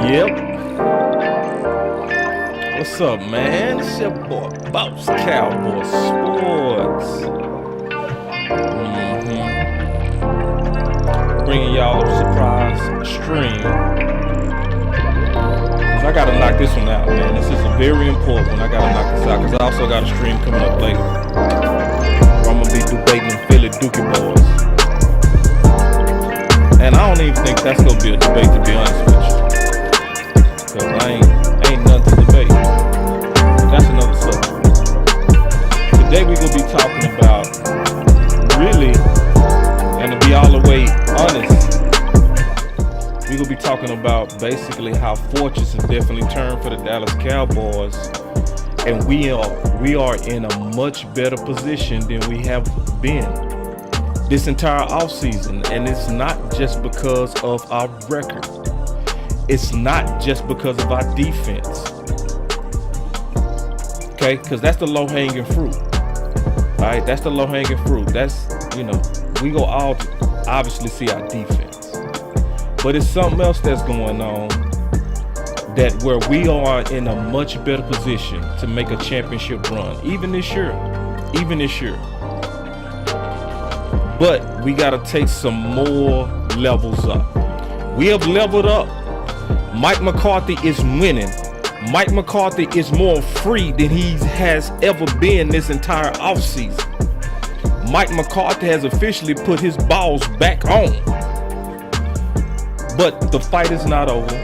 Yep. What's up, man? It's your boy, BossCowboySports. Bringing y'all a surprise stream. Cause I gotta knock this one out, man. This is a very important one. I gotta knock this out because I also got a stream coming up later. Where I'm gonna be debating them Philly Dookie boys. And I don't even think that's gonna be a debate, to be honest with you. Cause I ain't nothing to debate. But that's another subject. Today we gonna be talking about really, and to be all the way honest, we gonna be talking about basically how fortunes have definitely turned for the Dallas Cowboys, and we are in a much better position than we have been this entire offseason. And it's not just because of our record. It's not just because of our defense. Okay, because that's the low-hanging fruit. All right, that's the low-hanging fruit. That's, we go all obviously see our defense. But it's something else that's going on that where we are in a much better position to make a championship run, even this year. But we got to take some more levels up. We have leveled up. Mike McCarthy is winning. Mike McCarthy is more free than he has ever been this entire offseason. Mike McCarthy has officially put his balls back on. But the fight is not over.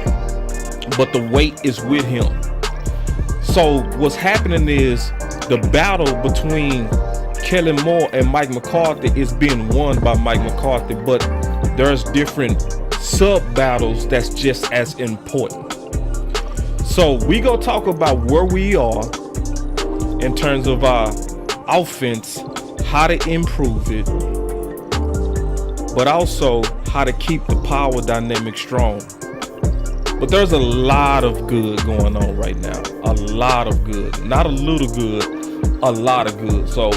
But the weight is with him. So what's happening is the battle between Kellen Moore and Mike McCarthy is being won by Mike McCarthy, but there's different sub battles that's just as important. So we gonna talk about where we are in terms of our offense, how to improve it, but also how to keep the power dynamic strong. But there's a lot of good going on right now. A lot of good. Not a little good, a lot of good. So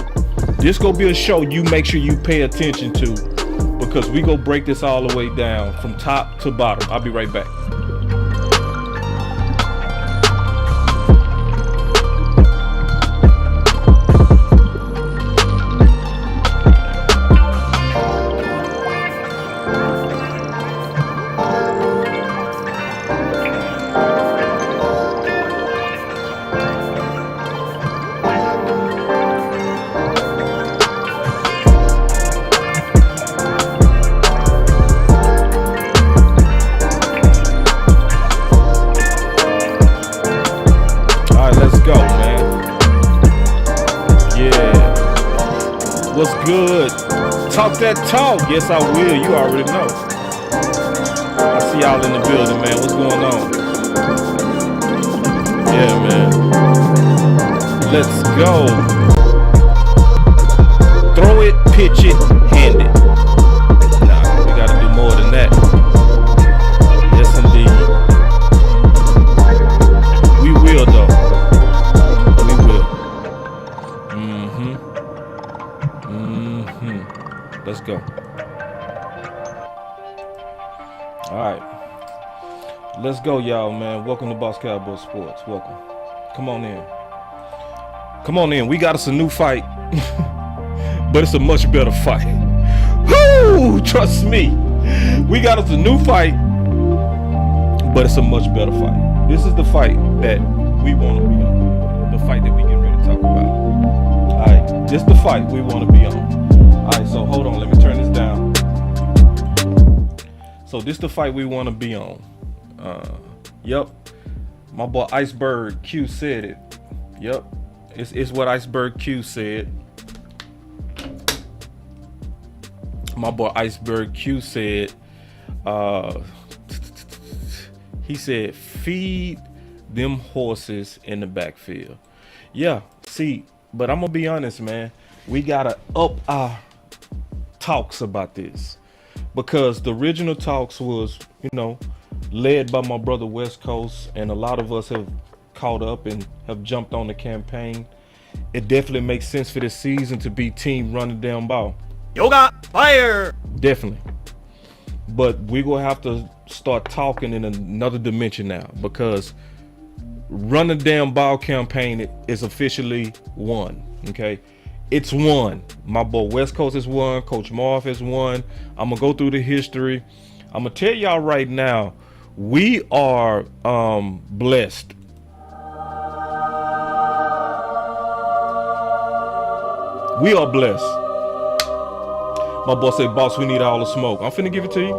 this gonna be a show you make sure you pay attention to, because we gonna break this all the way down from top to bottom. I'll be right back. What's good? Talk that talk. Yes, I will. You already know. I see y'all in the building, man. What's going on? Yeah, man. Let's go. Throw it, pitch it, hand it. Nah, we gotta do more than that. Yes, indeed. We will, though. We will. Let's go. All right. Let's go, y'all, man. Welcome to Boss Cowboy Sports. Welcome. Come on in. Come on in. We got us a new fight, but it's a much better fight. Woo! Trust me. We got us a new fight, but it's a much better fight. This is the fight that we want to be on. The fight that we get ready to talk about. All right. This is the fight we want to be on. Alright, so hold on, let me turn this down. So this the fight we want to be on. Yep. My boy Iceberg Q said it. Yep. It's what Iceberg Q said. My boy Iceberg Q said, he said, feed them horses in the backfield. Yeah, see, but I'm gonna be honest, man. We gotta up our talks about this, because the original talks was, led by my brother West Coast, and a lot of us have caught up and have jumped on the campaign. It definitely makes sense for this season to be team running down ball. Yoga fire. Definitely. But we're gonna have to start talking in another dimension now, because Run the Damn Ball campaign is officially won. Okay, it's won. My boy West Coast has won. Coach Marv has won. I'm gonna go through the history. I'm gonna tell y'all right now, we are blessed. We are blessed. My boss said, "Boss, we need all the smoke." I'm finna give it to you.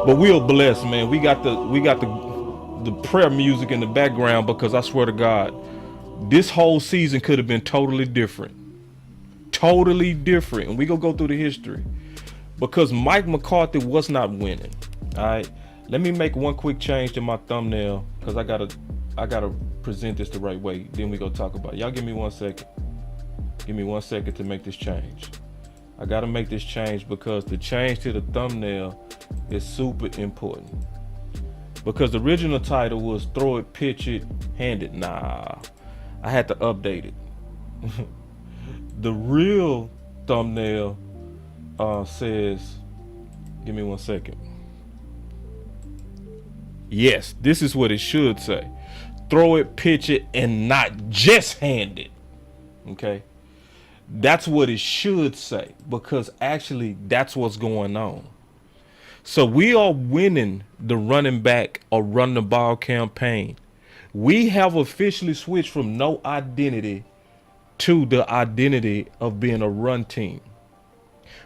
But we are blessed, man. We got the prayer music in the background, because I swear to God, this whole season could have been totally different. Totally different. And we gonna go through the history. Because Mike McCarthy was not winning. Alright. Let me make one quick change to my thumbnail, because I gotta present this the right way. Then we go talk about it. Y'all give me 1 second. Give me 1 second to make this change. I gotta make this change, because the change to the thumbnail is super important. Because the original title was Throw It, Pitch It, Hand It. Nah, I had to update it. The real thumbnail says, give me 1 second. Yes, this is what it should say. Throw it, pitch it, and not just hand it. Okay? That's what it should say, because actually that's what's going on. So we are winning the running back or run the ball campaign. We have officially switched from no identity to the identity of being a run team.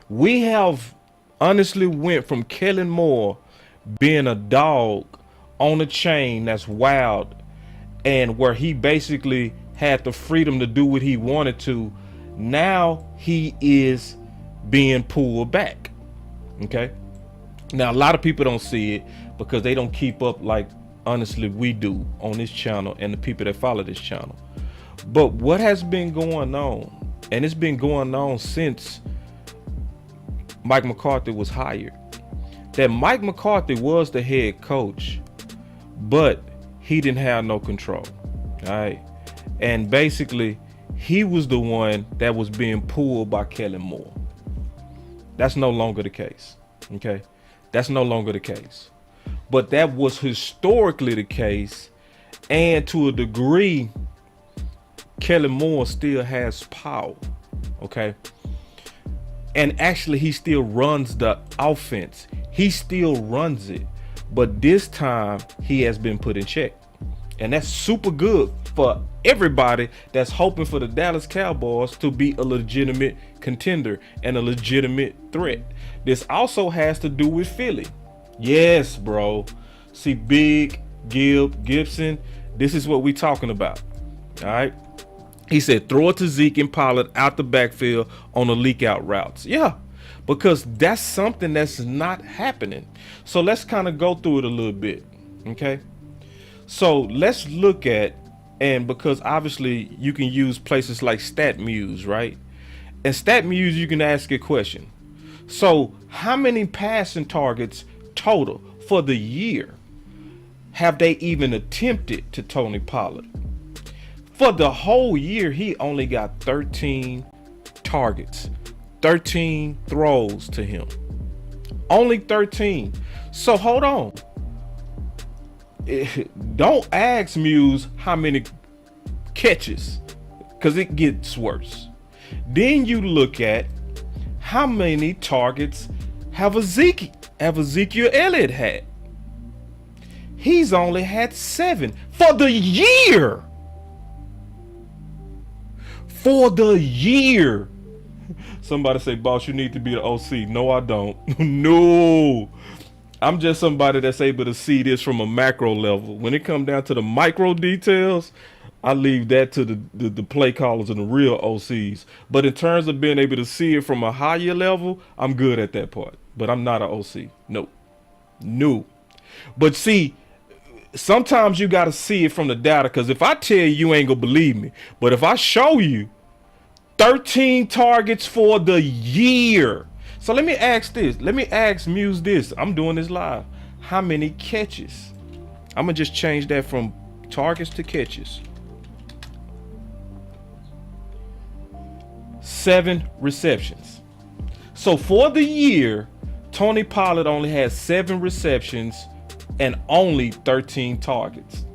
We have honestly went from Kellen Moore being a dog on a chain that's wild, and where he basically had the freedom to do what he wanted to. Now he is being pulled back. Okay. Now, a lot of people don't see it, because they don't keep up like honestly we do on this channel and the people that follow this channel. But what has been going on, and it's been going on since Mike McCarthy was hired, that Mike McCarthy was the head coach, but he didn't have no control. All right. And basically, he was the one that was being pulled by Kellen Moore. That's no longer the case. Okay. That's no longer the case. But that was historically the case. And to a degree, Kellen Moore still has power. Okay. And actually, he still runs the offense. He still runs it. But this time, he has been put in check. And that's super good for everybody that's hoping for the Dallas Cowboys to be a legitimate contender and a legitimate threat. This also has to do with Philly. Yes, bro. See, Big, Gibson, this is what we talking about. All right. He said, throw it to Zeke and Pollard out the backfield on the leak out routes. Yeah, because that's something that's not happening. So let's kind of go through it a little bit. Okay. So let's look at, and because obviously you can use places like StatMuse, right? And StatMuse, you can ask a question. So how many passing targets total for the year have they even attempted to Tony Pollard? For the whole year, he only got 13 targets, 13 throws to him. Only 13. So hold on. Don't ask Muse how many catches, because it gets worse. Then you look at how many targets have Ezekiel Elliott had. He's only had 7 for the year. For the year. Somebody say, boss, you need to be the OC. No, I don't. No. I'm just somebody that's able to see this from a macro level. When it comes down to the micro details, I leave that to the play callers and the real OCs. But in terms of being able to see it from a higher level, I'm good at that part. But I'm not an OC. Nope. No. But see, sometimes you got to see it from the data, because if I tell you, you ain't going to believe me. But if I show you 13 targets for the year. So let me ask this. Let me ask Muse this. I'm doing this live. How many catches? I'm going to just change that from targets to catches. 7 receptions. So for the year, Tony Pollard only had 7 receptions and only 13 targets.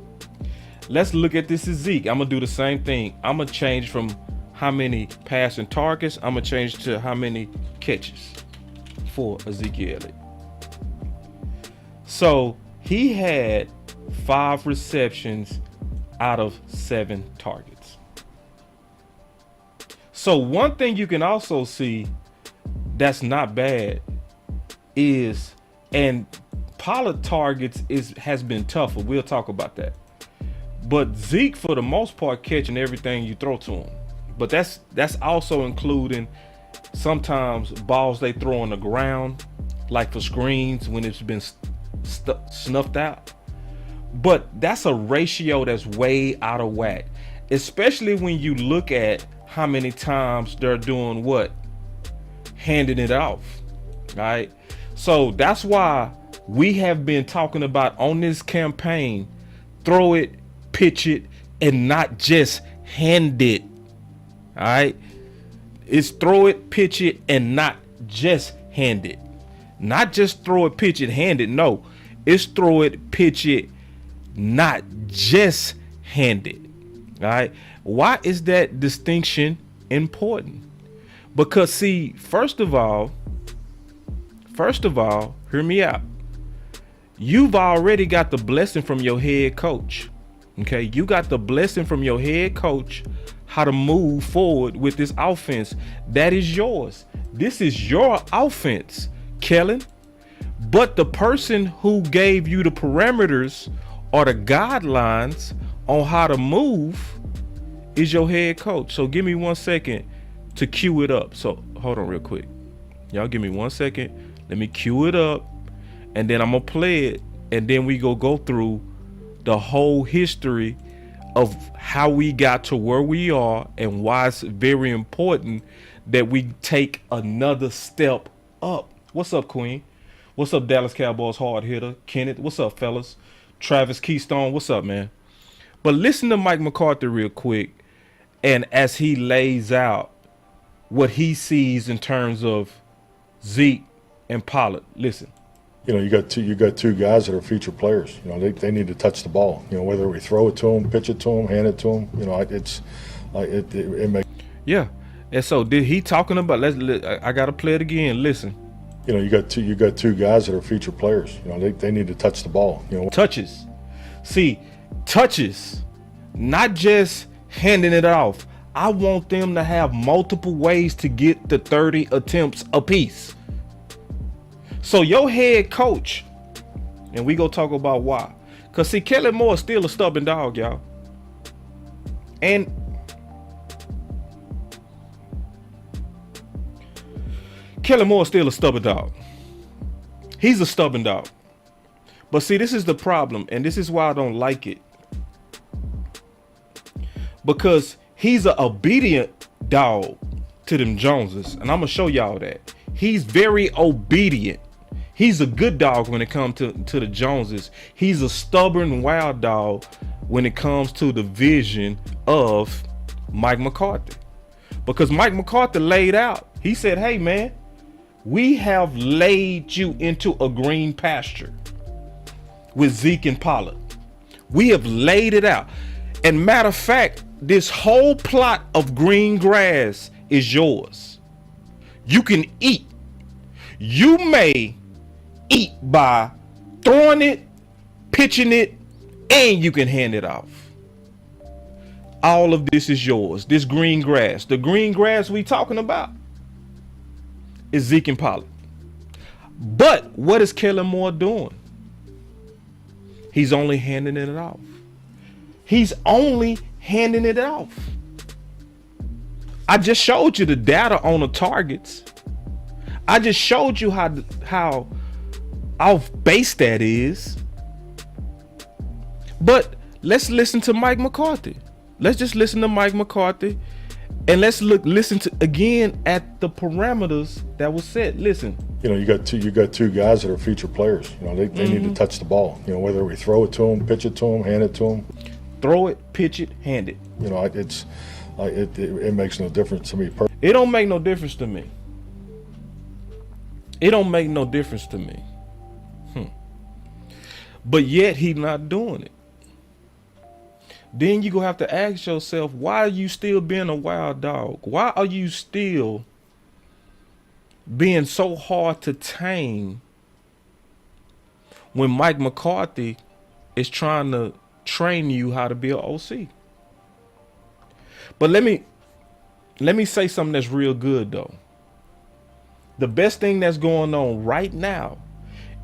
Let's look at this as Zeke. I'm going to do the same thing. I'm going to change from how many passing targets. I'm going to change to how many catches for Ezekiel Elliott. So he had 5 receptions out of 7 targets. So one thing you can also see that's not bad is, and Pollard targets has been tougher. We'll talk about that. But Zeke, for the most part, catching everything you throw to him. But that's also including sometimes balls they throw on the ground, like for screens when it's been snuffed out. But that's a ratio that's way out of whack, especially when you look at how many times they're doing what? Handing it off, right? So that's why we have been talking about on this campaign, throw it, pitch it, and not just hand it. All right, it's throw it, pitch it, and not just hand it. Not just throw it, pitch it, hand it. No, it's throw it, pitch it, not just hand it. All right, why is that distinction important? Because see, first of all, hear me out. You've already got the blessing from your head coach. Okay, you got the blessing from your head coach how to move forward with this offense. That is yours. This is your offense, Kellen. But the person who gave you the parameters or the guidelines on how to move is your head coach. So give me 1 second to cue it up. So hold on real quick. Y'all give me 1 second. Let me cue it up, and then I'm gonna play it, and then we go through the whole history of how we got to where we are and why it's very important that we take another step up. What's up, Queen? What's up, Dallas Cowboys hard hitter? Kenneth, what's up, fellas? Travis Keystone, what's up, man? But listen to Mike McCarthy real quick, and as he lays out what he sees in terms of Zeke and Pollard. Listen. You know, you got two guys that are featured players. You know, they need to touch the ball. You know, whether we throw it to them, pitch it to them, hand it to them. You know, it's like it makes. Yeah, and so did he talking about? I gotta play it again. Listen. You know, you got two guys that are featured players. You know, they need to touch the ball. You know, touches. See, touches, not just handing it off. I want them to have multiple ways to get the 30 attempts apiece. So your head coach, and we go talk about why. Because see, Kellen Moore is still a stubborn dog, y'all. And Kellen Moore is still a stubborn dog. He's a stubborn dog. But see, this is the problem, and this is why I don't like it. Because he's an obedient dog to them Joneses, and I'm gonna show y'all that. He's very obedient. He's a good dog when it comes to the Joneses. He's a stubborn wild dog when it comes to the vision of Mike McCarthy. Because Mike McCarthy laid out, he said, hey man, we have laid you into a green pasture with Zeke and Pollard. We have laid it out. And matter of fact, this whole plot of green grass is yours. You can eat. You may eat by throwing it, pitching it, and you can hand it off. All of this is yours. This green grass, the green grass we talking about is Zeke and Pollard. But what is Kellen Moore doing? He's only handing it off. He's only handing it off. I just showed you the data on the targets. I just showed you how off base that is. But let's listen to Mike McCarthy. Let's just listen to Mike McCarthy, and let's listen to again at the parameters that was set. Listen. You know, you got two guys that are featured players. You know, they need to touch the ball. You know, whether we throw it to them, pitch it to them, hand it to them. Throw it, pitch it, hand it. You know, it makes no difference to me. It don't make no difference to me. It don't make no difference to me. But yet he not doing it. Then you gonna have to ask yourself, why are you still being a wild dog? Why are you still being so hard to tame when Mike McCarthy is trying to train you how to be an OC? But let me say something that's real good though. The best thing that's going on right now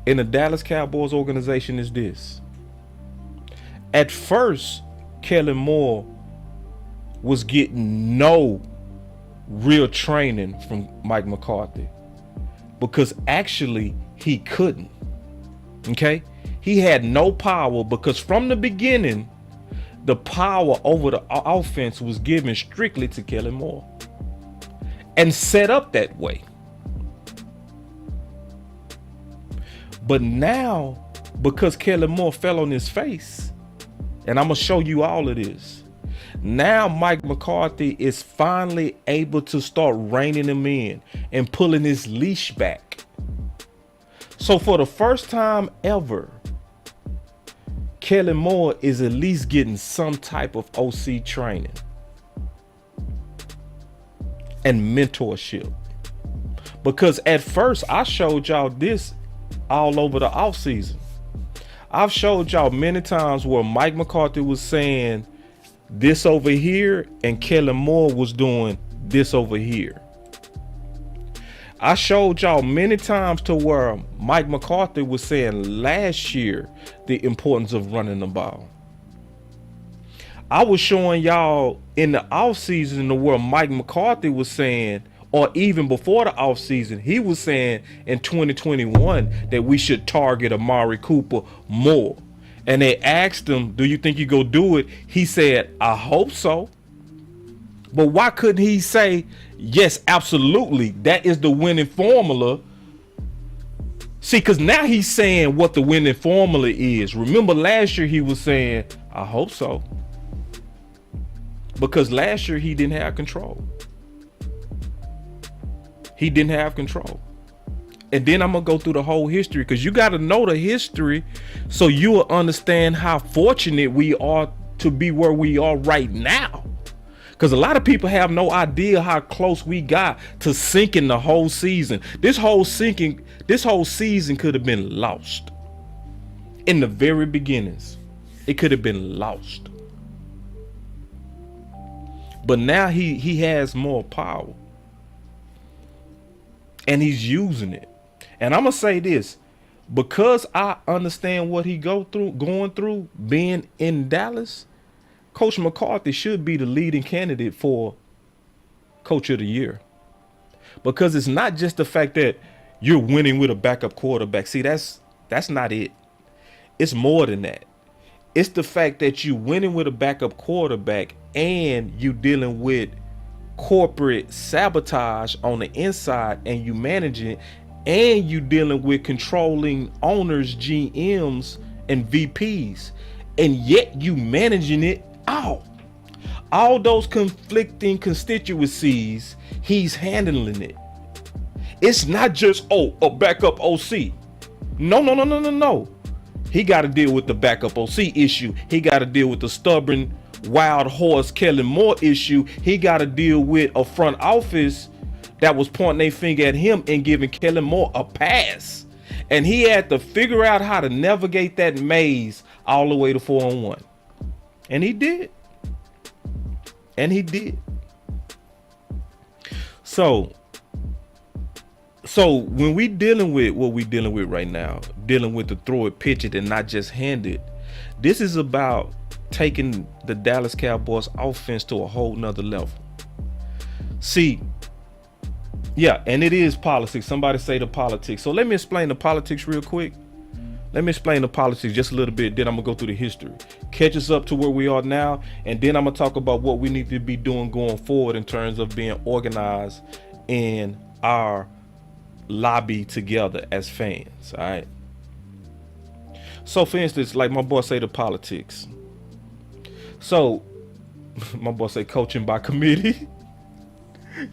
in the Dallas Cowboys organization is this. At first, Kellen Moore was getting no real training from Mike McCarthy because actually he couldn't. Okay? He had no power because from the beginning, the power over the offense was given strictly to Kellen Moore and set up that way. But now, because Kellen Moore fell on his face, and I'm going to show you all of this, now Mike McCarthy is finally able to start reining him in and pulling his leash back. So for the first time ever, Kellen Moore is at least getting some type of OC training and mentorship. Because at first I showed y'all this all over the offseason. I've showed y'all many times where Mike McCarthy was saying this over here and Kellen Moore was doing this over here. I showed y'all many times to where Mike McCarthy was saying last year the importance of running the ball. I was showing y'all in the offseason to where Mike McCarthy was saying, or even before the offseason, he was saying in 2021 that we should target Amari Cooper more. And they asked him, do you think you go do it? He said, I hope so. But why couldn't he say, yes, absolutely, that is the winning formula? See, because now he's saying what the winning formula is. Remember last year he was saying, I hope so. Because last year he didn't have control. He didn't have control. And then I'm going to go through the whole history because you got to know the history so you will understand how fortunate we are to be where we are right now. Because a lot of people have no idea how close we got to sinking the whole season. This whole season could have been lost. In the very beginnings, it could have been lost. But now he has more power. And he's using it. And I'm going to say this. Because I understand what he going through being in Dallas, Coach McCarthy should be the leading candidate for Coach of the Year. Because it's not just the fact that you're winning with a backup quarterback. See, that's not it. It's more than that. It's the fact that you winning with a backup quarterback and you dealing with corporate sabotage on the inside and you managing, and you dealing with controlling owners, GMs, and VPs, and yet you managing it all those conflicting constituencies. He's handling it. It's not just a backup OC. No. He got to deal with the backup OC issue. He got to deal with the stubborn wild horse Kellen Moore issue. He got to deal with a front office that was pointing their finger at him and giving Kellen Moore a pass. And he had to figure out how to navigate that maze all the way to 4-1. And he did. So when we dealing with what we dealing with right now, dealing with the throw it, pitch it, and not just hand it, this is about taking the Dallas Cowboys offense to a whole nother level. See, yeah, and it is politics. Somebody say the politics. So let me explain the politics real quick. Let me explain the politics just a little bit. Then I'm going to go through the history. Catch us up to where we are now. And then I'm going to talk about what we need to be doing going forward in terms of being organized in our lobby together as fans. All right. So for instance, like my boy say the politics. So my boy say coaching by committee.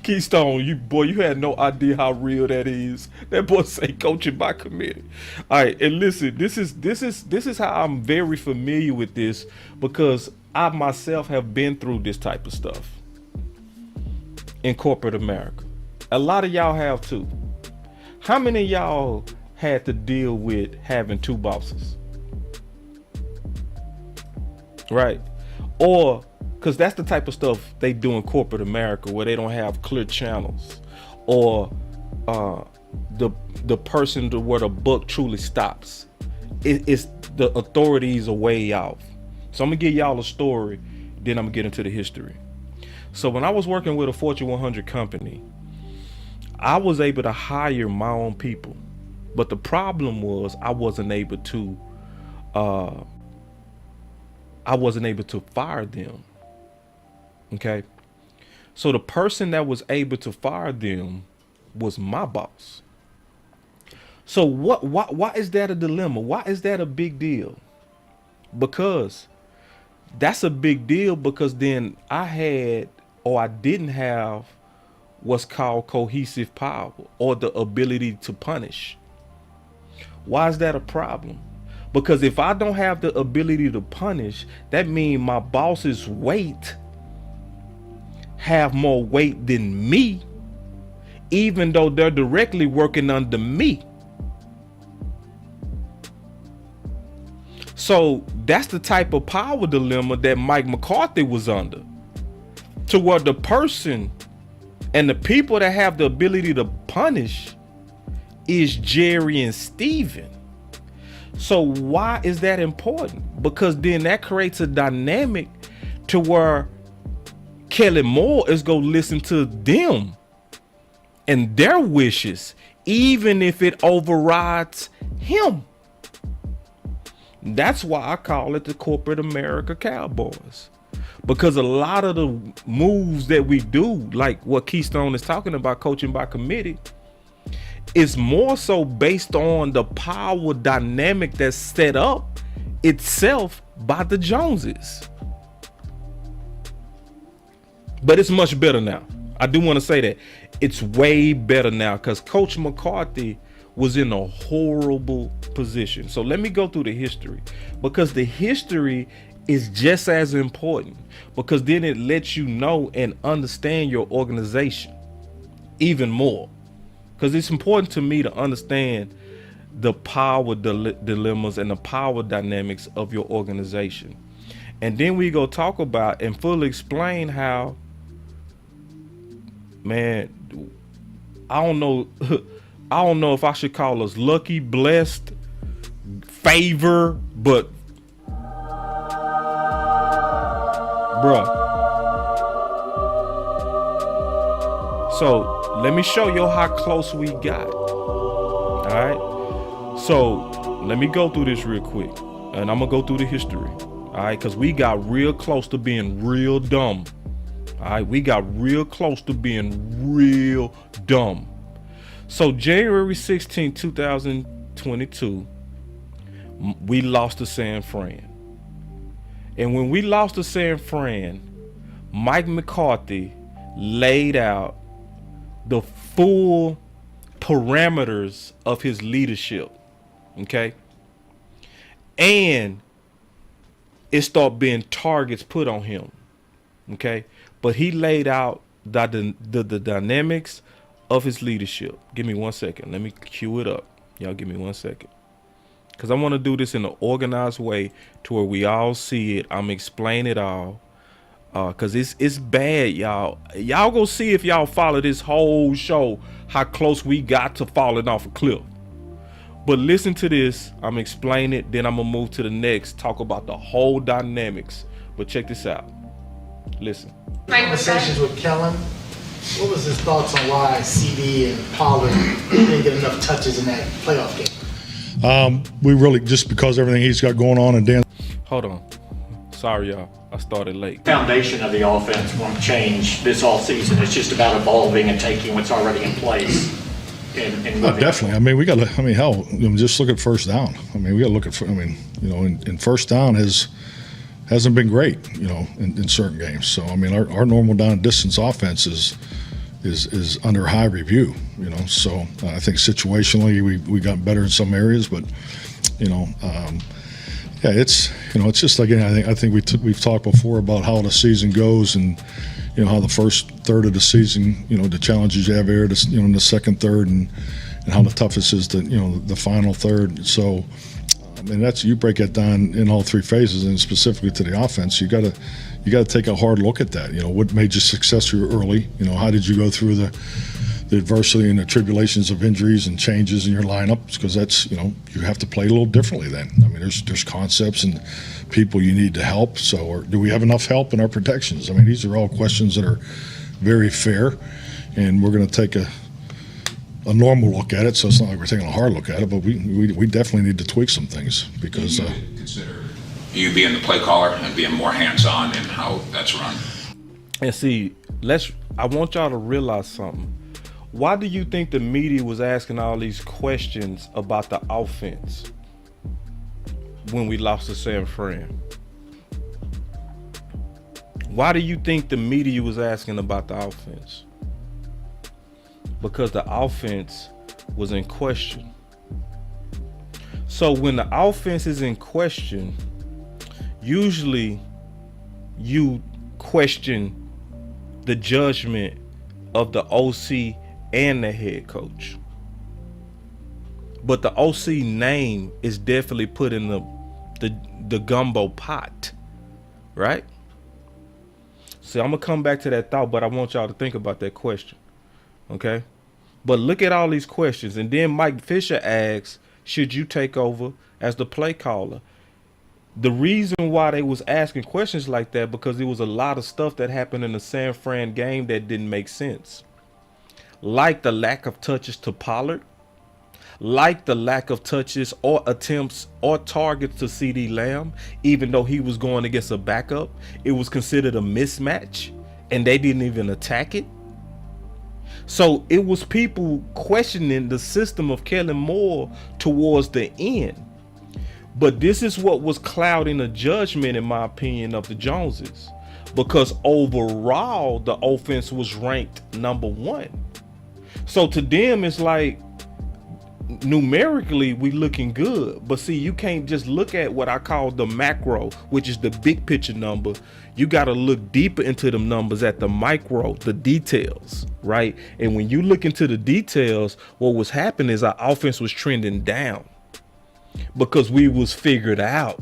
Keystone, you had no idea how real that is. That boy say coaching by committee. All right, and listen, this is how I'm very familiar with this, because I myself have been through this type of stuff in corporate America. A lot of y'all have too. How many of y'all had to deal with having two bosses? Right? Or because that's the type of stuff they do in corporate America, where they don't have clear channels, or the person to where the buck truly stops. It's the authorities are way off. So I'm gonna give y'all a story, then I'm gonna get into the history. So when I was working with a Fortune 100 company, I was able to hire my own people, but the problem was I wasn't able to fire them. Okay, so the person that was able to fire them was my boss. So why is that a dilemma? Why is that a big deal? Because that's a big deal, because then I didn't have what's called cohesive power, or the ability to punish. Why is that a problem? Because if I don't have the ability to punish, that means my boss's weight have more weight than me, even though they're directly working under me. So that's the type of power dilemma that Mike McCarthy was under, to where the person and the people that have the ability to punish is Jerry and Steven. So why is that important? Because then that creates a dynamic to where Kelly Moore is going to listen to them and their wishes, even if it overrides him. That's why I call it the corporate America Cowboys. Because a lot of the moves that we do, like what Keystone is talking about, coaching by committee, is more so based on the power dynamic that's set up itself by the Joneses. But it's much better now. I do want to say that it's way better now, because Coach McCarthy was in a horrible position. So let me go through the history, because the history is just as important, because then it lets you know and understand your organization even more. Because it's important to me to understand the power dilemmas and the power dynamics of your organization. And then we go talk about and fully explain how, man, I don't know if I should call us lucky, blessed, favor, but bruh. So let me show you how close we got. All right. So let me go through this real quick, and I'm gonna go through the history. All right, because we got real close to being real dumb. All right, we got real close to being real dumb. So January 16, 2022, we lost to San Fran. And when we lost to San Fran, Mike McCarthy laid out the full parameters of his leadership. Okay? And it started being targets put on him. Okay? But he laid out the dynamics of his leadership. Give me 1 second. Let me cue it up. Y'all give me 1 second. Because I want to do this in an organized way to where we all see it. I'm explaining it all. Because it's bad, y'all. Y'all go see, if y'all follow this whole show, how close we got to falling off a cliff. But listen to this. I'm explaining it. Then I'm going to move to the next. Talk about the whole dynamics. But check this out. Listen. Conversations with Kellen. What was his thoughts on why CD and Pollard didn't get enough touches in that playoff game? We really, just because everything he's got going on, and Dan. Hold on. Sorry, y'all. I started late. Foundation of the offense won't change this offseason. It's just about evolving and taking what's already in place. Definitely. I mean, we got to, hell, just look at first down. I mean, we got to look at, and first down hasn't been great, in certain games. So, our normal down and distance offense is is under high review. So I think situationally we got better in some areas, but yeah, it's just, again, I think we've talked before about how the season goes, and how the first third of the season, the challenges you have there, in the second third, and how the toughest is the final third. So, and that's, you break it down in all three phases, and specifically to the offense, you got to take a hard look at that. What made you successful early? How did you go through the adversity and the tribulations of injuries and changes in your lineups? Because that's, you have to play a little differently then. I mean, there's concepts and people you need to help. So, or do we have enough help in our protections? I mean, these are all questions that are very fair, and we're going to take a normal look at it. So it's not like we're taking a hard look at it, but we definitely need to tweak some things, because consider you being the play caller and being more hands-on in how that's run. And see, I want y'all to realize something. Why do you think the media was asking all these questions about the offense when we lost to San Fran? Why do you think the media was asking about the offense? Because the offense was in question. So when the offense is in question, usually you question the judgment of the OC and the head coach. But the OC name is definitely put in the gumbo pot, right? So I'm gonna come back to that thought, but I want y'all to think about that question. Okay? But look at all these questions. And then Mike Fisher asks, should you take over as the play caller? The reason why they was asking questions like that, because there was a lot of stuff that happened in the San Fran game that didn't make sense. Like the lack of touches to Pollard, like the lack of touches or attempts or targets to CeeDee Lamb, even though he was going against a backup. It was considered a mismatch, and they didn't even attack it. So it was people questioning the system of Kellen Moore towards the end. But this is what was clouding the judgment, in my opinion, of the Joneses. Because overall, the offense was ranked number 1. So to them, it's like, numerically, we looking good. But see, you can't just look at what I call the macro, which is the big picture number. You got to look deeper into them numbers at the micro, the details, right? And when you look into the details, what was happening is our offense was trending down because we was figured out.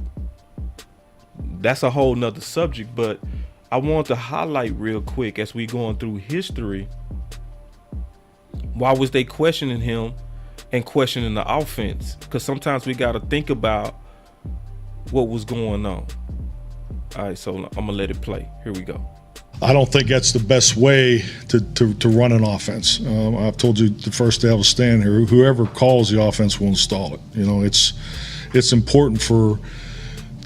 That's a whole nother subject, but I want to highlight real quick as we going through history. Why was they questioning him and questioning the offense? Because sometimes we got to think about what was going on. All right, so I'm gonna let it play. Here we go. I don't think that's the best way to run an offense. I've told you the first day I was standing here, whoever calls the offense will install it. It's important for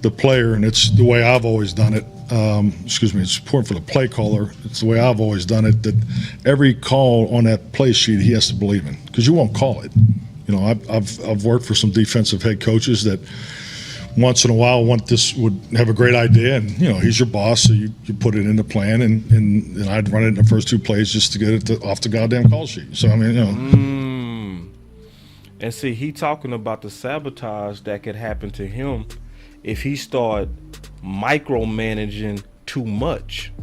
the player, and it's the way I've always done it. It's important for the play caller. It's the way I've always done it, that every call on that play sheet he has to believe in, because you won't call it. I've worked for some defensive head coaches that once in a while would have a great idea, and he's your boss, so you put it in the plan, and I'd run it in the first 2 plays just to get it off the goddamn call sheet. So I mean, And see, he talking about the sabotage that could happen to him if he start micromanaging too much.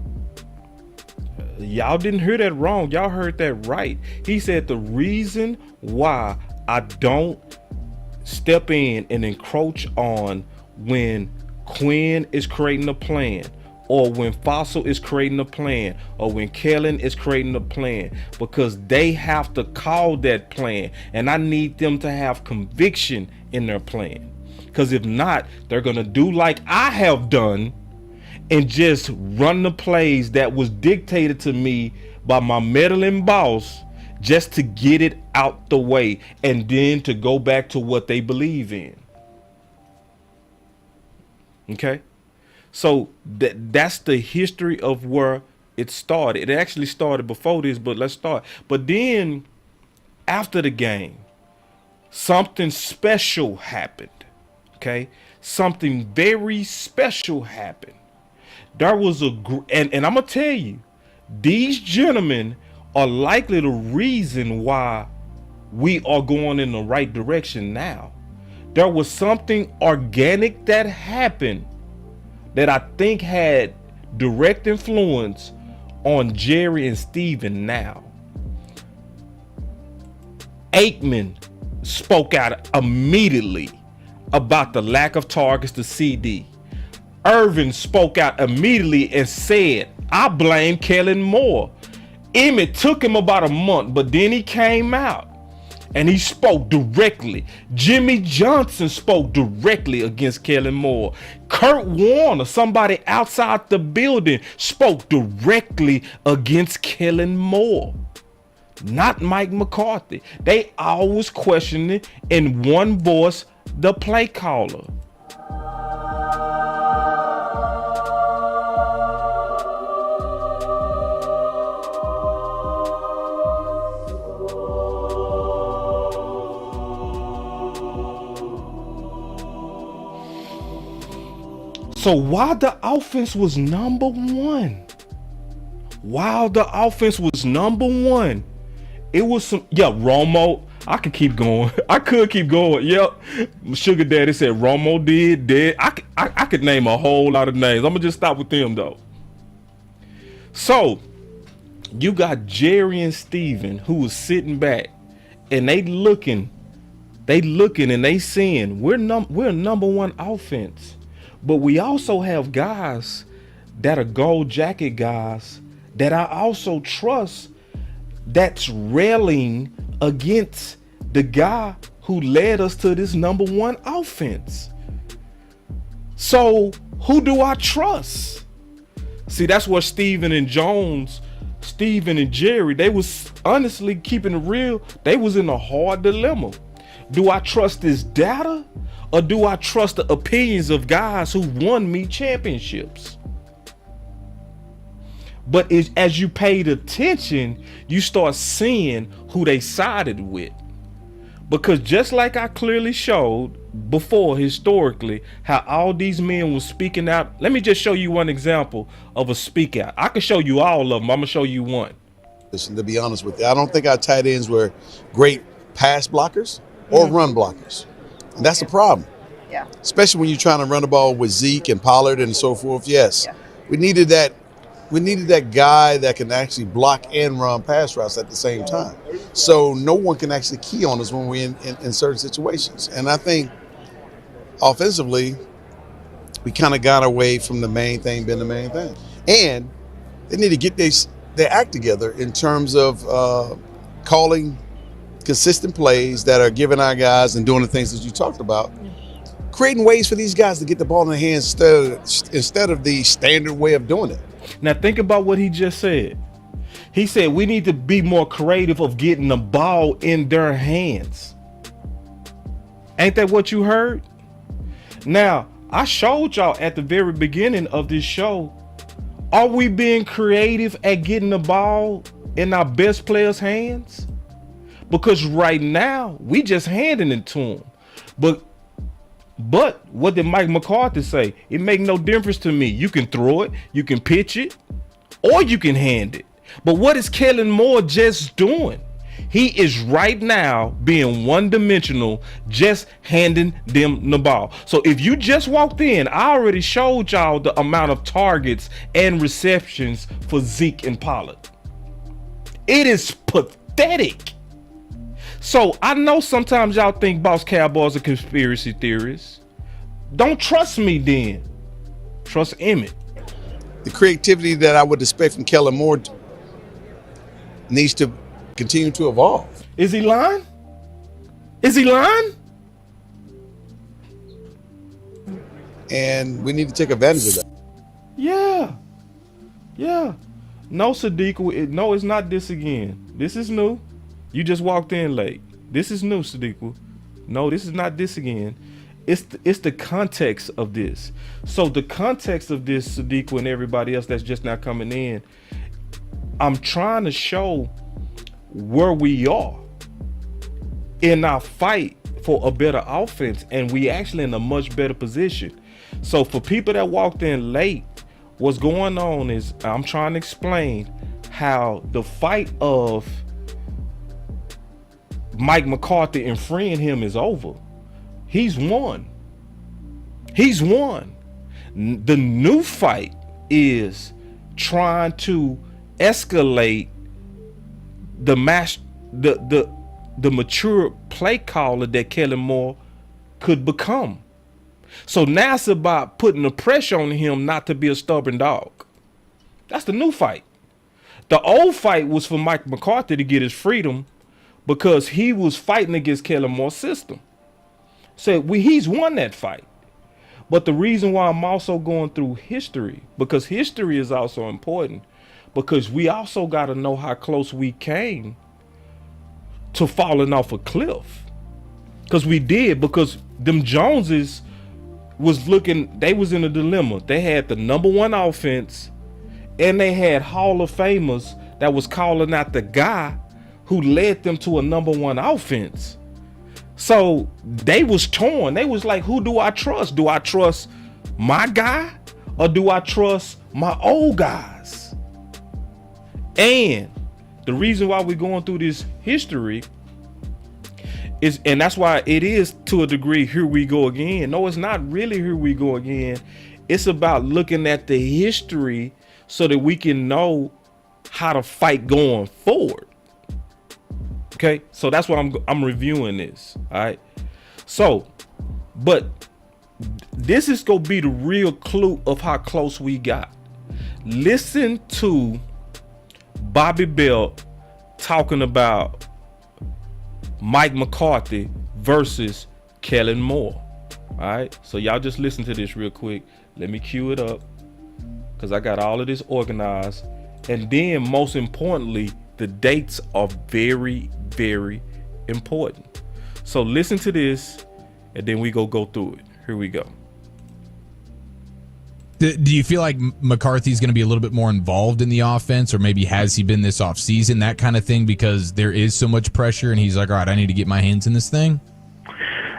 Y'all didn't hear that wrong. Y'all heard that right. He said the reason why I don't step in and encroach on when Quinn is creating a plan, or when Fossil is creating a plan, or when Kellen is creating a plan, because they have to call that plan, and I need them to have conviction in their plan. Because if not, they're gonna do like I have done and just run the plays that was dictated to me by my meddling boss, just to get it out the way, and then to go back to what they believe in. Okay? So that's the history of where it started. It actually started before this, but let's start. But then after the game, something special happened. Okay? Something very special happened. There was and I'm going to tell you, these gentlemen are likely the reason why we are going in the right direction now. There was something organic that happened that I think had direct influence on Jerry and Steven now. Aikman spoke out immediately about the lack of targets to CD. Irvin spoke out immediately and said, I blame Kellen Moore. Emmett took him about a month, but then he came out and he spoke directly. Jimmy Johnson spoke directly against Kellen Moore. Kurt Warner, somebody outside the building, spoke directly against Kellen Moore. Not Mike McCarthy. They always questioning in one voice the play caller. So while the offense was number one, it was some, Romo. I could keep going. Yep. Sugar Daddy said Romo did. I could name a whole lot of names. I'm gonna just stop with them though. So you got Jerry and Steven who was sitting back and they looking and they saying we're number one offense. But we also have guys that are gold jacket guys that I also trust that's railing against the guy who led us to this number one offense. So who do I trust? See, that's where Steven and Jerry, they was honestly keeping it real. They was in a hard dilemma. Do I trust this data? Or do I trust the opinions of guys who won me championships? But as you paid attention, you start seeing who they sided with. Because just like I clearly showed before historically, how all these men were speaking out. Let me just show you one example of a speak out. I can show you all of them. I'm going to show you one. Listen, to be honest with you, I don't think our tight ends were great pass blockers or run blockers. And that's the problem. Yeah. Especially when you're trying to run the ball with Zeke and Pollard and so forth. Yes. Yeah. We needed that guy that can actually block and run pass routes at the same time. So no one can actually key on us when we're in certain situations. And I think offensively, we kind of got away from the main thing being the main thing. And they need to get their act together in terms of calling consistent plays that are giving our guys and doing the things that you talked about, creating ways for these guys to get the ball in their hands instead of the standard way of doing it. Now think about what he just said. He said we need to be more creative of getting the ball in their hands. Ain't that what you heard? Now, I showed y'all at the very beginning of this show, are we being creative at getting the ball in our best players' hands? Because right now, we just handing it to him. But what did Mike McCarthy say? It make no difference to me. You can throw it, you can pitch it, or you can hand it. But what is Kellen Moore just doing? He is right now being one-dimensional, just handing them the ball. So if you just walked in, I already showed y'all the amount of targets and receptions for Zeke and Pollard. It is pathetic. So I know sometimes y'all think Boss Cowboys are conspiracy theorists. Don't trust me then. Trust Emmett. The creativity that I would expect from Kellen Moore needs to continue to evolve. Is he lying? And we need to take advantage of that. Yeah. No, Sadiq. No, it's not this again. This is new. You just walked in late. This is new, Sadiq. No, this is not this again. It's the context of this. So the context of this, Sadiq, and everybody else that's just now coming in, I'm trying to show where we are in our fight for a better offense, and we actually in a much better position. So for people that walked in late, what's going on is I'm trying to explain how the fight of Mike McCarthy and freeing him is over. He's won. He's won. The new fight is trying to escalate the mature play caller that Kellen Moore could become. So now it's about putting the pressure on him not to be a stubborn dog. That's the new fight. The old fight was for Mike McCarthy to get his freedom because he was fighting against Kellen Moore's system. So he's won that fight. But the reason why I'm also going through history, because history is also important, because we also got to know how close we came to falling off a cliff. Because we did, because them Joneses was looking, they was in a dilemma. They had the number one offense, and they had Hall of Famers that was calling out the guy who led them to a number one offense. So they was torn. They was like, who do I trust? Do I trust my guy or do I trust my old guys? And the reason why we're going through this history is, and that's why it is to a degree, here we go again. No, it's not really here we go again. It's about looking at the history so that we can know how to fight going forward. Okay, so that's why I'm reviewing this. All right. So, but this is gonna be the real clue of how close we got. Listen to Bobby Belt talking about Mike McCarthy versus Kellen Moore. All right. So y'all just listen to this real quick. Let me cue it up because I got all of this organized. And then most importantly, the dates are very, very important. So listen to this and then we go through it. Here we go. Do you feel like McCarthy's going to be a little bit more involved in the offense, or maybe has he been this offseason, that kind of thing, because there is so much pressure and he's like, all right, I need to get my hands in this thing?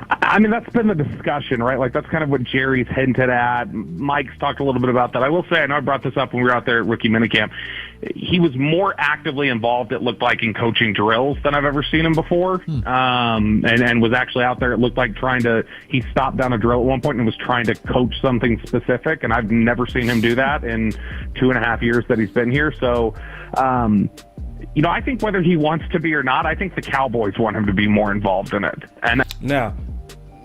I mean, that's been the discussion, right? Like, that's kind of what Jerry's hinted at. Mike's talked a little bit about that. I will say, I know I brought this up when we were out there at rookie minicamp. He was more actively involved, it looked like, in coaching drills than I've ever seen him before. And was actually out there, it looked like, he stopped down a drill at one point and was trying to coach something specific. And I've never seen him do that in 2.5 years that he's been here. So, I think whether he wants to be or not, I think the Cowboys want him to be more involved in it. And now,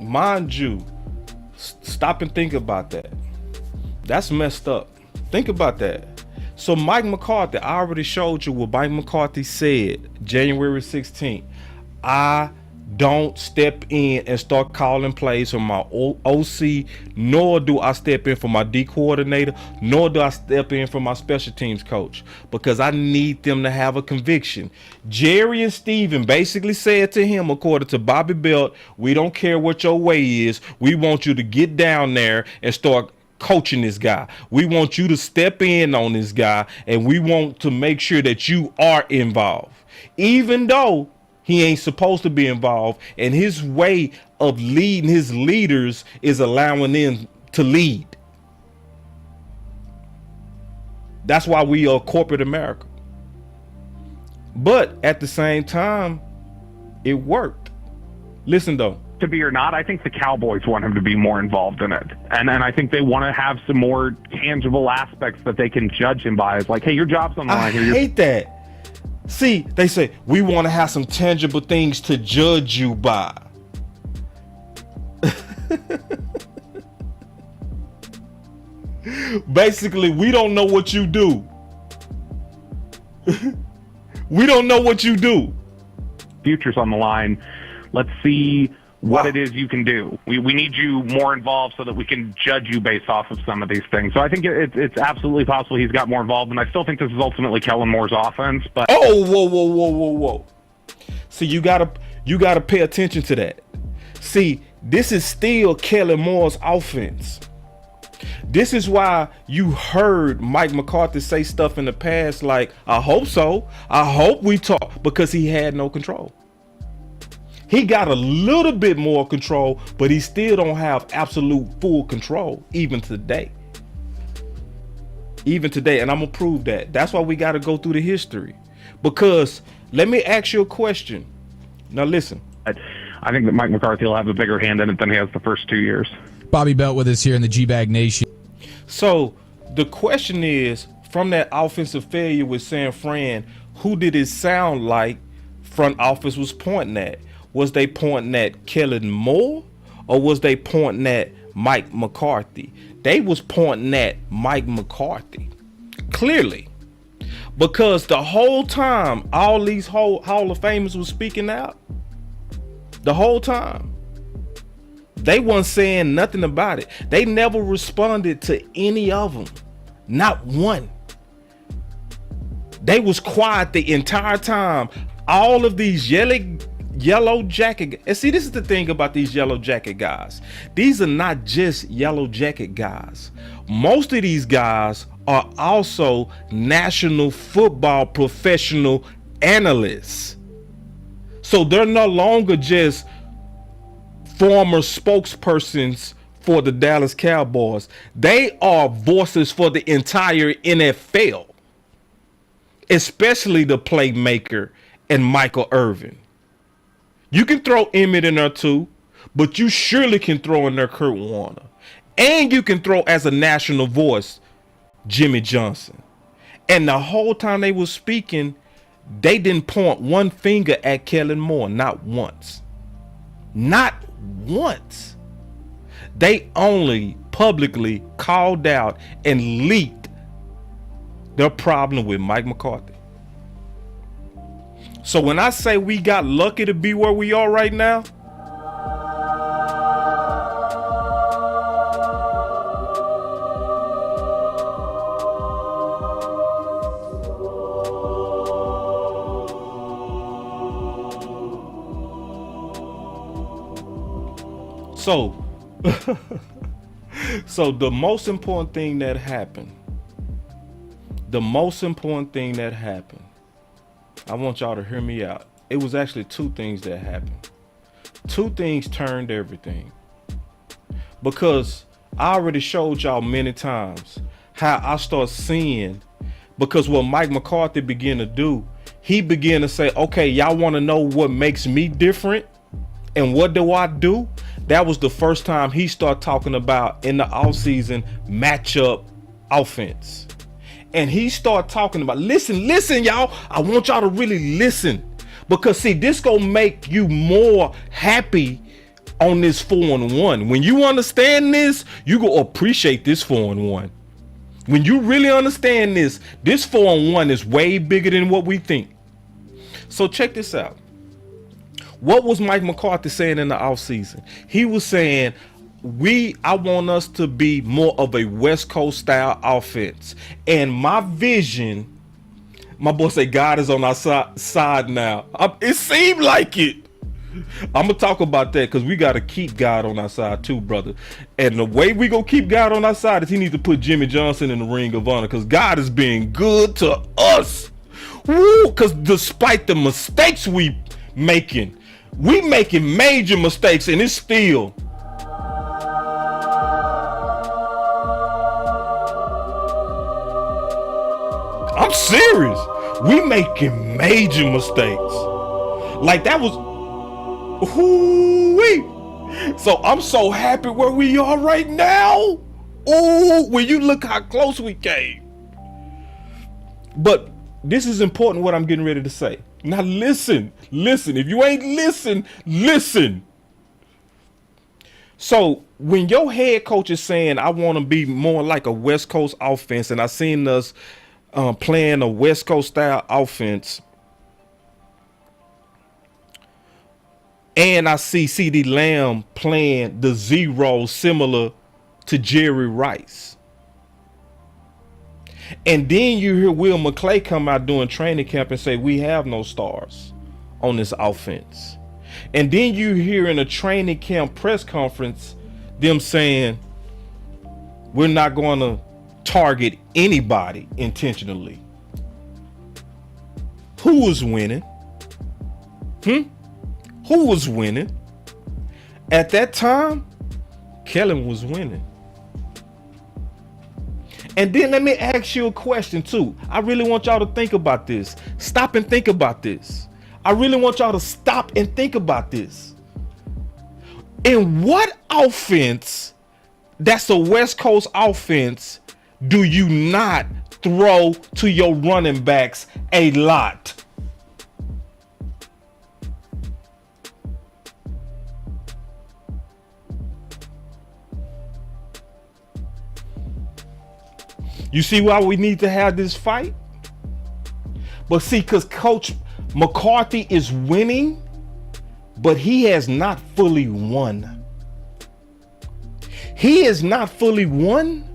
mind you, stop and think about that. That's messed up. Think about that. So Mike McCarthy, I already showed you what Mike McCarthy said January 16th. I don't step in and start calling plays for my OC, nor do I step in for my D coordinator, nor do I step in for my special teams coach, because I need them to have a conviction. Jerry and Steven basically said to him, according to Bobby Belt, we don't care what your way is. We want you to get down there and start coaching this guy. We want you to step in on this guy, and we want to make sure that you are involved, even though he ain't supposed to be involved, and his way of leading his leaders is allowing them to lead. That's why we are corporate America. But at the same time, it worked. Listen though. To be or not, I think the Cowboys want him to be more involved in it. And I think they want to have some more tangible aspects that they can judge him by. It's like, hey, your job's on the line here. I hate that. See, they say, we want to have some tangible things to judge you by. Basically, we don't know what you do. We don't know what you do. Future's on the line. Let's see what it is you can do. We need you more involved so that we can judge you based off of some of these things. So I think it's absolutely possible he's got more involved, and I still think this is ultimately Kellen Moore's offense. But whoa. See, you gotta pay attention to that. See, this is still Kellen Moore's offense. This is why you heard Mike McCarthy say stuff in the past like, I hope so. I hope we talk, because he had no control. He got a little bit more control, but he still don't have absolute full control even today. even today, and I'm gonna prove that. That's why we got to go through the history. Because let me ask you a question. Now listen. I think that Mike McCarthy will have a bigger hand in it than he has the first 2 years. Bobby Belt with us here in the G-Bag Nation. So the question is, from that offensive failure with San Fran, who did it sound like front office was pointing at? Was they pointing at Kellen Moore, or was they pointing at Mike McCarthy? They was pointing at Mike McCarthy, clearly. Because the whole time, all these Hall of Famers was speaking out, the whole time, they weren't saying nothing about it. They never responded to any of them. Not one. They was quiet the entire time. All of these yellow jacket, and see, this is the thing about these yellow jacket guys. These are not just yellow jacket guys. Most of these guys are also national football professional analysts. So they're no longer just former spokespersons for the Dallas Cowboys. They are voices for the entire NFL, especially the playmaker and Michael Irvin. You can throw Emmett in there too, but you surely can throw in there Kurt Warner. And you can throw as a national voice Jimmy Johnson. And the whole time they were speaking, they didn't point one finger at Kellen Moore, not once. Not once. They only publicly called out and leaked their problem with Mike McCarthy. So when I say we got lucky to be where we are right now, so the most important thing that happened, I want y'all to hear me out. It was actually two things that happened. Two things turned everything. Because I already showed y'all many times how I start seeing, because what Mike McCarthy began to do, he began to say, okay, y'all want to know what makes me different? And what do I do? That was the first time he started talking about in the offseason matchup offense. And he started talking about, listen, y'all. I want y'all to really listen. Because see, this gonna make you more happy on this 4-1. When you understand this, you gonna appreciate this 4-1. When you really understand this 4-1 is way bigger than what we think. So check this out. What was Mike McCarthy saying in the offseason? He was saying, I want us to be more of a West Coast style offense. And my vision, my boy say God is on our side now. It seemed like it. I'm going to talk about that because we got to keep God on our side too, brother. And the way we going to keep God on our side is he needs to put Jimmy Johnson in the ring of honor because God is being good to us. Woo! Because despite the mistakes we making major mistakes and it's still. I'm serious. We making major mistakes. Like that was. Ooh-wee. So I'm so happy where we are right now. Ooh, when you look how close we came. But this is important what I'm getting ready to say. Now listen. If you ain't listen. So when your head coach is saying, I want to be more like a West Coast offense, and I seen us playing a West Coast style offense, and I see CeeDee Lamb playing the zero similar to Jerry Rice. And then you hear Will McClay come out during training camp and say, we have no stars on this offense. And then you hear in a training camp press conference them saying, we're not going to target anybody intentionally. Who was winning? Who was winning? At that time, Kellen was winning. And then let me ask you a question too. I really want y'all to think about this. Stop and think about this. I really want y'all to stop and think about this. In what offense that's a West Coast offense do you not throw to your running backs a lot? You see why we need to have this fight? But see, because Coach McCarthy is winning, but he has not fully won. He is not fully won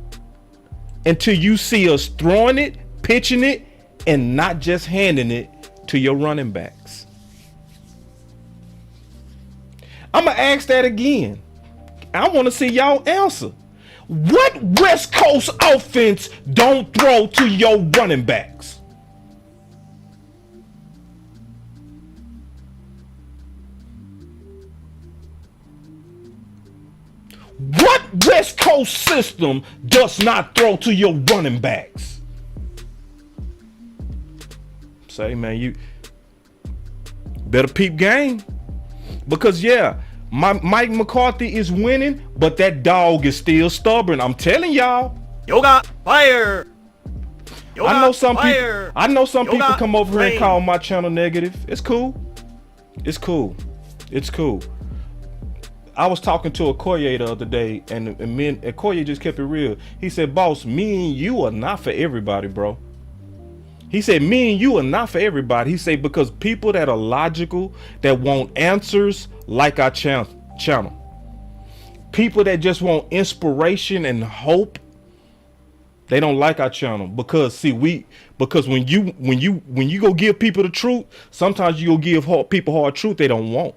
until you see us throwing it, pitching it, and not just handing it to your running backs. I'm going to ask that again. I want to see y'all answer. What West Coast offense don't throw to your running backs? What West Coast system does not throw to your running backs? Say, man, you better peep game. Because, yeah, Mike McCarthy is winning, but that dog is still stubborn. I'm telling y'all. Yoga fire. Yoga, I know some fire. people. I know some Yoga, people come over here and rain. call my channel negative. It's cool. It's cool. It's cool. I was talking to Okoye the other day, and Okoye just kept it real. He said, "Boss, me and you are not for everybody, bro." He said, "Me and you are not for everybody." He said, because people that are logical, that want answers, like our channel. People that just want inspiration and hope, they don't like our channel. Because because when you go give people the truth, sometimes you go give people hard truth they don't want.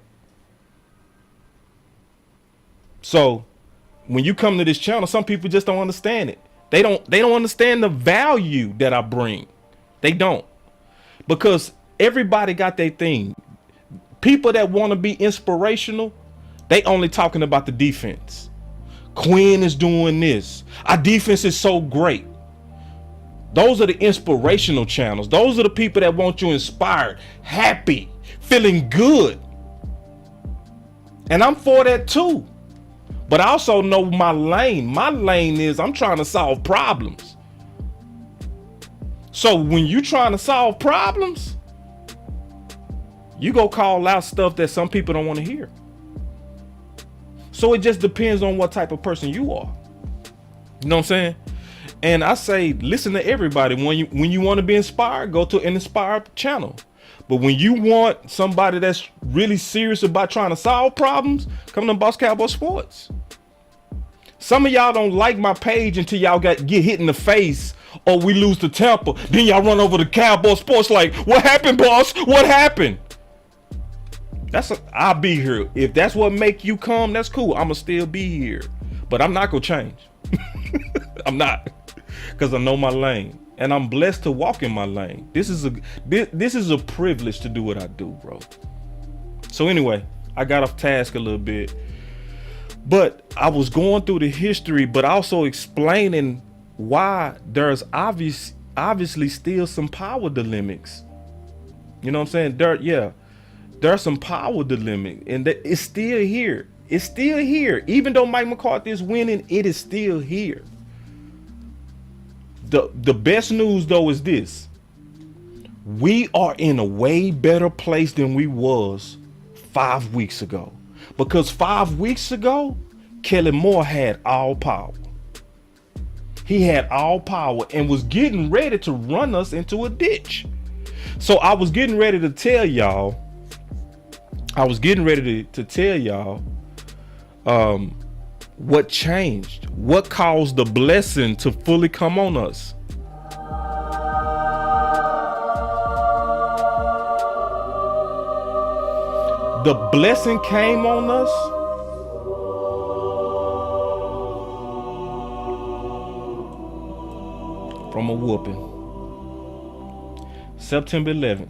So when you come to this channel, some people just don't understand it. They don't understand the value that I bring. They don't. Because everybody got their thing. People that want to be inspirational, they only talking about the defense. Quinn is doing this. Our defense is so great. Those are the inspirational channels. Those are the people that want you inspired, happy, feeling good. And I'm for that too. But I also know my lane. My lane is I'm trying to solve problems. So when you trying to solve problems, you go call out stuff that some people don't want to hear. So it just depends on what type of person you are. You know what I'm saying? And I say, listen to everybody. When you want to be inspired, go to an inspired channel. But when you want somebody that's really serious about trying to solve problems, come to Boss Cowboy Sports. Some of y'all don't like my page until y'all get hit in the face or we lose to Tampa. Then y'all run over to Cowboy Sports like, what happened, boss? What happened? I'll be here. If that's what make you come, that's cool. I'ma still be here. But I'm not gonna change. I'm not. Because I know my lane. And I'm blessed to walk in my lane. This is a privilege to do what I do, bro. So anyway, I got off task a little bit. But I was going through the history, but also explaining why there's obviously still some power dilemmas. You know what I'm saying? There's some power dilemma, and that it's still here. It's still here. Even though Mike McCarthy is winning, it is still here. The best news though is this. We are in a way better place than we was 5 weeks ago. Because 5 weeks ago, Kellen Moore had all power. He had all power and was getting ready to run us into a ditch. So I was getting ready to tell y'all, what changed, what caused the blessing to fully come on us. The blessing came on us from a whooping. September 11th,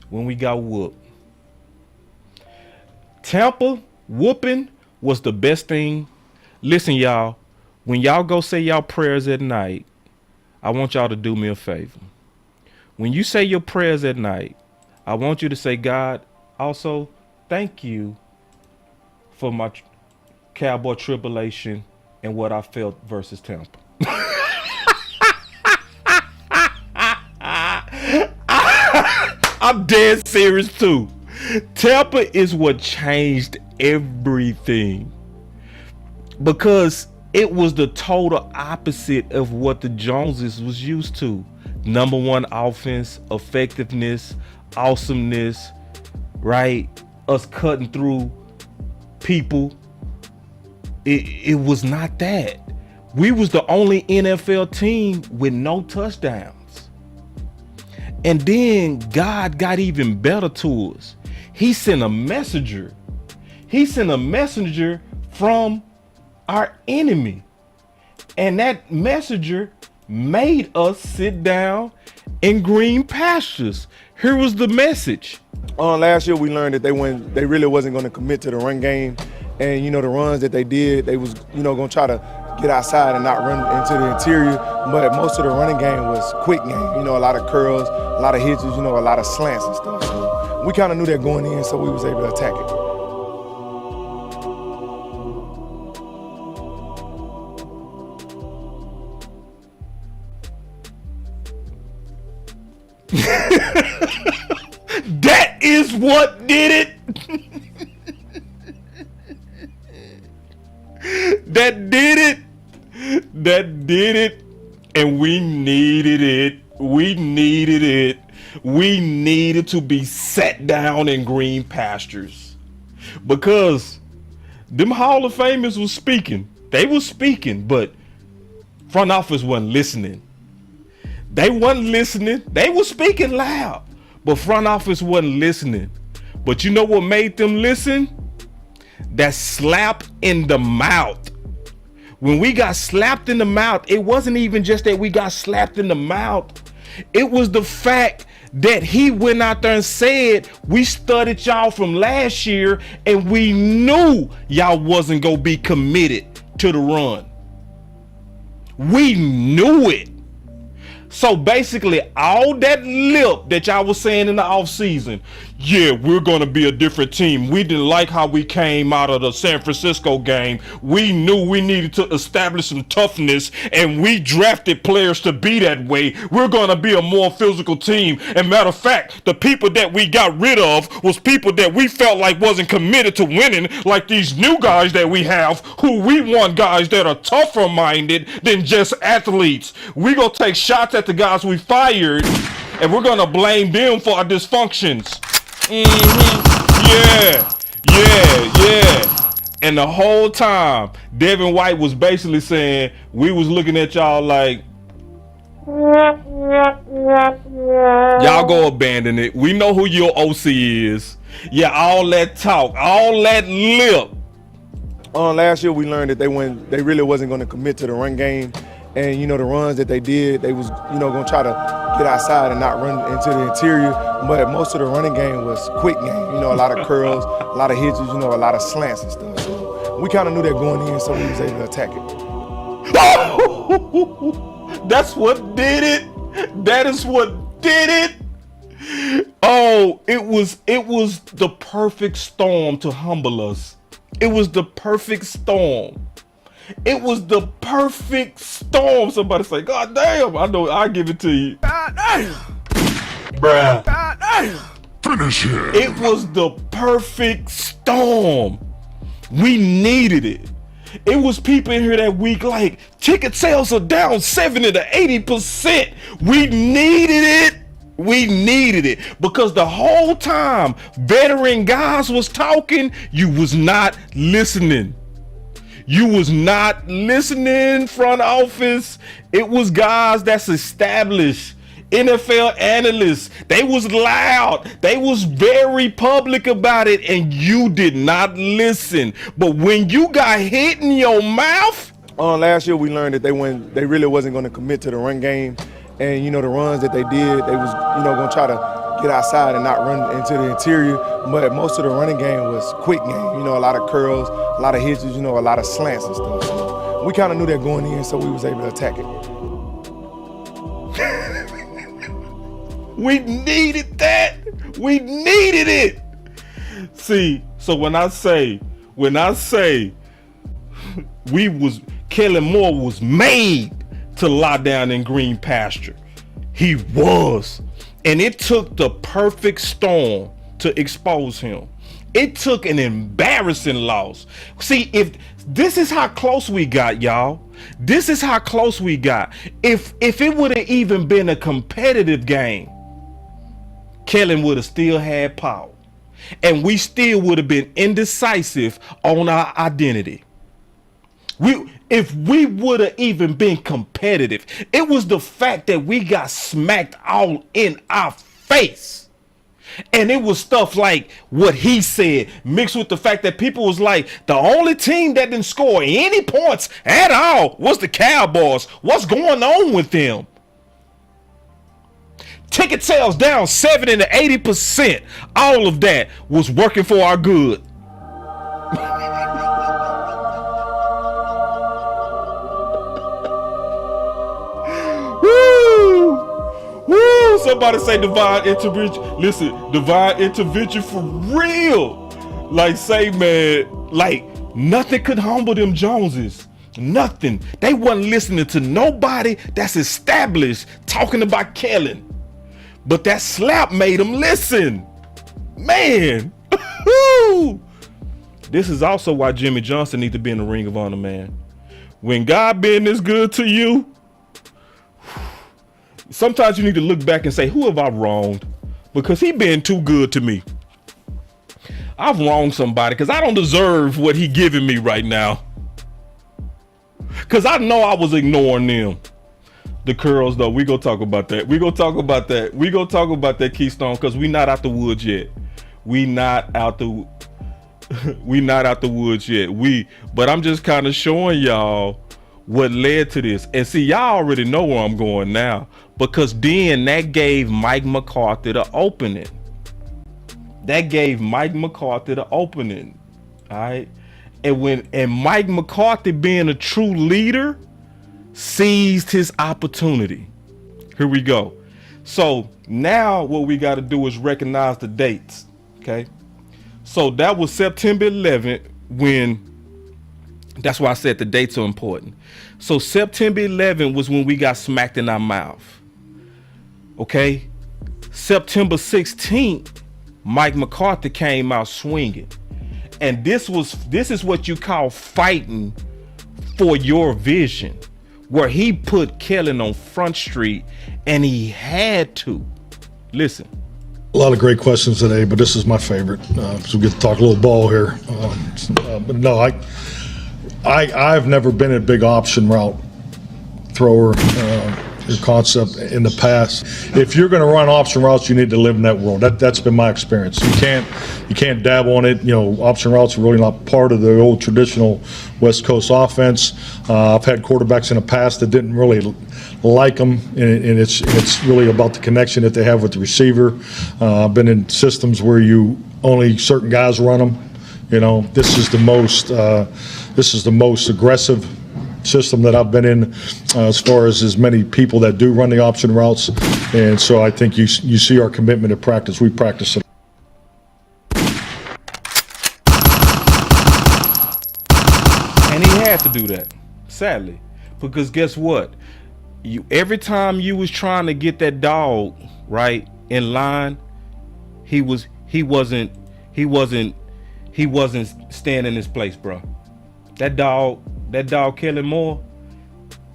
when we got whooped. Tampa whooping was the best thing. Listen, y'all, when y'all go say y'all prayers at night, I want y'all to do me a favor. When you say your prayers at night, I want you to say, God, also thank you for my Cowboy tribulation and what I felt versus Tampa. I'm dead serious too. Tampa is what changed everything, because it was the total opposite of what the Joneses was used to. Number one offense, effectiveness, awesomeness, right? Us cutting through people. It was not that. We was the only NFL team with no touchdowns. And then God got even better to us. He sent a messenger. He sent a messenger from our enemy. And that messenger made us sit down in green pastures. Here was the message. Last year we learned that they really wasn't going to commit to the run game. And, the runs that they did, they was, going to try to get outside and not run into the interior. But most of the running game was quick game. A lot of curls, a lot of hitches, a lot of slants and stuff. So we kind of knew that going in, so we was able to attack it. That is what did it. That did it. That did it. And we needed it. We needed it. We needed to be set down in green pastures. Because them Hall of Famers was speaking. They was speaking, but front office wasn't listening. They wasn't listening. They was speaking loud, but front office wasn't listening. But you know what made them listen? That slap in the mouth. When we got slapped in the mouth, it wasn't even just that we got slapped in the mouth. It was the fact that he went out there and said, we studied y'all from last year and we knew y'all wasn't going to be committed to the run. We knew it. So basically, all that lip that y'all was saying in the offseason, yeah, we're going to be a different team. We didn't like how we came out of the San Francisco game. We knew we needed to establish some toughness, and we drafted players to be that way. We're going to be a more physical team. And matter of fact, the people that we got rid of was people that we felt like wasn't committed to winning, like these new guys that we have, who we want guys that are tougher minded than just athletes. We're going to take shots at the guys we fired, and we're gonna blame them for our dysfunctions. Yeah. And the whole time, Devin White was basically saying, we was looking at y'all like, y'all go abandon it. We know who your OC is. Yeah, all that talk, all that lip. Last year we learned that they really wasn't going to commit to the run game. And, the runs that they did, they was, going to try to get outside and not run into the interior. But most of the running game was quick game. A lot of curls, a lot of hitches, a lot of slants and stuff. So we kind of knew that going in, so we was able to attack it. That's what did it. That is what did it. Oh, it was the perfect storm to humble us. It was the perfect storm. It was the perfect storm. Somebody say, God damn. I know, I'll give it to you. God damn. Bruh. God damn. Finish it. It was the perfect storm. We needed it. It was people in here that week like, ticket sales are down 70 to 80%. We needed it. We needed it. Because the whole time veteran guys was talking, you was not listening. You was not listening, front office. It was guys that's established, NFL analysts. They was loud. They was very public about it, and you did not listen. But when you got hit in your mouth. Last year we learned that they really wasn't going to commit to the run game. And, the runs that they did, they was, going to try to get outside and not run into the interior. But most of the running game was quick game. A lot of curls, a lot of hitches, a lot of slants and stuff. So We kind of knew that going in, so we was able to attack it. We needed that. We needed it. See, so when I say Kellen Moore was made to lie down in green pasture. He was. And it took the perfect storm to expose him. It took an embarrassing loss. See, if this is how close we got, y'all. This is how close we got. If it would have even been a competitive game, Kellen would have still had power. And we still would have been indecisive on our identity. If we would have even been competitive, it was the fact that we got smacked all in our face. And it was stuff like what he said, mixed with the fact that people was like, the only team that didn't score any points at all was the Cowboys. What's going on with them? Ticket sales down 70 to 80%. All of that was working for our good. Woo! Somebody say divine intervention. Listen, divine intervention for real. Like, say, man, like nothing could humble them Joneses. Nothing. They wasn't listening to nobody that's established talking about Kellen. But that slap made them listen. Man. This is also why Jimmy Johnson needs to be in the Ring of Honor, man. When God been this good to you, sometimes you need to look back and say, who have I wronged? Because he been too good to me. I've wronged somebody because I don't deserve what he giving me right now. Because I know I was ignoring them. The curls, though, we gonna talk about that. We gonna talk about that, Keystone, because we not out the woods yet. We not out the woods yet. But I'm just kind of showing y'all what led to this. And see, y'all already know where I'm going now. Because then that gave Mike McCarthy the opening. All right. And Mike McCarthy, being a true leader, seized his opportunity. Here we go. So now what we got to do is recognize the dates. Okay. So that was September 11th that's why I said the dates are important. So September 11th was when we got smacked in our mouth. Okay. September 16th, Mike McCarthy came out swinging. And this is what you call fighting for your vision, where he put Kellen on Front Street, and he had to. Listen. A lot of great questions today, but this is my favorite. So we get to talk a little ball here. But no, I've never been a big option route thrower concept in the past. If you're going to run option routes, you need to live in that world. That's been my experience. You can't dabble on it. You know, option routes are really not part of the old traditional West Coast offense. I've had quarterbacks in the past that didn't really like them, and it's really about the connection that they have with the receiver. I've been in systems where only certain guys run them. You know, this is the most aggressive system that I've been in as far as many people that do run the option routes. And so I think you see our commitment to practice. We practice it. And he had to do that, sadly, because guess what? Every time you was trying to get that dog right in line, he wasn't staying in his place, bro. That dog Kellen Moore,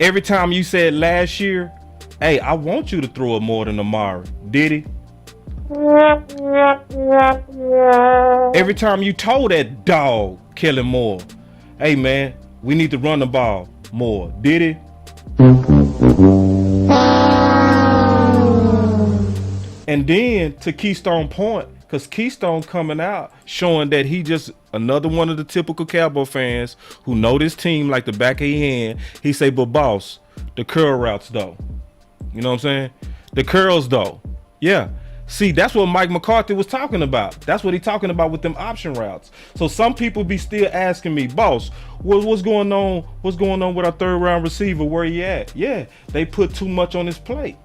every time you said last year, hey, I want you to throw it more than Amari, did he? Every time you told that dog Kellen Moore, hey man, we need to run the ball more, did he? And then to Keystone point, because Keystone coming out showing that he just another one of the typical Cowboy fans who know this team like the back of his hand. He say, but boss, the curl routes though. You know what I'm saying? The curls though. Yeah. See, that's what Mike McCarthy was talking about. That's what he talking about with them option routes. So some people be still asking me, boss, what's going on? What's going on with our 3rd round receiver? Where he at? Yeah, they put too much on his plate.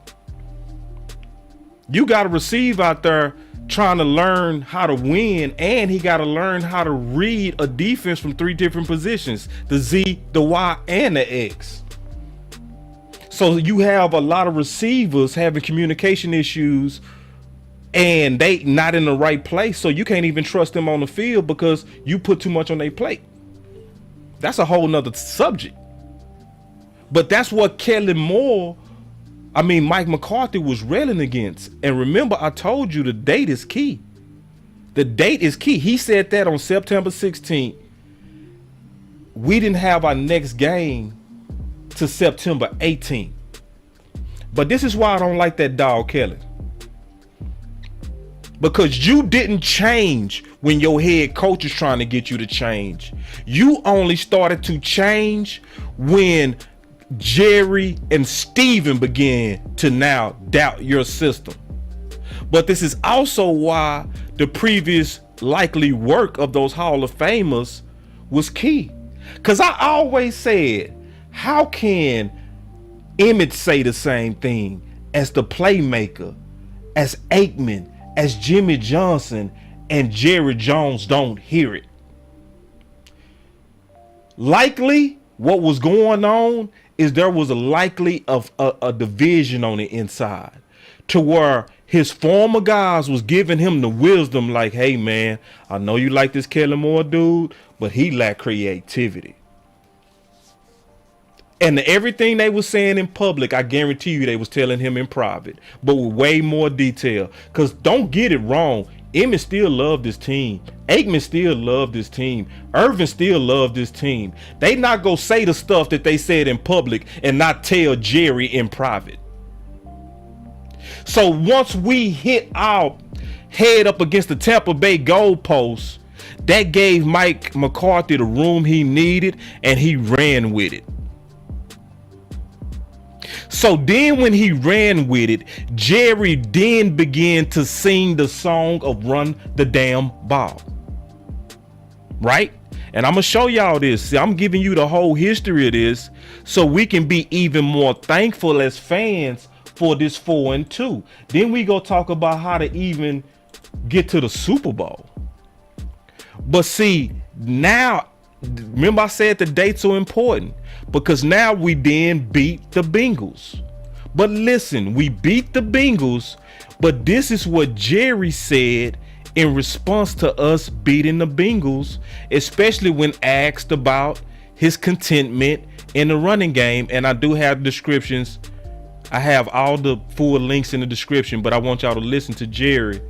You got to receive out there trying to learn how to win, and he got to learn how to read a defense from 3 different positions: the Z, the Y, and the X. So you have a lot of receivers having communication issues, and they not in the right place, so you can't even trust them on the field because you put too much on their plate. That's a whole nother subject. But that's what Mike McCarthy was railing against. And remember, I told you the date is key. The date is key. He said that on September 16th. We didn't have our next game to September 18th. But this is why I don't like that dog Kelly. Because you didn't change when your head coach is trying to get you to change. You only started to change when Jerry and Steven began to now doubt your system. But this is also why the previous likely work of those Hall of Famers was key. Because I always said, how can Emmett say the same thing as the playmaker, as Aikman, as Jimmy Johnson, and Jerry Jones don't hear it? Likely what was going on is there was a likely of a division on the inside, to where his former guys was giving him the wisdom like, hey man, I know you like this Kellen Moore dude, but he lacked creativity. And everything they was saying in public, I guarantee you they was telling him in private, but with way more detail. Because don't get it wrong, Emmett still loved this team. Aikman still loved this team. Irvin still loved this team. They not go say the stuff that they said in public and not tell Jerry in private. So once we hit our head up against the Tampa Bay goalpost, that gave Mike McCarthy the room he needed, and he ran with it. So then when he ran with it, Jerry then began to sing the song of run the damn ball. Right? And I'm going to show y'all this. See, I'm giving you the whole history of this so we can be even more thankful as fans for this 4-2. Then we go talk about how to even get to the Super Bowl. But see, now, remember I said the dates are important, because now we then beat the Bengals. But listen, we beat the Bengals, but this is what Jerry said in response to us beating the Bengals, especially when asked about his contentment in the running game. And I do have descriptions. I have all the full links in the description, but I want y'all to listen to Jerry,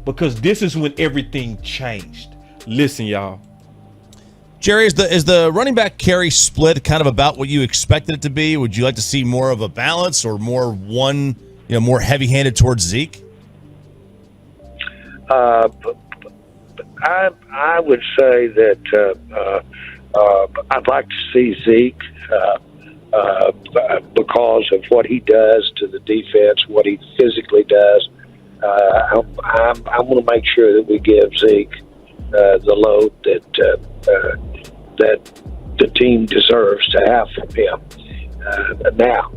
because this is when everything changed. Listen, y'all. Jerry, is the running back carry split kind of about what you expected it to be? Would you like to see more of a balance, or more more heavy-handed towards Zeke? I would say that I'd like to see Zeke because of what he does to the defense, what he physically does. I'm going to make sure that we give Zeke the load that the team deserves to have from him. Now,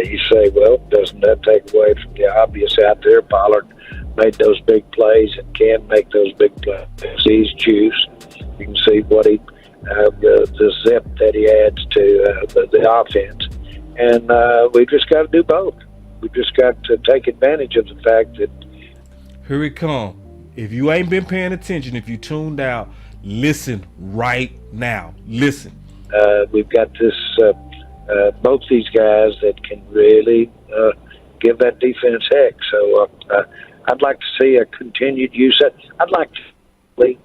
you say, well, doesn't that take away from the obvious out there? Pollard made those big plays and can make those big plays. He's juice. You can see what the zip that he adds to the offense. And we just got to do both. We just got to take advantage of the fact that. Here it come. If you ain't been paying attention, if you tuned out, listen right now. Listen. We've got this, both these guys that can really give that defense heck. So I'd like to see a continued use. I'd like to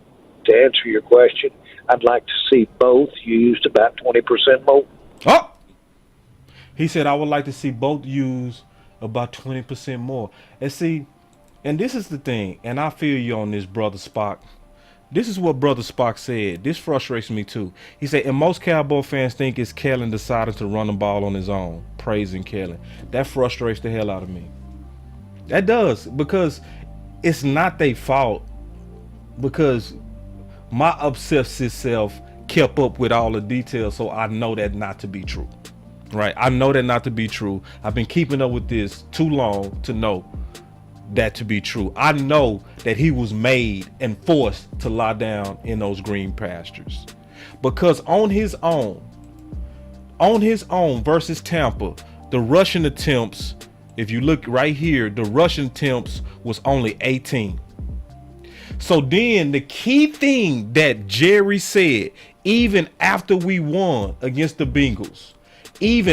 answer your question, I'd like to see both used about 20% more. Oh! He said, I would like to see both used about 20% more. And see, and this is the thing, and I feel you on this, Brother Spock. This is what Brother Spock said. This frustrates me too. He said, and most Cowboy fans think it's Kellen deciding to run the ball on his own, praising Kellen. That frustrates the hell out of me. That does, because it's not their fault, because my obsessive self kept up with all the details, so I know that not to be true. Right? I know that not to be true. I've been keeping up with this too long to know that to be true. I know that he was made and forced to lie down in those green pastures, because on his own versus Tampa, the rushing attempts, if you look right here, the rushing attempts was only 18. So then the key thing that Jerry said, even after we won against the Bengals, he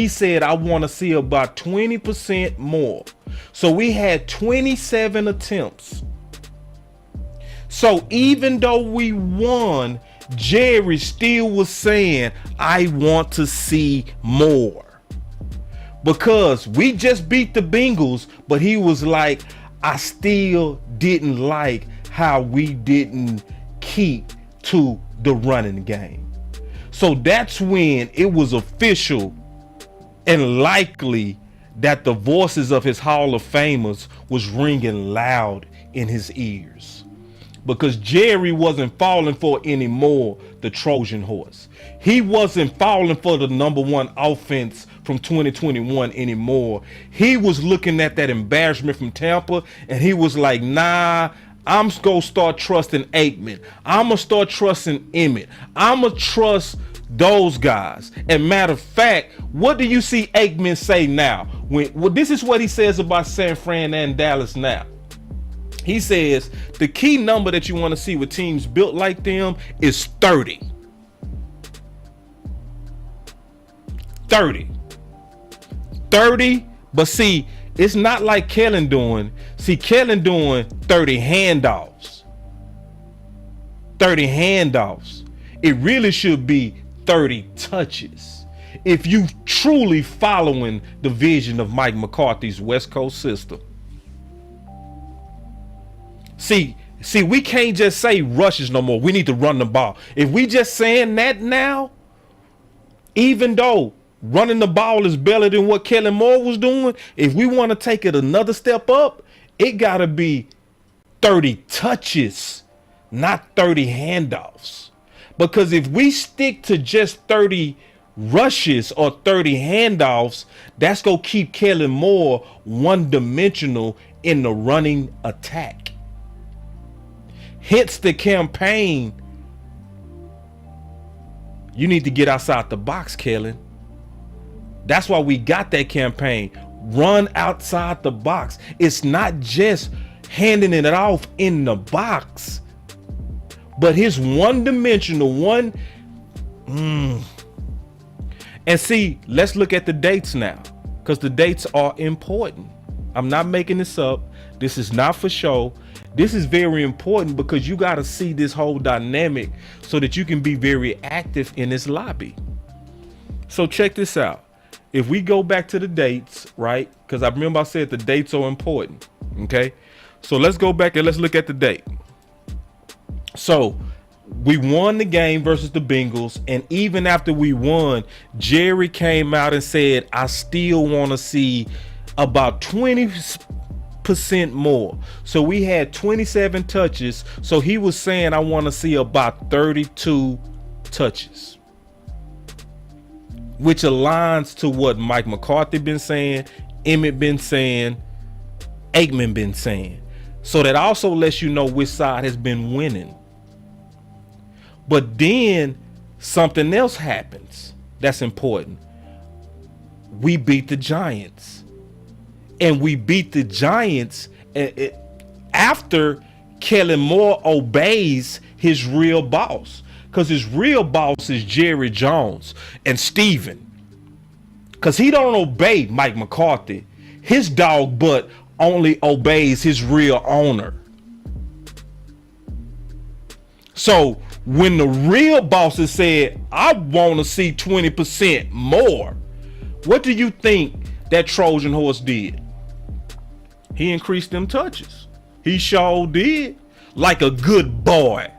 said, I want to see about 20% more. So we had 27 attempts. So even though we won, Jerry still was saying, I want to see more. Because we just beat the Bengals, but he was like, I still didn't like how we didn't keep to the running game. So that's when it was official and likely that the voices of his Hall of Famers was ringing loud in his ears. Because Jerry wasn't falling for anymore the Trojan horse. He wasn't falling for the number one offense from 2021 anymore. He was looking at that embarrassment from Tampa, and he was like, nah, I'm gonna start trusting Aikman. I'm gonna start trusting Emmett. I'm gonna trust those guys. And matter of fact, what do you see Aikman say now? This is what he says about San Fran and Dallas now. He says the key number that you want to see with teams built like them is 30. 30. But see, it's not like Kellen doing. See, Kellen doing 30 handoffs. 30 handoffs. It really should be 30 touches. If you truly following the vision of Mike McCarthy's West Coast system. See, we can't just say rushes no more. We need to run the ball. If we just saying that now, even though running the ball is better than what Kellen Moore was doing, if we want to take it another step up, it got to be 30 touches, not 30 handoffs. Because if we stick to just 30 rushes or 30 handoffs, that's going to keep Kellen Moore one-dimensional in the running attack. Hence the campaign, you need to get outside the box, Kellen. That's why we got that campaign. Run outside the box. It's not just handing it off in the box, but his one-dimensional one. And see, let's look at the dates now, because the dates are important. I'm not making this up. This is not for show. This is very important because you got to see this whole dynamic so that you can be very active in this lobby. So check this out. If we go back to the dates, right? Because I remember I said the dates are important. Okay. So let's go back and let's look at the date. So we won the game versus the Bengals. And even after we won, Jerry came out and said, I still want to see about 20% more. So we had 27 touches. So he was saying, I want to see about 32 touches, which aligns to what Mike McCarthy been saying, Emmett been saying, Aikman been saying. So that also lets you know which side has been winning. But then something else happens that's important. We beat the Giants. And we beat the Giants after Kellen Moore obeys his real boss. Because his real boss is Jerry Jones and Steven. Because he don't obey Mike McCarthy. His dog butt only obeys his real owner. So when the real bosses said, I want to see 20% more, what do you think that Trojan horse did? He increased them touches. He sure did, like a good boy.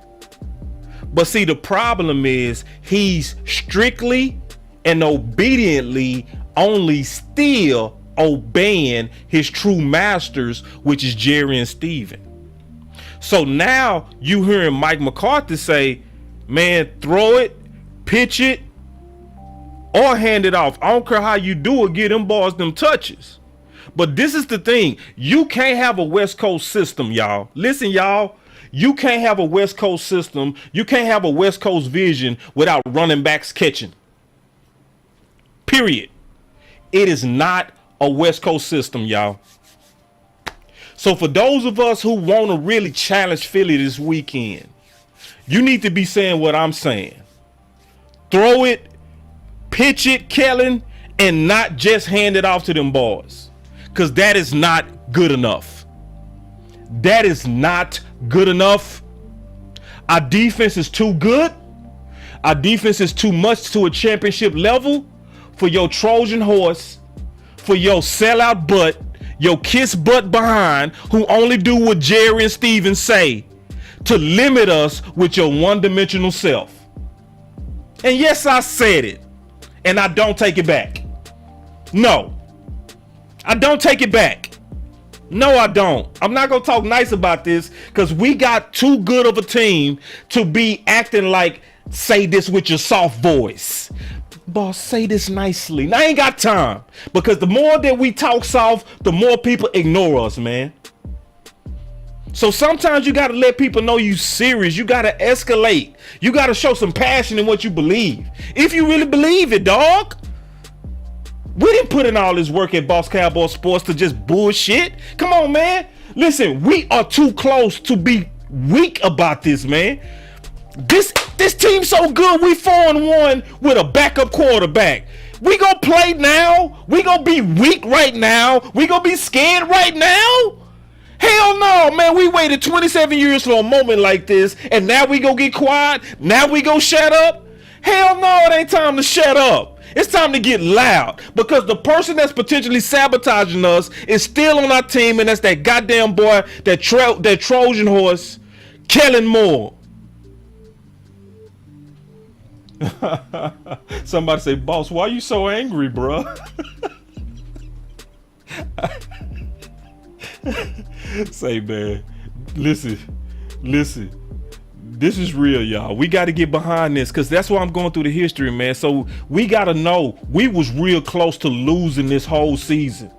But see, the problem is he's strictly and obediently only steal obeying his true masters, which is Jerry and Steven. So now you hearing Mike McCarthy say, man, throw it, pitch it, or hand it off. I don't care how you do it, get them boys them touches. But this is the thing. You can't have a West Coast system, y'all. Listen, y'all. You can't have a West Coast system. You can't have a West Coast vision without running backs catching. Period. It is not a West Coast system, y'all. So for those of us who want to really challenge Philly this weekend, you need to be saying what I'm saying. Throw it, pitch it, Kellen, and not just hand it off to them boys. Because that is not good enough. That is not good enough. Our defense is too good. Our defense is too much to a championship level for your Trojan horse, for your sellout butt, your kiss butt behind, who only do what Jerry and Steven say to limit us with your one-dimensional self. And yes, I said it, and I don't take it back. No, I don't take it back. No, I don't. I'm not going to talk nice about this because we got too good of a team to be acting like, say this with your soft voice. Boss, say this nicely. I ain't got time, because the more that we talk soft, the more people ignore us, man. So sometimes you got to let people know you serious. You got to escalate. You got to show some passion in what you believe. If you really believe it, dog. We didn't put in all this work at Boss Cowboy Sports to just bullshit. Come on, man. Listen, we are too close to be weak about this, man. This team's so good, we 4-1 with a backup quarterback. We gonna play now? We gonna be weak right now? We gonna be scared right now? Hell no, man. We waited 27 years for a moment like this, and now we gonna get quiet? Now we gonna shut up? Hell no, it ain't time to shut up. It's time to get loud, because the person that's potentially sabotaging us is still on our team, and that's that goddamn boy, that Trojan horse, Kellen Moore. Somebody say, boss, why you so angry, bro? Say, man, listen, this is real, y'all. We got to get behind this, because that's why I'm going through the history, man. So we got to know we was real close to losing this whole season.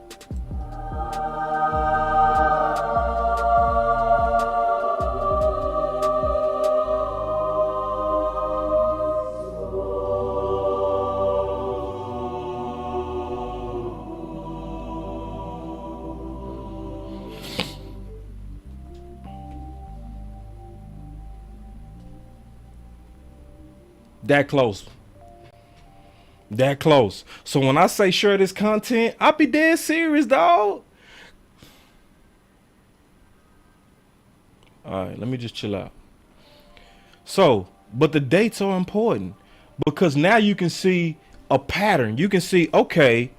That close. That close. So when I say share this content, I be dead serious, dog. All right, let me just chill out. So, but the dates are important, because now you can see a pattern. You can see, okay,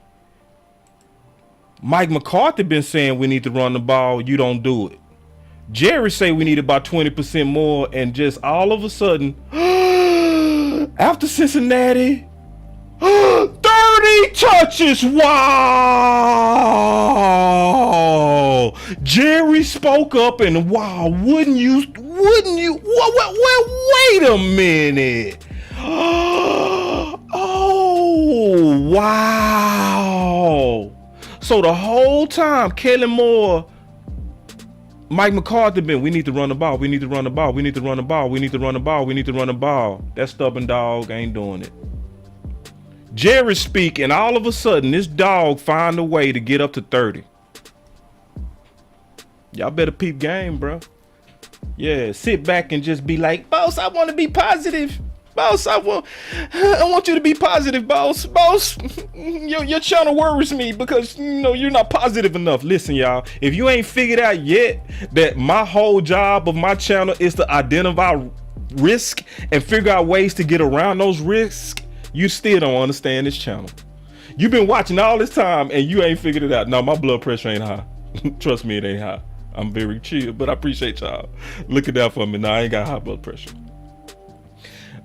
Mike McCarthy been saying we need to run the ball. You don't do it. Jerry say we need about 20% more, and just all of a sudden, after Cincinnati, 30 touches. Wow. Jerry spoke up, and wow, wouldn't you, wait a minute. Oh, wow. So the whole time, Kellen Moore, Mike McCarthy been, we need to run the ball. We need to run the ball. We need to run the ball. We need to run the ball. We need to run the ball. That stubborn dog ain't doing it. Jerry speak, and all of a sudden, this dog find a way to get up to 30. Y'all better peep game, bro. Yeah, sit back and just be like, boss, I want to be positive. Boss, I want you to be positive, boss. Boss, your channel worries me because, you're not positive enough. Listen, y'all, if you ain't figured out yet that my whole job of my channel is to identify risk and figure out ways to get around those risks, you still don't understand this channel. You've been watching all this time and you ain't figured it out. No, my blood pressure ain't high. Trust me, it ain't high. I'm very chill, but I appreciate y'all looking out for me. No, I ain't got high blood pressure.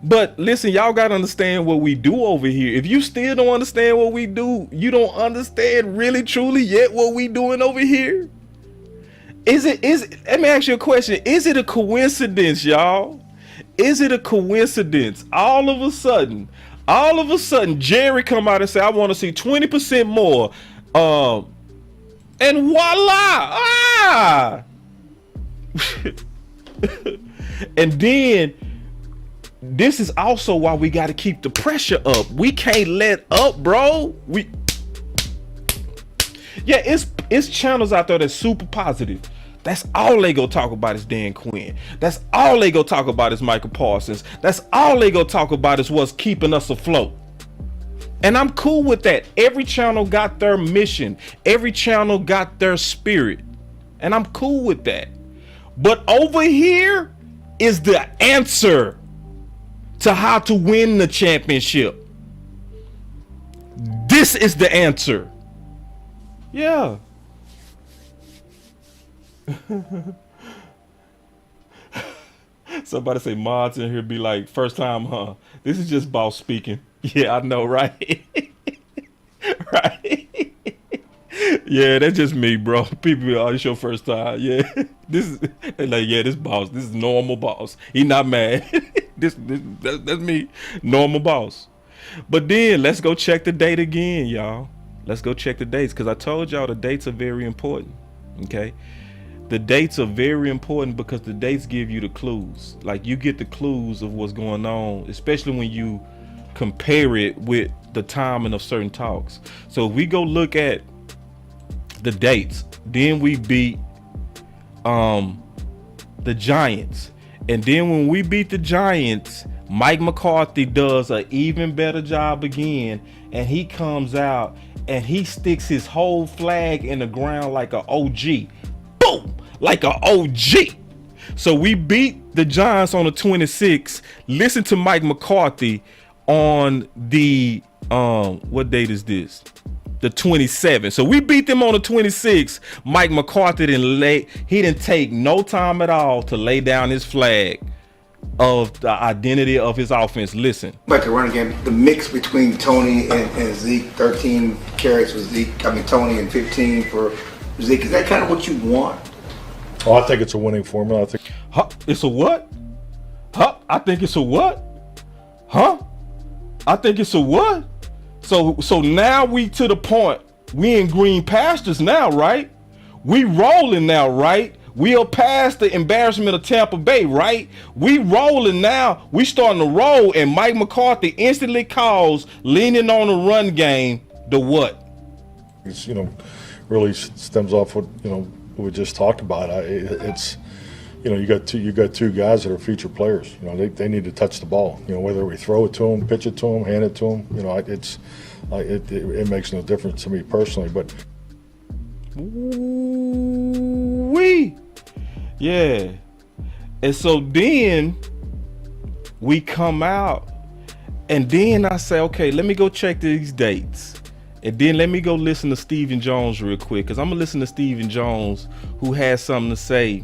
But listen, y'all gotta understand what we do over here. If you still don't understand what we do, you don't understand really truly yet what we doing over here. Let me ask you a question. Is it a coincidence, y'all? Is it a coincidence? All of a sudden, Jerry come out and say, I want to see 20% more. And voila! And then this is also why we got to keep the pressure up. We can't let up, bro. It's channels out there that's super positive. That's all they go talk about is Dan Quinn. That's all they go talk about is Michael Parsons. That's all they go talk about is what's keeping us afloat. And I'm cool with that. Every channel got their mission. Every channel got their spirit. And I'm cool with that. But over here is the answer to how to win the championship. This is the answer. Yeah. Somebody say mods in here be like, first time, huh? This is just boss speaking. Yeah, I know, right? Right? Yeah, that's just me, bro. People be, oh, it's your first time. Yeah. They're like, yeah, this boss. This is normal boss. He not mad. That's me. Normal boss. But then let's go check the date again, y'all. Let's go check the dates, because I told y'all the dates are very important. Okay? The dates are very important because the dates give you the clues. Like, you get the clues of what's going on, especially when you compare it with the timing of certain talks. So if we go look at the dates, then we beat the Giants. And then when we beat the Giants, Mike McCarthy does an even better job again, and he comes out and he sticks his whole flag in the ground like an OG. Boom! Like an OG. So we beat the Giants on the 26th. Listen to Mike McCarthy on the what date is this? The 27th. So we beat them on the 26th. Mike McCarthy didn't take no time at all to lay down his flag of the identity of his offense. Listen. Like the running game, the mix between Tony and Zeke, 13 carries for Zeke, Tony, and 15 for Zeke. Is that kind of what you want? Oh, I think it's a winning formula. I think it's a what? Huh? I think it's a what? Huh? I think it's a what? So now we to the point, we in green pastures now, right? We rolling now, right? We are past the embarrassment of Tampa Bay, right? We rolling now. We starting to roll, and Mike McCarthy instantly calls leaning on the run game the what? It's, really stems off what, we just talked about. It's, you got two guys that are feature players. They need to touch the ball. Whether we throw it to them, pitch it to them, hand it to them. It makes no difference to me personally. But yeah. And so then we come out, and then I say, okay, let me go check these dates. And then let me go listen to Stephen Jones real quick, because I'm going to listen to Stephen Jones, who has something to say,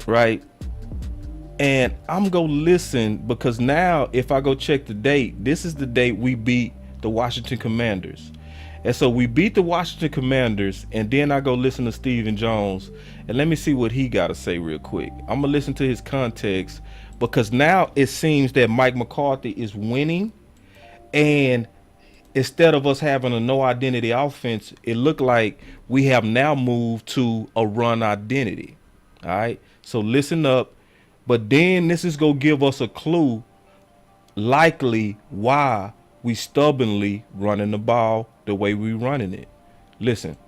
right? And I'm going to listen, because now if I go check the date, this is the date we beat the Washington Commanders. And so we beat the Washington Commanders, and then I go listen to Stephen Jones, and let me see what he got to say real quick. I'm going to listen to his context, because now it seems that Mike McCarthy is winning, and instead of us having a no identity offense, it looked like we have now moved to a run identity. All right. So listen up. But then this is going to give us a clue, likely why we stubbornly running the ball the way we running it. Listen.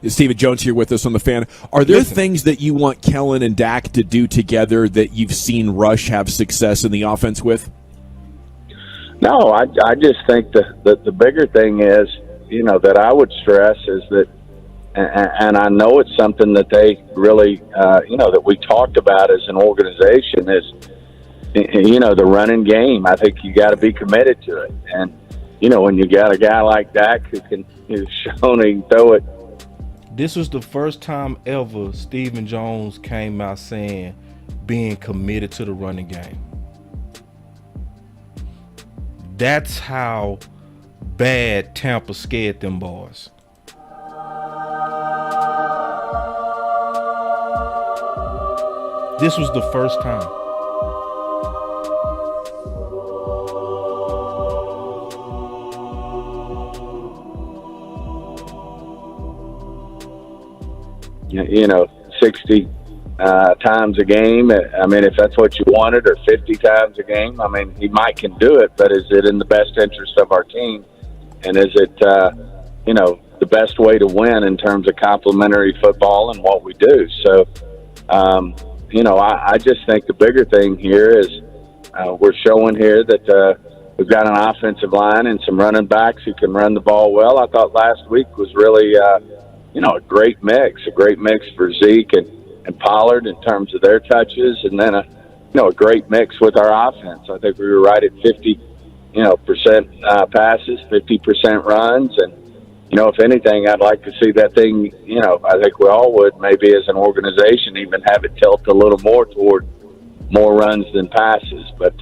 Stephen Jones here with us on The Fan. Are there things that you want Kellen and Dak to do together that you've seen Rush have success in the offense with? No, I just think the bigger thing is, that I would stress is that, and I know it's something that they really, that we talked about as an organization is, the running game. I think you got to be committed to it. And, when you got a guy like Dak who's shown he can throw it. This was the first time ever Stephen Jones came out saying being committed to the running game. That's how bad Tampa scared them boys. This was the first time. You know, 60 times a game. I mean, if that's what you wanted, or 50 times a game, I mean, he might can do it, but is it in the best interest of our team? And is it, you know, the best way to win in terms of complementary football and what we do? So, you know, I just think the bigger thing here is we're showing here that we've got an offensive line and some running backs who can run the ball well. I thought last week was really, you know, a great mix for Zeke and Pollard in terms of their touches, and then a great mix with our offense. I think we were right at 50, percent passes, 50% runs, and if anything, I'd like to see that thing. I think we all would, maybe as an organization, even have it tilt a little more toward more runs than passes. But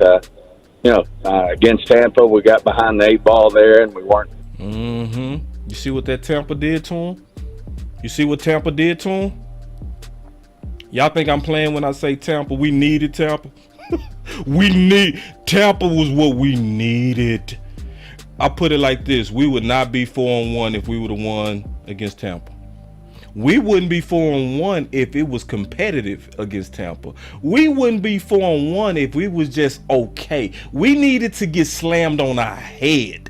against Tampa, we got behind the 8 ball there, and we weren't. Mm-hmm. You see what that Tampa did to him? You see what Tampa did to him? Y'all think I'm playing when I say Tampa? We needed Tampa. Tampa was what we needed. I put it like this: we would not be 4-1 if we would have won against Tampa. We wouldn't be 4-1 if it was competitive against Tampa. We wouldn't be 4-1 if we was just okay. We needed to get slammed on our head.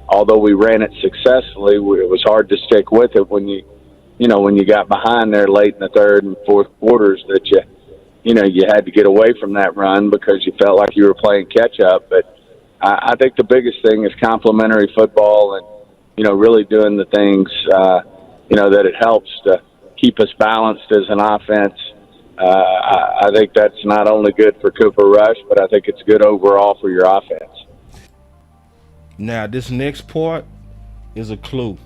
Although we ran it successfully, it was hard to stick with it when you got behind there late in the third and fourth quarters, that you had to get away from that run because you felt like you were playing catch up. But I think the biggest thing is complementary football and, really doing the things, that it helps to keep us balanced as an offense. I think that's not only good for Cooper Rush, but I think it's good overall for your offense. Now, this next part is a clue.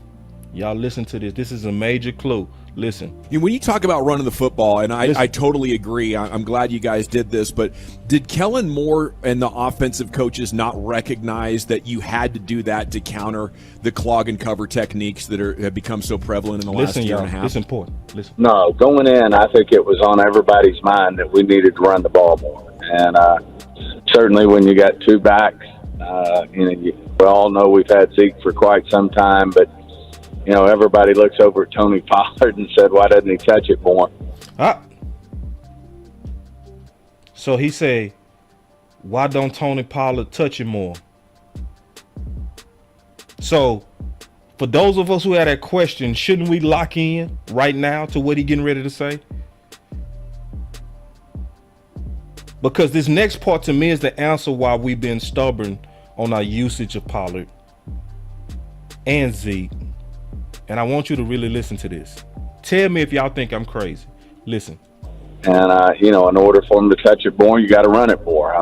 Y'all listen to this. This is a major clue. Listen. When you talk about running the football, and I totally agree, I'm glad you guys did this, but did Kellen Moore and the offensive coaches not recognize that you had to do that to counter the clog and cover techniques that have become so prevalent in the last year and a half? It's important. Listen. No, going in, I think it was on everybody's mind that we needed to run the ball more. And certainly when you got 2 backs, we all know we've had Zeke for quite some time, but everybody looks over at Tony Pollard and said, why doesn't he touch it more? So he said, why don't Tony Pollard touch it more? So for those of us who had that question, shouldn't we lock in right now to what he getting ready to say? Because this next part to me is the answer why we've been stubborn on our usage of Pollard and Zeke. And I want you to really listen to this. Tell me if y'all think I'm crazy. Listen. And, in order for him to touch it more, you got to run it more.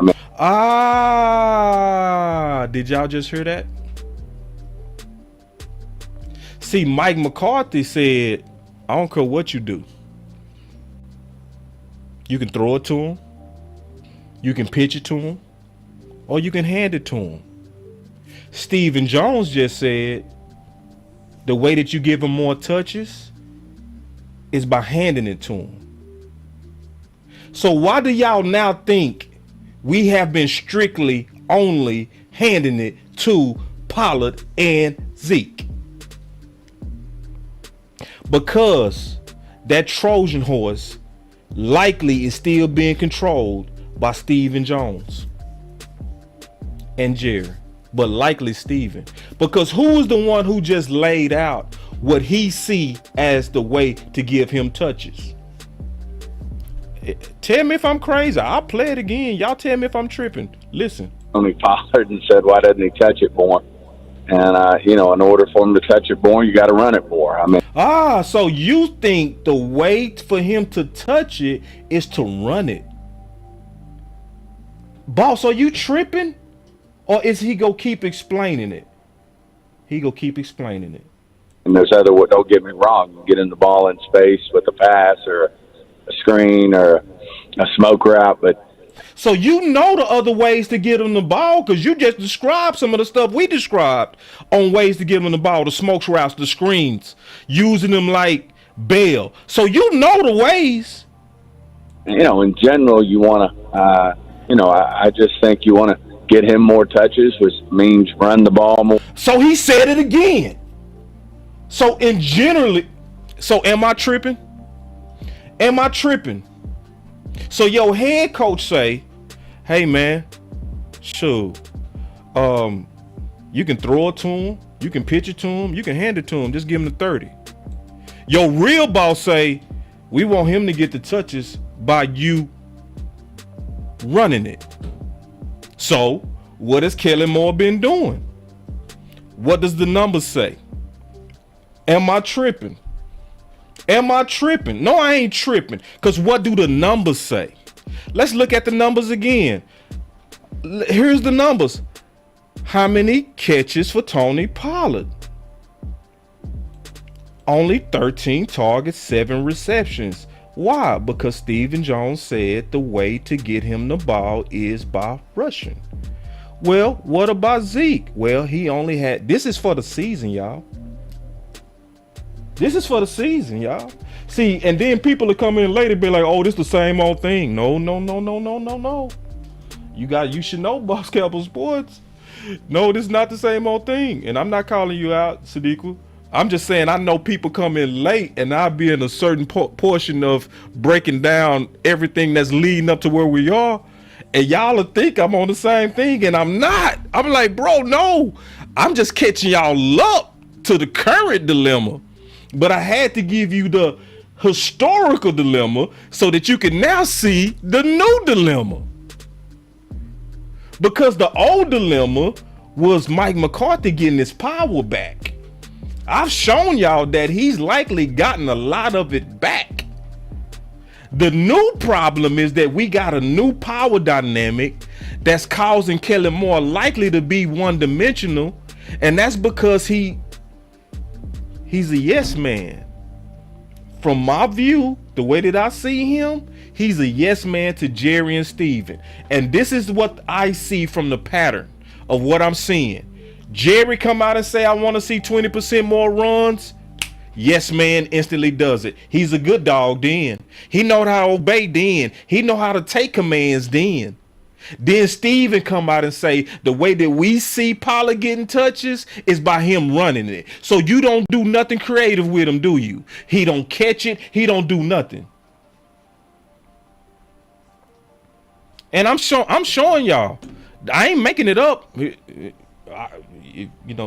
Did y'all just hear that? See, Mike McCarthy said, I don't care what you do. You can throw it to him. You can pitch it to him. Or you can hand it to him. Stephen Jones just said, the way that you give him more touches is by handing it to him. So why do y'all now think we have been strictly only handing it to Pollard and Zeke? Because that Trojan horse likely is still being controlled by Stephen Jones and Jerry. But likely Steven. Because who is the one who just laid out what he see as the way to give him touches? Tell me if I'm crazy. I'll play it again. Y'all tell me if I'm tripping. Listen. Tony Pollard and said, why doesn't he touch it more? And, in order for him to touch it more, you got to run it more. So you think the way for him to touch it is to run it? Boss, are you tripping? Or is he going to keep explaining it? He going to keep explaining it. And there's don't get me wrong, getting the ball in space with a pass or a screen or a smoke route. But, So you know the other ways to get him the ball, because you just described some of the stuff we described on ways to give him the ball, the smokes routes, the screens, using them like bail. So you know the ways. In general, you want to, I just think you want to get him more touches, which means run the ball more. So he said it again. So am I tripping? Am I tripping? So your head coach say, hey man, shoot, you can throw it to him, you can pitch it to him, you can hand it to him, just give him the 30. Your real boss say, we want him to get the touches by you running it. So what has Kellen Moore been doing? What does the numbers say? Am I tripping? Am I tripping? No, I ain't tripping. Because what do the numbers say? Let's look at the numbers again. Here's the numbers. How many catches for Tony Pollard? Only 13 targets, 7 receptions. Why? Because Stephen Jones said the way to get him the ball is by rushing. Well, what about Zeke? Well, he only had, this is for the season, y'all. This is for the season, y'all. See, and then people will come in later and be like, oh, this the same old thing. No. You should know BossCowboySports. No, this is not the same old thing. And I'm not calling you out, Sadiqa. I'm just saying I know people come in late and I'll be in a certain portion of breaking down everything that's leading up to where we are. And y'all will think I'm on the same thing, and I'm not. I'm like, bro, no. I'm just catching y'all up to the current dilemma. But I had to give you the historical dilemma so that you can now see the new dilemma. Because the old dilemma was Mike McCarthy getting his power back. I've shown y'all that he's likely gotten a lot of it back. The new problem is that we got a new power dynamic that's causing Kellen Moore likely to be one-dimensional, and that's because he's a yes man. From my view, the way that I see him, he's a yes man to Jerry and Steven. And this is what I see from the pattern of what I'm seeing. Jerry come out and say, I want to see 20% more runs. Yes man instantly does it. He's a good dog then. He know how to obey then. He know how to take commands then. Then Steven come out and say the way that we see Pollard getting touches is by him running it. So you don't do nothing creative with him, do you? He don't catch it. He don't do nothing. And I'm showing y'all. I ain't making it up.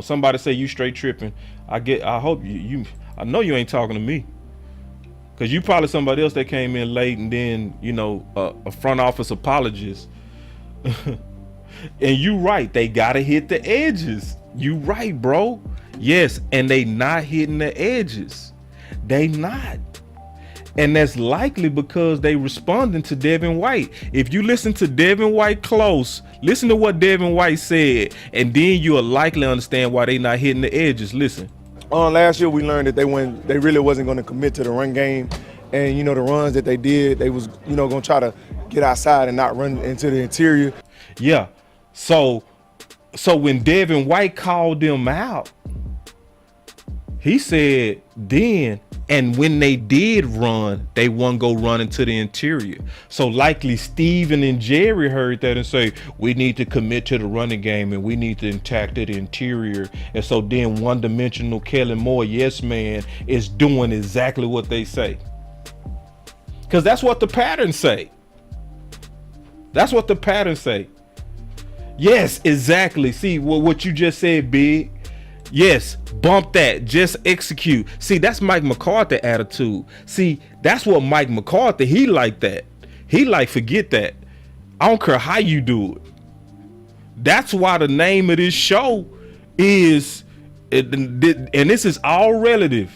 Somebody say you straight tripping. I hope you I know you ain't talking to me, because you probably somebody else that came in late and then a front office apologist. And you right, they gotta hit the edges. You right, bro. Yes, and they not hitting the edges. They not. And that's likely because they responding to Devin White. If you listen to Devin White close, listen to what Devin White said, and then you'll likely understand why they not hitting the edges. Listen. Last year we learned that they really wasn't going to commit to the run game, and the runs that they did, they was going to try to get outside and not run into the interior. Yeah. So when Devin White called them out, he said then, and when they did run, they won't go run into the interior. So likely Steven and Jerry heard that and say, we need to commit to the running game and we need to attack the interior. And so then one-dimensional Kellen Moore, yes man, is doing exactly what they say. Because that's what the patterns say. That's what the patterns say. Yes, exactly. See what you just said, Big. Yes, bump that. Just execute. See, that's Mike McCarthy attitude. See, that's what Mike McCarthy, he like that. He like, forget that. I don't care how you do it. That's why the name of this show is, and this is all relative.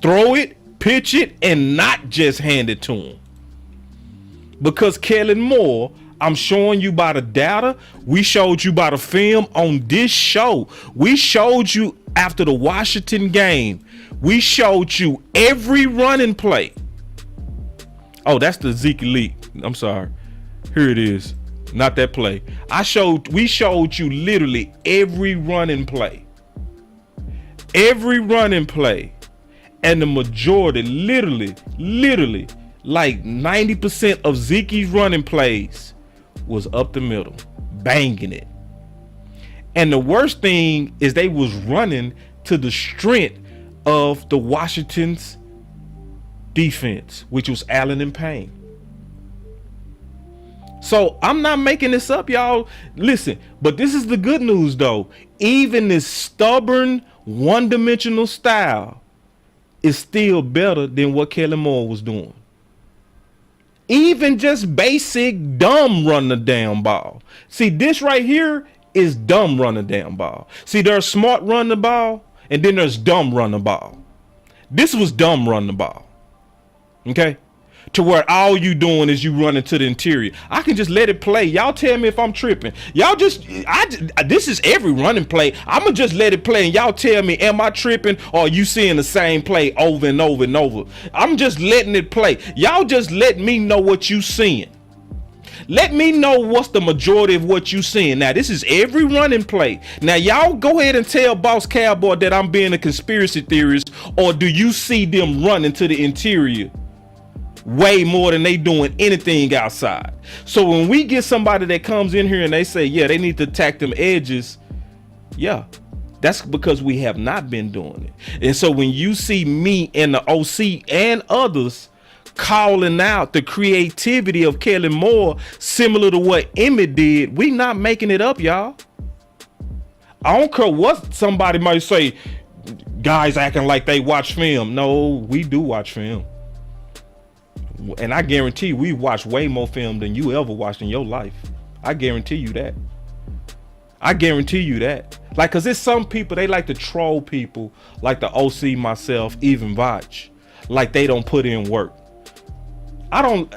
Throw it, pitch it, and not just hand it to him. Because Kellen Moore, I'm showing you by the data. We showed you by the film on this show. We showed you after the Washington game. We showed you every running play. Oh, that's the Zeke leak. I'm sorry. Here it is. Not that play. We showed you literally every running play. Every running play. And the majority, literally, like 90% of Zeke's running plays was up the middle, banging it. And the worst thing is they was running to the strength of the Washington's defense, which was Allen and Payne. So I'm not making this up, y'all. Listen, but this is the good news though. Even this stubborn, one-dimensional style is still better than what Kellen Moore was doing. Even just basic dumb run the damn ball. See, this right here is dumb run the damn ball. See, there's smart run the ball, and then there's dumb run the ball. This was dumb run the ball. Okay? To where all you doing is you running to the interior. I can just let it play. Y'all tell me if I'm tripping. This is every running play. I'ma just let it play and y'all tell me, am I tripping or are you seeing the same play over and over and over? I'm just letting it play. Y'all just let me know what you seeing. Let me know what's the majority of what you seeing. Now, this is every running play. Now, y'all go ahead and tell Boss Cowboy that I'm being a conspiracy theorist, or do you see them running to the interior way more than they doing anything outside? So when we get somebody that comes in here and they say, yeah, they need to attack them edges, yeah, that's because we have not been doing it. And so when you see me and the OC and others calling out the creativity of Kellen Moore, similar to what Emmett did, we not making it up, y'all. I don't care what somebody might say, guys acting like they watch film. No, we do watch film. And I guarantee we watch way more film than you ever watched in your life. I guarantee you that. I guarantee you that. Like, cause there's some people, they like to troll people like the OC, myself, even Vach, like they don't put in work. Don't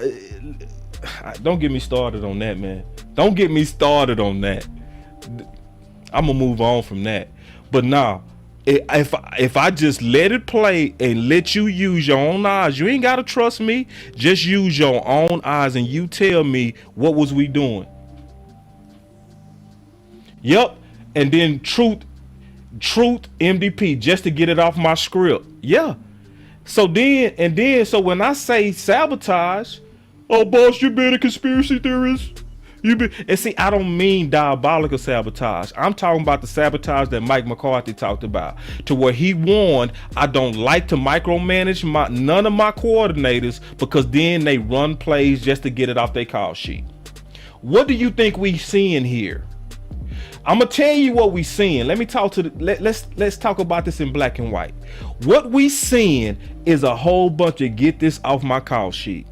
get me started on that, man. Don't get me started on that. I'm gonna move on from that. But nah, if I just let it play and let you use your own eyes, you ain't gotta trust me. Just use your own eyes and you tell me what was we doing. Yep. And then truth MDP, just to get it off my script. Yeah. So when I say sabotage, oh boss, you been a conspiracy theorist. And see, I don't mean diabolical sabotage. I'm talking about the sabotage that Mike McCarthy talked about, to where he warned, I don't like to micromanage none of my coordinators, because then they run plays just to get it off their call sheet. What do you think we seeing here? I'm gonna tell you what we seeing. Let me talk to let's talk about this in black and white. What we seeing is a whole bunch of get this off my call sheet.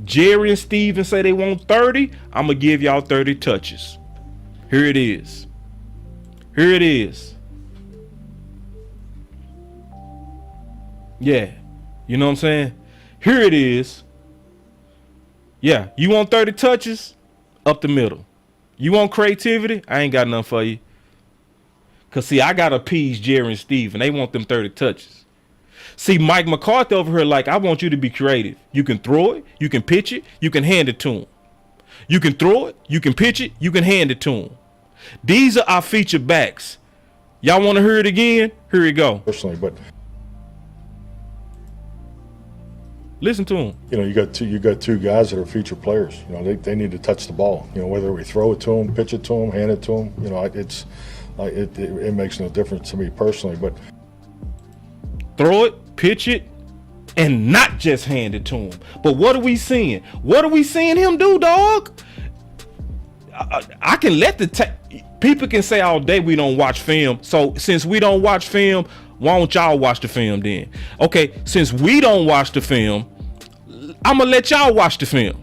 Jerry and Steven say they want 30. I'm gonna give y'all 30 touches. Here it is. Here it is. Yeah, you know what I'm saying? Here it is. Yeah, you want 30 touches? Up the middle. You want creativity? I ain't got nothing for you. Cause see, I gotta appease Jerry and Steve, and they want them 30 touches. See, Mike McCarthy over here, like, I want you to be creative. You can throw it, you can pitch it, you can hand it to him. You can throw it, you can pitch it, you can hand it to him. These are our feature backs. Y'all want to hear it again? Here we go. Personally, but listen to him. You know, you got two guys that are feature players. You know, they need to touch the ball. You know, whether we throw it to them, pitch it to them, hand it to them. You know, it makes no difference to me personally. But throw it, pitch it, and not just hand it to him. But what are we seeing? What are we seeing him do, dog? I can let people can say all day we don't watch film. So since we don't watch film, why don't y'all watch the film then? Okay, since we don't watch the film, I'm gonna let y'all watch the film.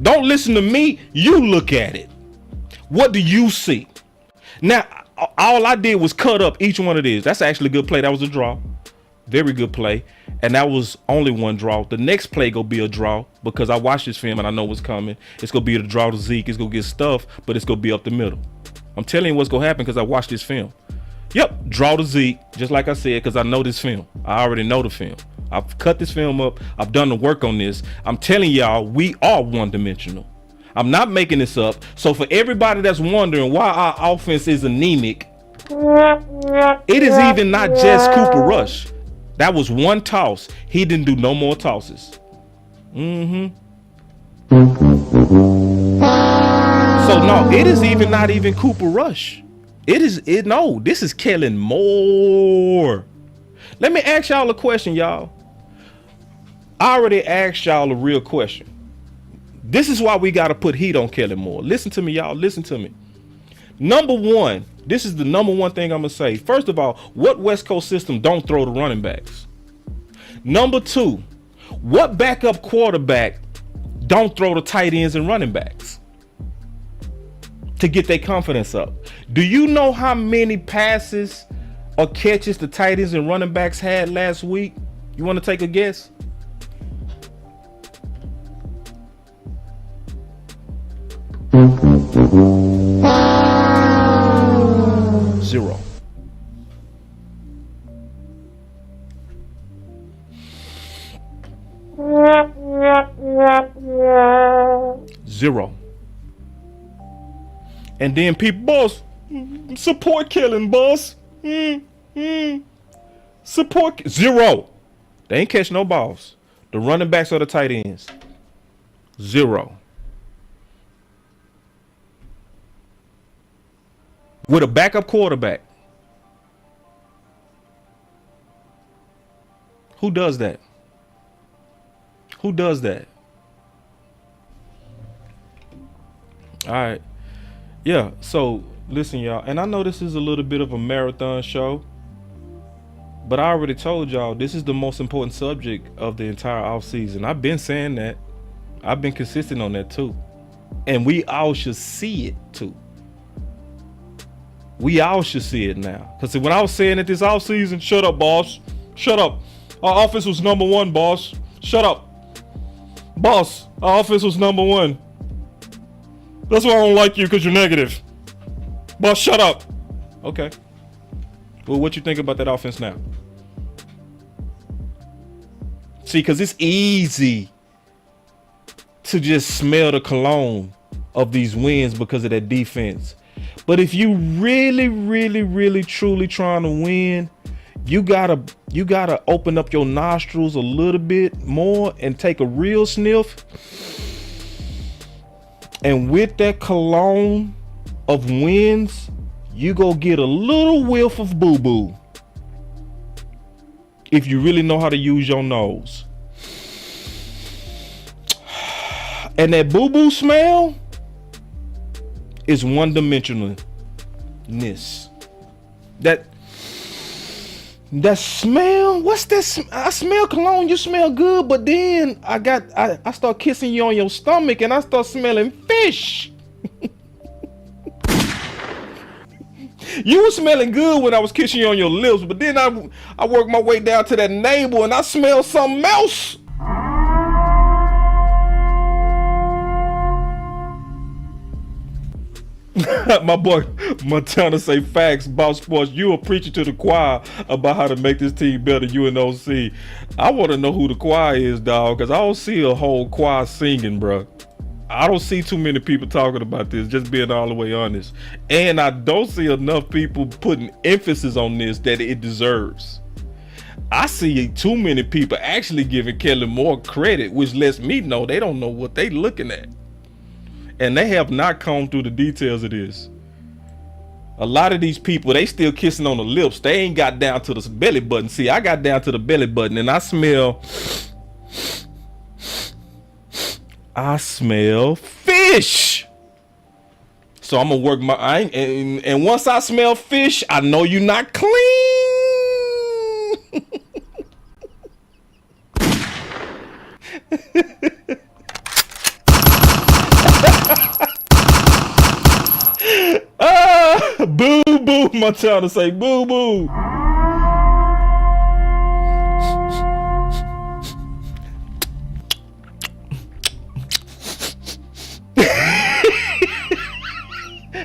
Don't listen to me. You look at it. What do you see? Now, all I did was cut up each one of these. That's actually a good play. That was a draw. Very good play. And that was only one draw. The next play gonna be a draw because I watched this film and I know what's coming. It's gonna be a draw to Zeke. It's gonna get stuff, but it's gonna be up the middle. I'm telling you what's gonna happen because I watched this film. Yep, draw to Zeke, just like I said, because I know this film. I already know the film. I've cut this film up. I've done the work on this. I'm telling y'all, we are one-dimensional. I'm not making this up. So for everybody that's wondering why our offense is anemic, it is even not just Cooper Rush. That was one toss. He didn't do no more tosses. So no, it is even not even Cooper Rush. This is Kellen Moore. Let me ask y'all a question, y'all. I already asked y'all a real question. This is why we got to put heat on Kellen Moore. Listen to me, y'all. Listen to me. Number one, this is the number one thing I'm going to say. First of all, what West Coast system don't throw the running backs? Number two, what backup quarterback don't throw the tight ends and running backs to get their confidence up? Do you know how many passes or catches the tight ends and running backs had last week? You want to take a guess? Zero. Zero. And then people, boss, support Kellen, boss. Support. Zero. They ain't catch no balls. The running backs or the tight ends. Zero. With a backup quarterback. Who does that? Who does that? All right. Yeah, so listen, y'all. And I know this is a little bit of a marathon show, but I already told y'all this is the most important subject of the entire offseason. I've been saying that. I've been consistent on that too. And we all should see it too. We all should see it now. Because when I was saying it this offseason, shut up, boss. Shut up. Our offense was number one, boss. Shut up. Boss, our offense was number one. That's why I don't like you, because you're negative. Boss, shut up. Okay. Well, what you think about that offense now? See, because it's easy to just smell the cologne of these wins because of that defense. But if you really, truly trying to win, you gotta open up your nostrils a little bit more and take a real sniff. And with that cologne of wins, you go get a little whiff of boo-boo. If you really know how to use your nose. And that boo-boo smell is one-dimensionalness. That smell, what's that? I smell cologne, you smell good, but then I start kissing you on your stomach and I start smelling fish. You were smelling good when I was kissing you on your lips, but then I worked my way down to that navel and I smell something else. My boy Montana say facts about sports. You a preacher to the choir about how to make this team better, UNOC. I want to know who the choir is, dog, because I don't see a whole choir singing, bro. I don't see too many people talking about this, just being all the way honest. And I don't see enough people putting emphasis on this that it deserves. I see too many people actually giving Kellen Moore credit, which lets me know they don't know what they looking at. And they have not combed through the details of this. A lot of these people, they still kissing on the lips. They ain't got down to the belly button. See, I got down to the belly button and I smell fish. So I'm gonna work and once I smell fish, I know you're not clean. Boo boo, my child to say boo boo.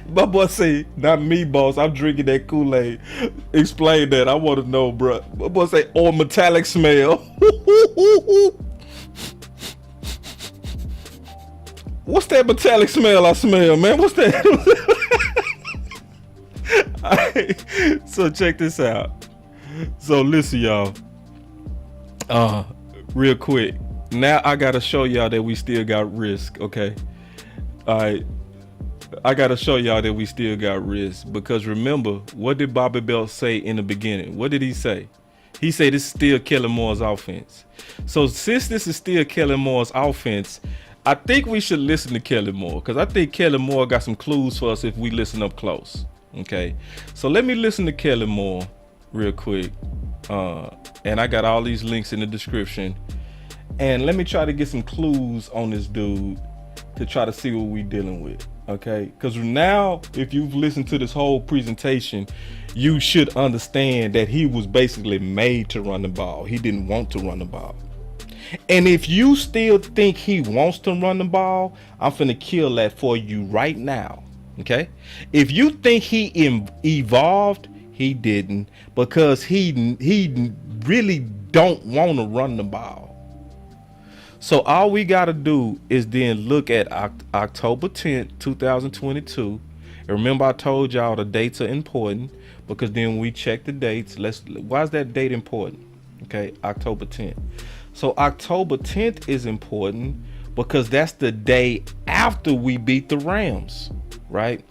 My boy say, not me, boss. I'm drinking that Kool-Aid. Explain that. I want to know, bro. My boy say, or metallic smell. What's that metallic smell I smell, man? What's that? All right, so check this out. So listen, y'all. Real quick. Now I gotta show y'all that we still got risk, okay? All right. I gotta show y'all that we still got risk, because remember, what did Bobby Belt say in the beginning? What did he say? He said this is still Kellen Moore's offense. So since this is still Kellen Moore's offense, I think we should listen to Kellen Moore, because I think Kellen Moore got some clues for us if we listen up close. Okay, so let me listen to Kellen Moore real quick, and I got all these links in the description, and let me try to get some clues on this dude to try to see what we dealing with. Okay, because now if you've listened to this whole presentation, you should understand that he was basically made to run the ball. He didn't want to run the ball. And if you still think he wants to run the ball, I'm finna kill that for you right now. Okay, if you think he evolved, he didn't, because he really don't want to run the ball. So all we got to do is then look at October 10th, 2022. And remember, I told y'all the dates are important, because then we check the dates. Why is that date important? Okay, October 10th. So October 10th is important because that's the day after we beat the Rams, right?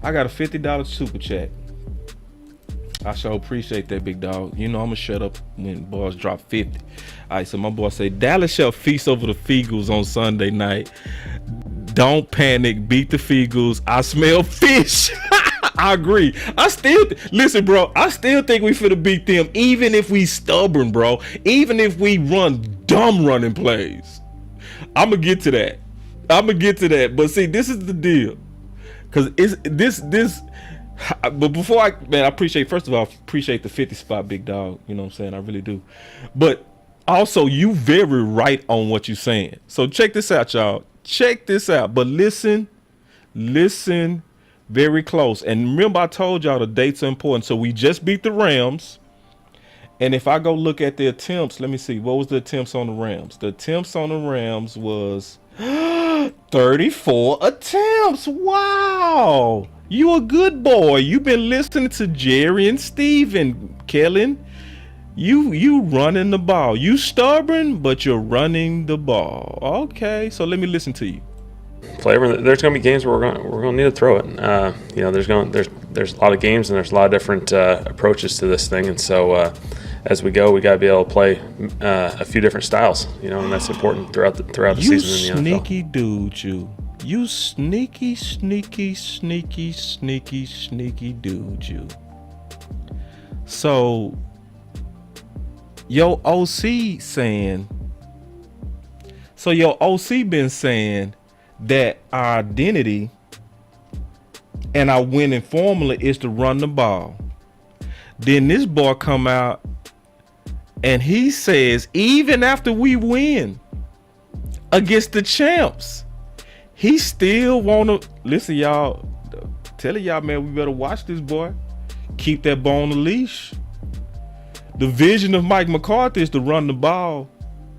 I got a $50 super chat. I sure appreciate that, big dog. You know I'm gonna shut up when boys drop 50. All right, so my boy say Dallas shall feast over the Feagles on Sunday night. Don't panic, beat the Feagles. I smell fish. I agree. Listen, bro. I still think we finna beat them, even if we stubborn, bro. Even if we run dumb running plays. I'm gonna get to that. But see, this is the deal, because this. But before I appreciate, first of all, appreciate the 50 spot, big dog. You know what I'm saying? I really do. But also, you very right on what you're saying. So check this out, y'all. Check this out. But listen very close. And remember, I told y'all the dates are important. So we just beat the Rams. And if I go look at the attempts, let me see. What was the attempts on the Rams? The attempts on the Rams was 34 attempts. Wow. You a good boy. You've been listening to Jerry and Steven, Kellen. You running the ball. You stubborn, but you're running the ball. Okay, so let me listen to you. Flavor. There's going to be games where we're going to need to throw it. There's a lot of games and there's a lot of different approaches to this thing, and so as we go, we got to be able to play a few different styles. And that's important throughout the season in the NFL. You sneaky dude, you. You sneaky dude, you. So, your OC been saying that our identity and our winning formula is to run the ball. Then this boy come out and he says, even after we win against the champs, he still wanna listen, y'all. Telling y'all, man, we better watch this boy. Keep that boy on the leash. The vision of Mike McCarthy is to run the ball.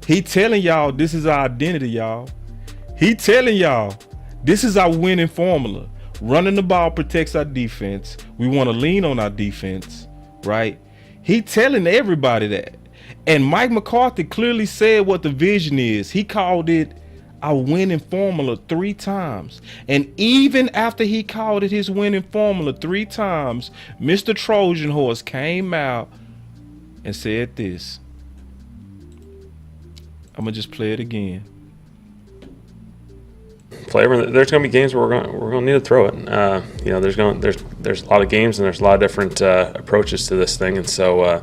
He telling y'all this is our identity, y'all. He telling y'all this is our winning formula. Running the ball protects our defense. We want to lean on our defense, right? He telling everybody that. And Mike McCarthy clearly said what the vision is. He called it our winning formula 3 times. And even after he called it his winning formula 3 times, Mr. Trojan Horse came out and said this. I'm gonna just play it again. Flavor. There's going to be games where we're going to need to throw it. There's a lot of games and there's a lot of different approaches to this thing, and so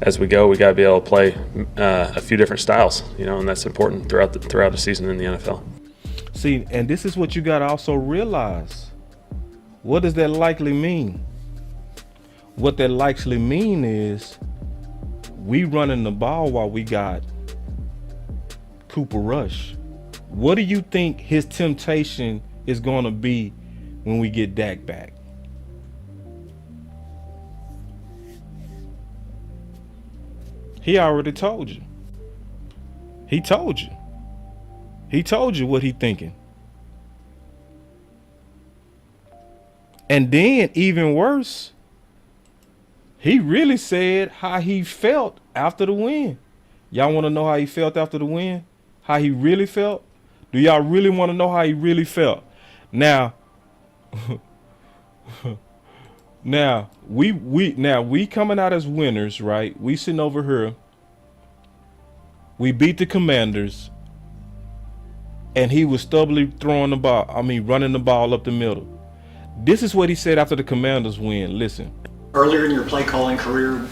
as we go, we got to be able to play a few different styles. And that's important throughout the season in the NFL. See, and this is what you got to also realize. What does that likely mean? What that likely mean is we running the ball while we got Cooper Rush. What do you think his temptation is going to be when we get Dak back? He already told you. He told you what he thinking. And then, even worse, he really said how he felt after the win. Y'all want to know how he felt after the win? How he really felt? Do y'all really want to know how he really felt? Now, we coming out as winners, right? We sitting over here. We beat the Commanders, and he was stubbornly running the ball up the middle. This is what he said after the Commanders win. Listen. Earlier in your play calling career,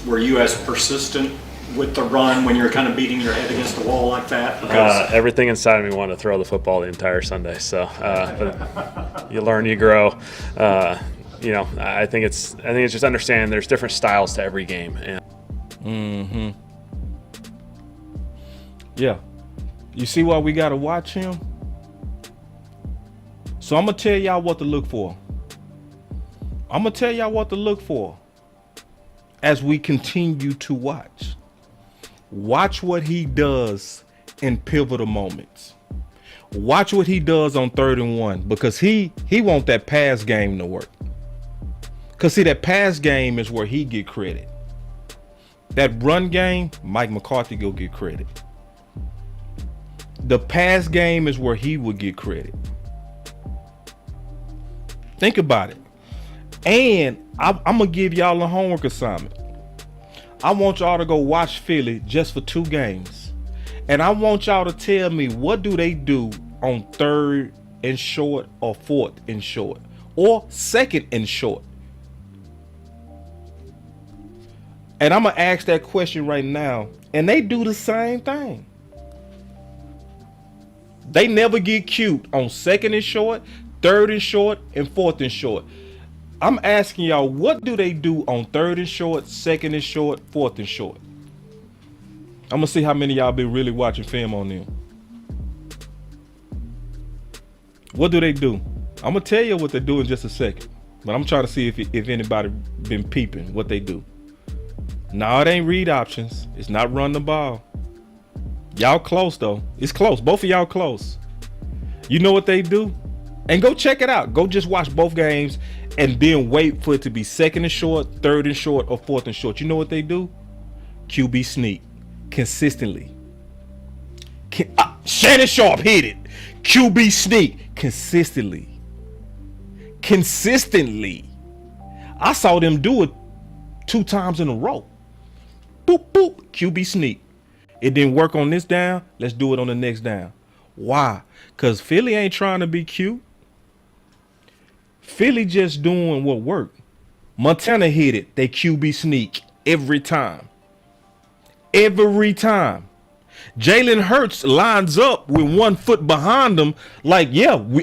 were you as persistent with the run when you're kind of beating your head against the wall like that? Everything inside of me wanted to throw the football the entire Sunday. So, but you learn, you grow. I think it's just understanding there's different styles to every game. And yeah, you see why we gotta watch him? So I'm gonna tell y'all what to look for. As we continue to watch. Watch what he does in pivotal moments. Watch what he does on 3rd and 1, because he want that pass game to work. Because see, that pass game is where he get credit. That run game, Mike McCarthy go get credit. The pass game is where he would get credit. Think about it. And I'm going to give y'all a homework assignment. I want y'all to go watch Philly just for 2 games. And I want y'all to tell me, what do they do on 3rd and short or 4th and short or 2nd and short? And I'm going to ask that question right now. And they do the same thing. They never get cute on 2nd and short, 3rd and short, and 4th and short. I'm asking y'all, what do they do on 3rd and short, 2nd and short, 4th and short? I'm gonna see how many of y'all been really watching film on them. What do they do? I'm gonna tell you what they do in just a second, but I'm trying to see if anybody been peeping what they do. No, it ain't read options. It's not run the ball. Y'all close though. It's close. Both of y'all close. You know what they do? And go check it out. Go just watch both games and then wait for it to be 2nd and short, 3rd and short, or 4th and short. You know what they do? QB sneak consistently. Shannon Sharp hit it. QB sneak consistently. I saw them do it 2 times in a row. Boop, boop, QB sneak. It didn't work on this down. Let's do it on the next down. Why? Because Philly ain't trying to be cute. Philly just doing what worked. Montana hit it. They QB sneak every time. Every time. Jalen Hurts lines up with 1 foot behind him like,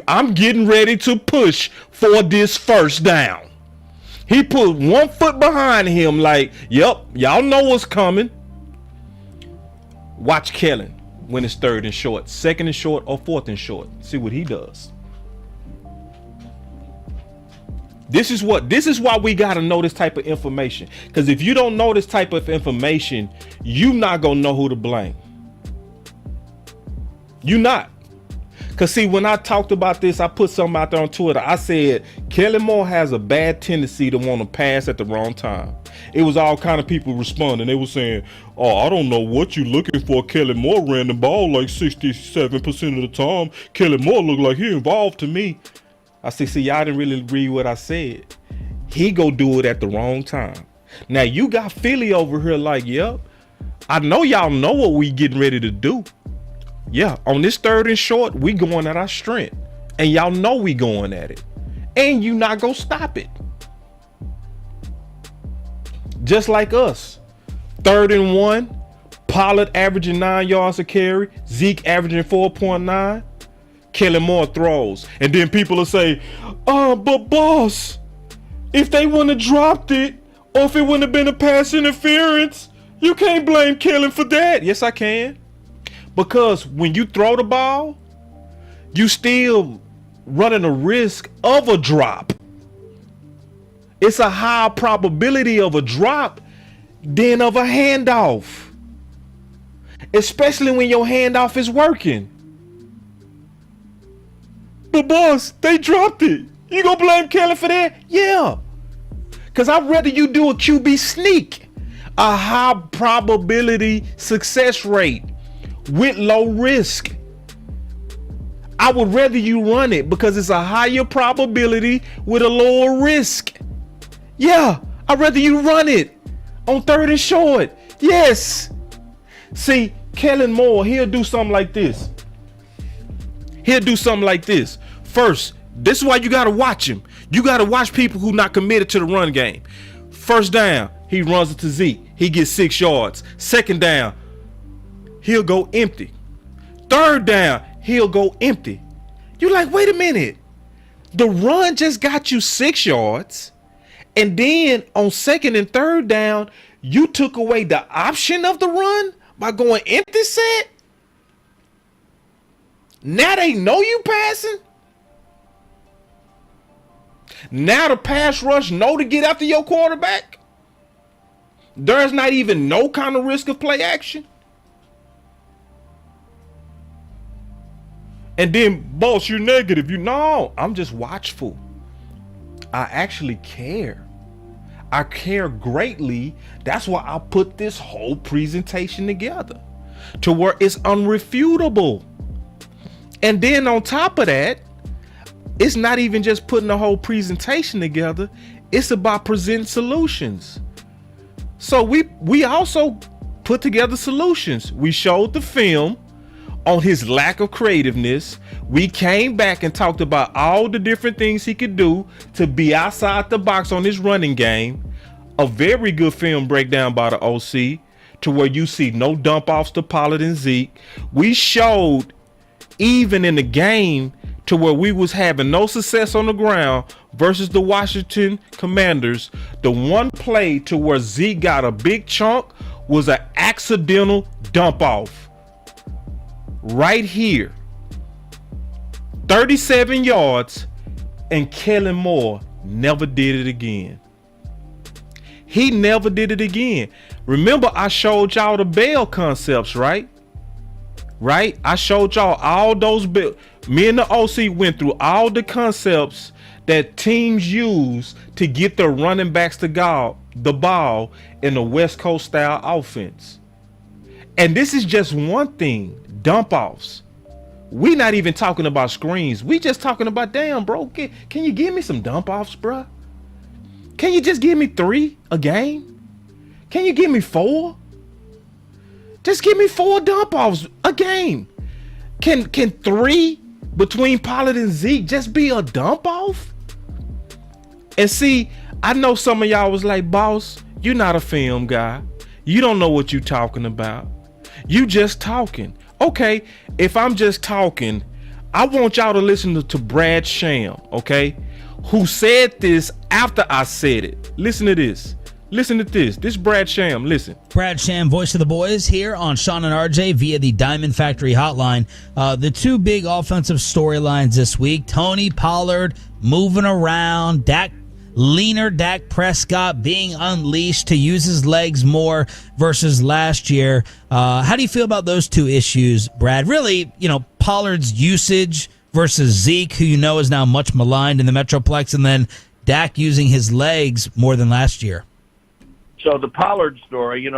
I'm getting ready to push for this first down. He put 1 foot behind him like, y'all know what's coming. Watch Kellen when it's 3rd and short, 2nd and short, or 4th and short. See what he does. This is why we got to know this type of information. Because if you don't know this type of information, you not going to know who to blame. You not. Because see, when I talked about this, I put something out there on Twitter. I said, Kellen Moore has a bad tendency to want to pass at the wrong time. It was all kind of people responding. They were saying, I don't know what you looking for. Kellen Moore ran the ball like 67% of the time. Kellen Moore looked like he involved to me. I said, see, y'all didn't really read what I said. He go do it at the wrong time. Now, you got Philly over here like, I know y'all know what we getting ready to do. Yeah, on this 3rd and short, we going at our strength. And y'all know we going at it. And you not gonna stop it. Just like us. 3rd and 1, Pollard averaging 9 yards a carry, Zeke averaging 4.9. Kellen Moore throws. And then people will say, but boss, if they wouldn't have dropped it, or if it wouldn't have been a pass interference, you can't blame Kellen for that. Yes, I can. Because when you throw the ball, you still running a risk of a drop. It's a high probability of a drop than of a handoff. Especially when your handoff is working. But boss, they dropped it. You gonna blame Kellen for that? Yeah. Because I'd rather you do a QB sneak, a high probability success rate with low risk. I would rather you run it because it's a higher probability with a lower risk. Yeah, I'd rather you run it on 3rd and short. Yes. See, Kellen Moore, he'll do something like this. First, this is why you got to watch him. You got to watch people who not committed to the run game. First down, he runs it to Zeke. He gets 6 yards. Second down, he'll go empty. Third down, he'll go empty. You're like, wait a minute. The run just got you 6 yards. And then on 2nd and 3rd down, you took away the option of the run by going empty set. Now they know you passing. Now the pass rush know to get after your quarterback. There's not even no kind of risk of play action. And then, boss, you're negative. No, I'm just watchful. I actually care. I care greatly. That's why I put this whole presentation together to where it's unrefutable. And then on top of that, it's not even just putting the whole presentation together. It's about presenting solutions. So we also put together solutions. We showed the film on his lack of creativeness. We came back and talked about all the different things he could do to be outside the box on his running game. A very good film breakdown by the OC to where you see no dump offs to Pollard and Zeke. We showed even in the game to where we was having no success on the ground versus the Washington Commanders. The one play to where Zeke got a big chunk was an accidental dump off. Right here. 37 yards, and Kellen Moore never did it again. He never did it again. Remember, I showed y'all the bail concepts, right? I showed y'all all those. Me and the OC went through all the concepts that teams use to get their running backs to the ball in the West Coast style offense. And this is just one thing, dump offs. We not even talking about screens. We just talking about, damn, bro, can you give me some dump offs, bro? Can you just give me 3 a game? Can you give me 4? Just give me 4 dump offs a game. Can 3 between Pollard and Zeke just be a dump off? And see, I know some of y'all was like, boss, you're not a film guy. You don't know what you talking about. You just talking. Okay, if I'm just talking, I want y'all to listen to Brad Sham, okay? Who said this after I said it. Listen to this. Listen to this. This is Brad Sham. Listen. Brad Sham, voice of the boys, here on Sean and RJ via the Diamond Factory hotline. The 2 big offensive storylines this week. Tony Pollard moving around. Leaner Dak Prescott being unleashed to use his legs more versus last year. How do you feel about those 2 issues, Brad? Really, Pollard's usage versus Zeke, who is now much maligned in the Metroplex, and then Dak using his legs more than last year. So the Pollard story,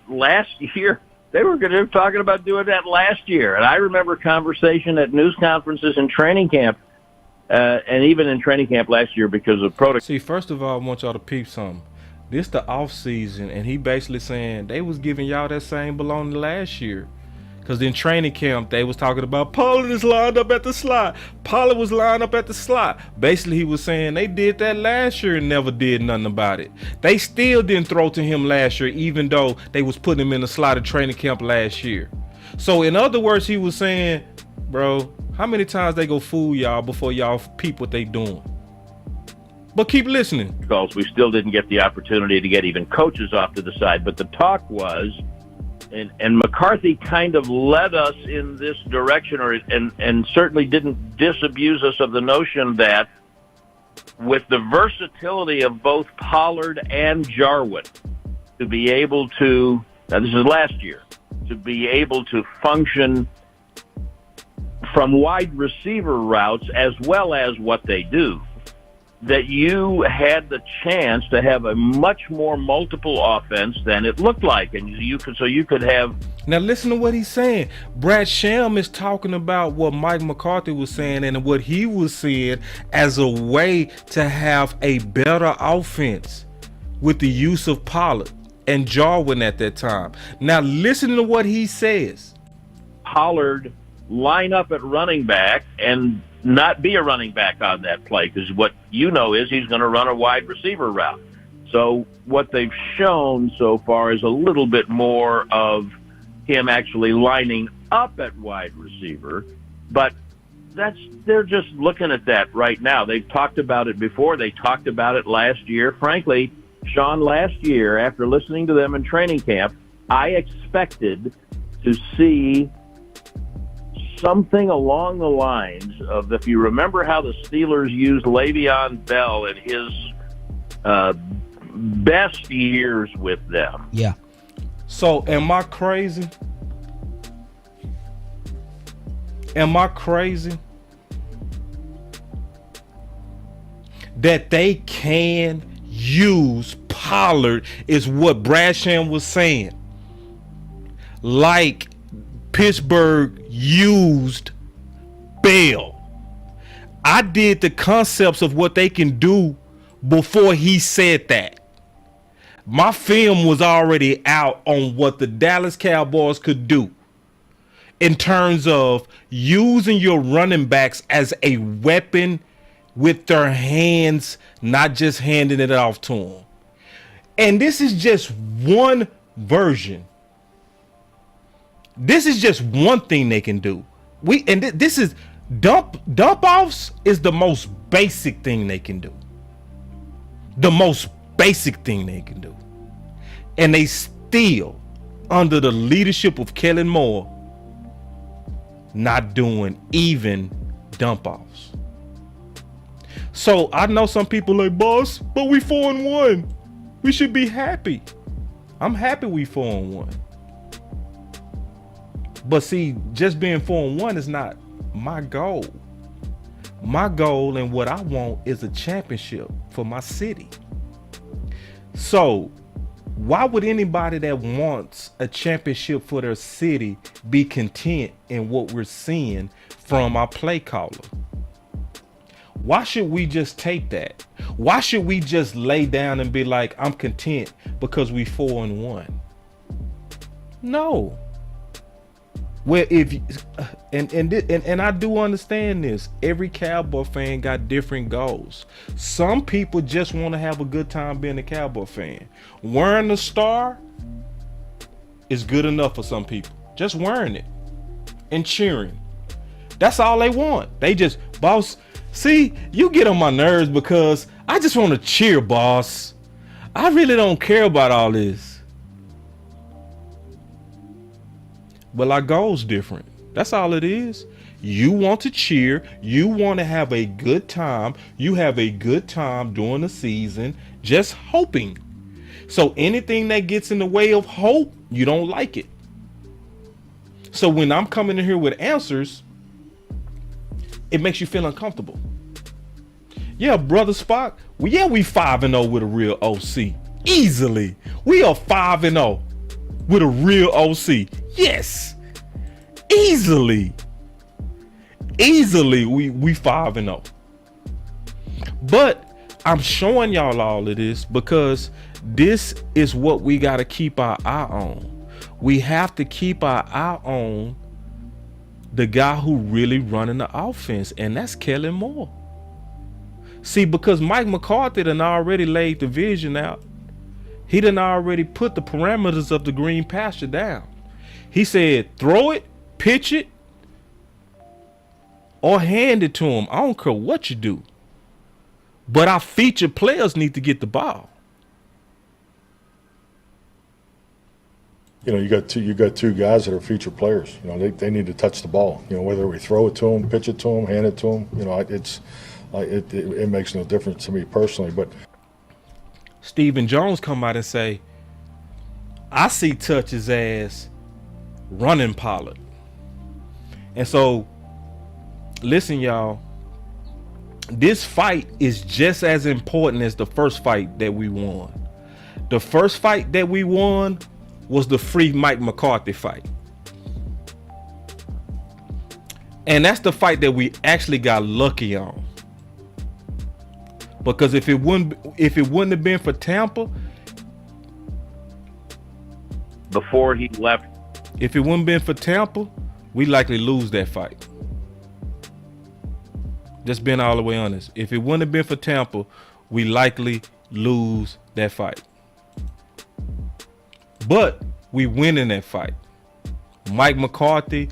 last year, they were talking about doing that last year. And I remember conversation at news conferences and training camp, and even in training camp last year because of protocol. See, first of all, I want y'all to peep something. This the off season, and he basically saying they was giving y'all that same baloney last year. Because in training camp, they was talking about Pollard is lined up at the slot. Pollard was lined up at the slot. Basically, he was saying they did that last year and never did nothing about it. They still didn't throw to him last year, even though they was putting him in the slot at training camp last year. So in other words, he was saying, bro, how many times they go fool y'all before y'all peep what they doing? But keep listening. Because we still didn't get the opportunity to get even coaches off to the side. But the talk was, and McCarthy kind of led us in this direction, and certainly didn't disabuse us of the notion that with the versatility of both Pollard and Jarwin, to be able to, now this is last year, to be able to function from wide receiver routes as well as what they do, that you had the chance to have a much more multiple offense than it looked like, and you could have. Now listen to what he's saying. Brad Sham is talking about what Mike McCarthy was saying and what he was saying as a way to have a better offense with the use of Pollard and Jarwin at that time. Now listen to what he says. Pollard line up at running back and not be a running back on that play, because what you know is he's going to run a wide receiver route. So what they've shown so far is a little bit more of him actually lining up at wide receiver, but they're just looking at that right now. They've talked about it before. They talked about it last year. Frankly, Sean, last year, after listening to them in training camp, I expected to see something along the lines of, if you remember how the Steelers used Le'Veon Bell in his best years with them. Yeah. So am I crazy? Am I crazy that they can use Pollard is what Brad Sham was saying? Like Pittsburgh used Bell. I did the concepts of what they can do before he said that. My film was already out on what the Dallas Cowboys could do in terms of using your running backs as a weapon with their hands, not just handing it off to them. And this is just one version. This is just one thing they can do. This is dump offs is the most basic thing they can do. The most basic thing they can do. And they still, under the leadership of Kellen Moore, not doing even dump offs. So I know some people like, boss, but we 4-1. We should be happy. I'm happy we 4-1. But see, just being 4-1 is not my goal. My goal and what I want is a championship for my city. So why would anybody that wants a championship for their city be content in what we're seeing from our play caller? Why should we just take that? Why should we just lay down and be like, I'm content because we 4-1? No. Well, and I do understand this. Every Cowboy fan got different goals. Some people just want to have a good time being a Cowboy fan. Wearing the star is good enough for some people. Just wearing it and cheering. That's all they want. They just, boss, see, you get on my nerves because I just want to cheer, boss. I really don't care about all this. But our goal's different. That's all it is. You want to cheer. You want to have a good time. You have a good time during the season, just hoping. So anything that gets in the way of hope, you don't like it. So when I'm coming in here with answers, it makes you feel uncomfortable. Yeah, brother Spock. We 5-0 with a real OC. Easily. We are 5-0 with a real OC. Yes. Easily we 5-0. But I'm showing y'all all of this because this is what we got to keep our eye on. We have to keep our eye on the guy who really running the offense, and that's Kellen Moore. See, because Mike McCarthy done already laid the vision out. He done already put the parameters of the green pasture down. He said, throw it, pitch it, or hand it to him. I don't care what you do. But our featured players need to get the ball. You know, you got two guys that are featured players. You know, they need to touch the ball. You know, whether we throw it to them, pitch it to them, hand it to them. You know, it makes no difference to me personally. But Stephen Jones come out and say, I see touches as running Pollard. And so, listen, y'all, this fight is just as important as the first fight that we won. The first fight that we won was the free Mike McCarthy fight. And that's the fight that we actually got lucky on. Because if it wouldn't have been for Tampa, before he left, if it wouldn't have been for Tampa, we likely lose that fight. Just being all the way honest. If it wouldn't have been for Tampa, we likely lose that fight. But we win in that fight. Mike McCarthy,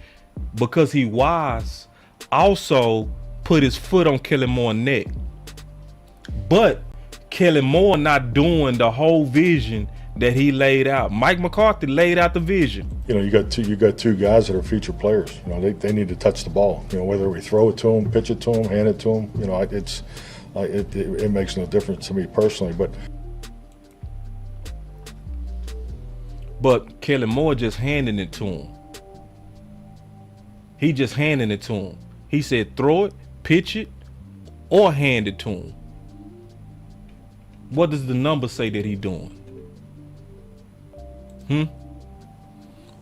because he was, also put his foot on Kellen Moore's neck. But Kellen Moore not doing the whole vision that he laid out. Mike McCarthy laid out the vision. You know, you got two guys that are future players. You know, they need to touch the ball. You know, whether we throw it to them, pitch it to them, hand it to them. You know, it makes no difference to me personally. But Kellen Moore just handing it to him. He just handing it to him. He said throw it, pitch it, or hand it to him. What does the number say that he doing?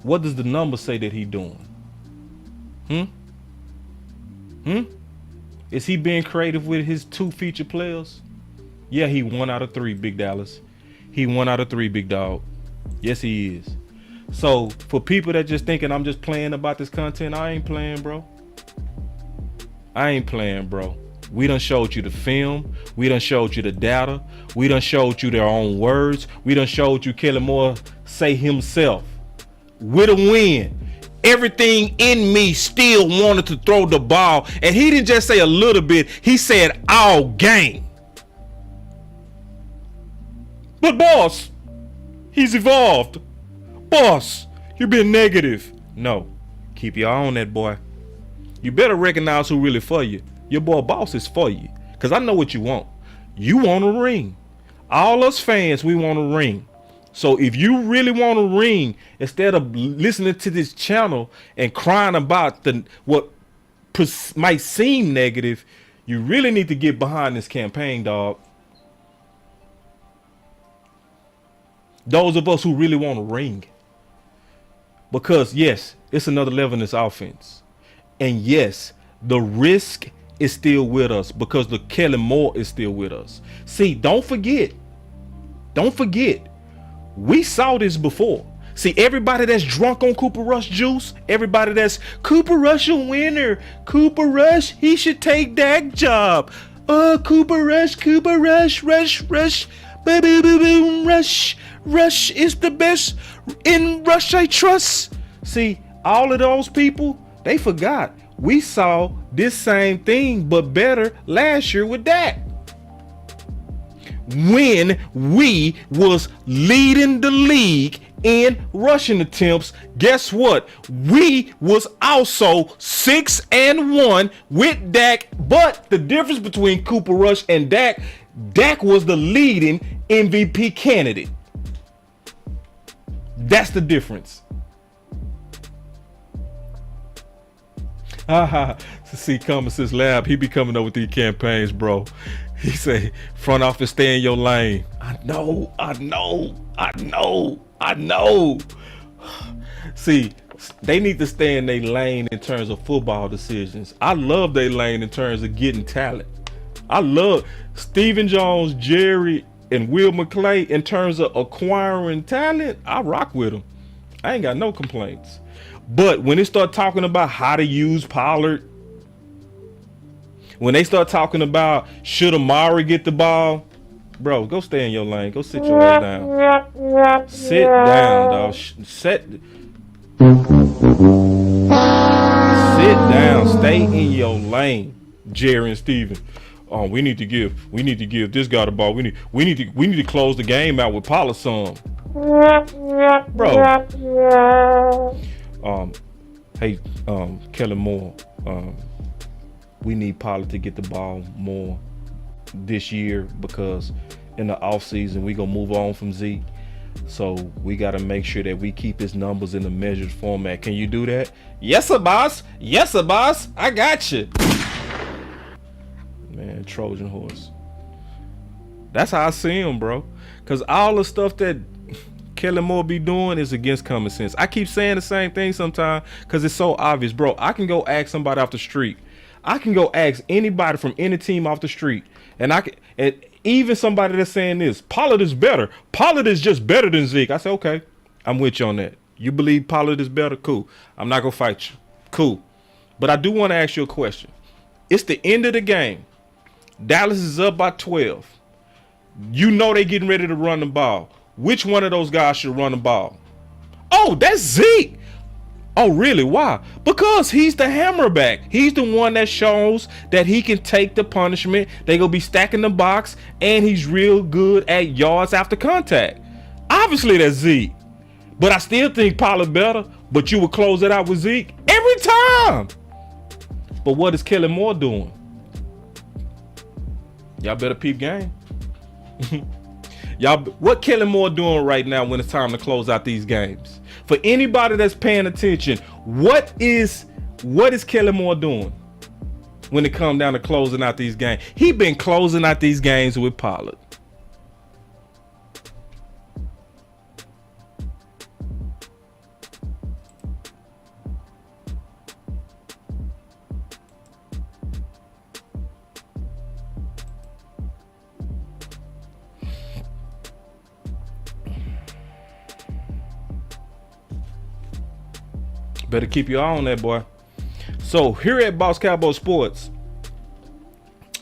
What does the number say that he doing? Is he being creative with his two feature players? Yeah, he 1 out of 3, Big Dallas. He 1 out of 3, Big Dog. Yes, he is. So for people that just thinking I'm just playing about this content, I ain't playing, bro. I ain't playing, bro. We done showed you the film. We done showed you the data. We done showed you their own words. We done showed you Kellen Moore say himself, with a win, everything in me still wanted to throw the ball. And he didn't just say a little bit. He said all game. But boss, he's evolved. Boss, you're being negative. No, keep your eye on that boy. You better recognize who really for you. Your boy Boss is for you. Because I know what you want. You want a ring. All us fans, we want a ring. So if you really want a ring, instead of listening to this channel and crying about what might seem negative, you really need to get behind this campaign, dog. Those of us who really want a ring. Because yes, it's another level in this offense. And yes, the risk is still with us because the Kellen Moore is still with us. See, don't forget. We saw this before. See, everybody that's drunk on Cooper Rush juice, everybody that's Cooper Rush a winner. Cooper Rush, he should take that job. Cooper Rush, rush, boom, rush is the best. In Rush I trust. See, all of those people, they forgot. We saw this same thing, but better last year with Dak. When we was leading the league in rushing attempts, guess what? We was also 6-1 with Dak, but the difference between Cooper Rush and Dak was the leading MVP candidate. That's the difference. See, Common Sense Lab, he be coming up with these campaigns, bro. He say, front office, stay in your lane. I know. See, they need to stay in their lane in terms of football decisions. I love their lane in terms of getting talent. I love Stephen Jones, Jerry, and Will McClay in terms of acquiring talent. I rock with them. I ain't got no complaints. But when they start talking about how to use Pollard, when they start talking about should Amari get the ball, bro, go stay in your lane. Go sit your ass down. Sit down, dog. Sit down. Stay in your lane, Jerry and Steven. We need to give this guy the ball. We need to close the game out with Pollard some. Bro. Hey, Kellen Moore, we need Pollard to get the ball more this year because in the offseason we gonna move on from Zeke. So we gotta make sure that we keep his numbers in the measured format. Can you do that? Yes, sir, boss. Yes, sir, boss. I got you. Man, man. Trojan horse. That's how I see him, bro. Because all the stuff that Kellen Moore be doing is against common sense. I keep saying the same thing sometimes because it's so obvious, bro. I can go ask somebody off the street. I can go ask anybody from any team off the street, and even somebody that's saying this, Pollard is better. Pollard is just better than Zeke. I say, okay, I'm with you on that. You believe Pollard is better? Cool. I'm not gonna fight you. Cool. But I do want to ask you a question. It's the end of the game. Dallas is up by 12. You know they getting ready to run the ball. Which one of those guys should run the ball? Oh, that's Zeke. Oh, really? Why? Because he's the hammerback. He's the one that shows that he can take the punishment. They gonna be stacking the box, and he's real good at yards after contact. Obviously, that's Zeke. But I still think Pollard better. But you would close it out with Zeke every time. But what is Kellen Moore doing? Y'all better peep game. Y'all, what Kellen Moore doing right now when it's time to close out these games? For anybody that's paying attention, what is Kellen Moore doing when it comes down to closing out these games? He been closing out these games with Pollard. Better keep your eye on that, boy. So here at Boss Cowboy Sports,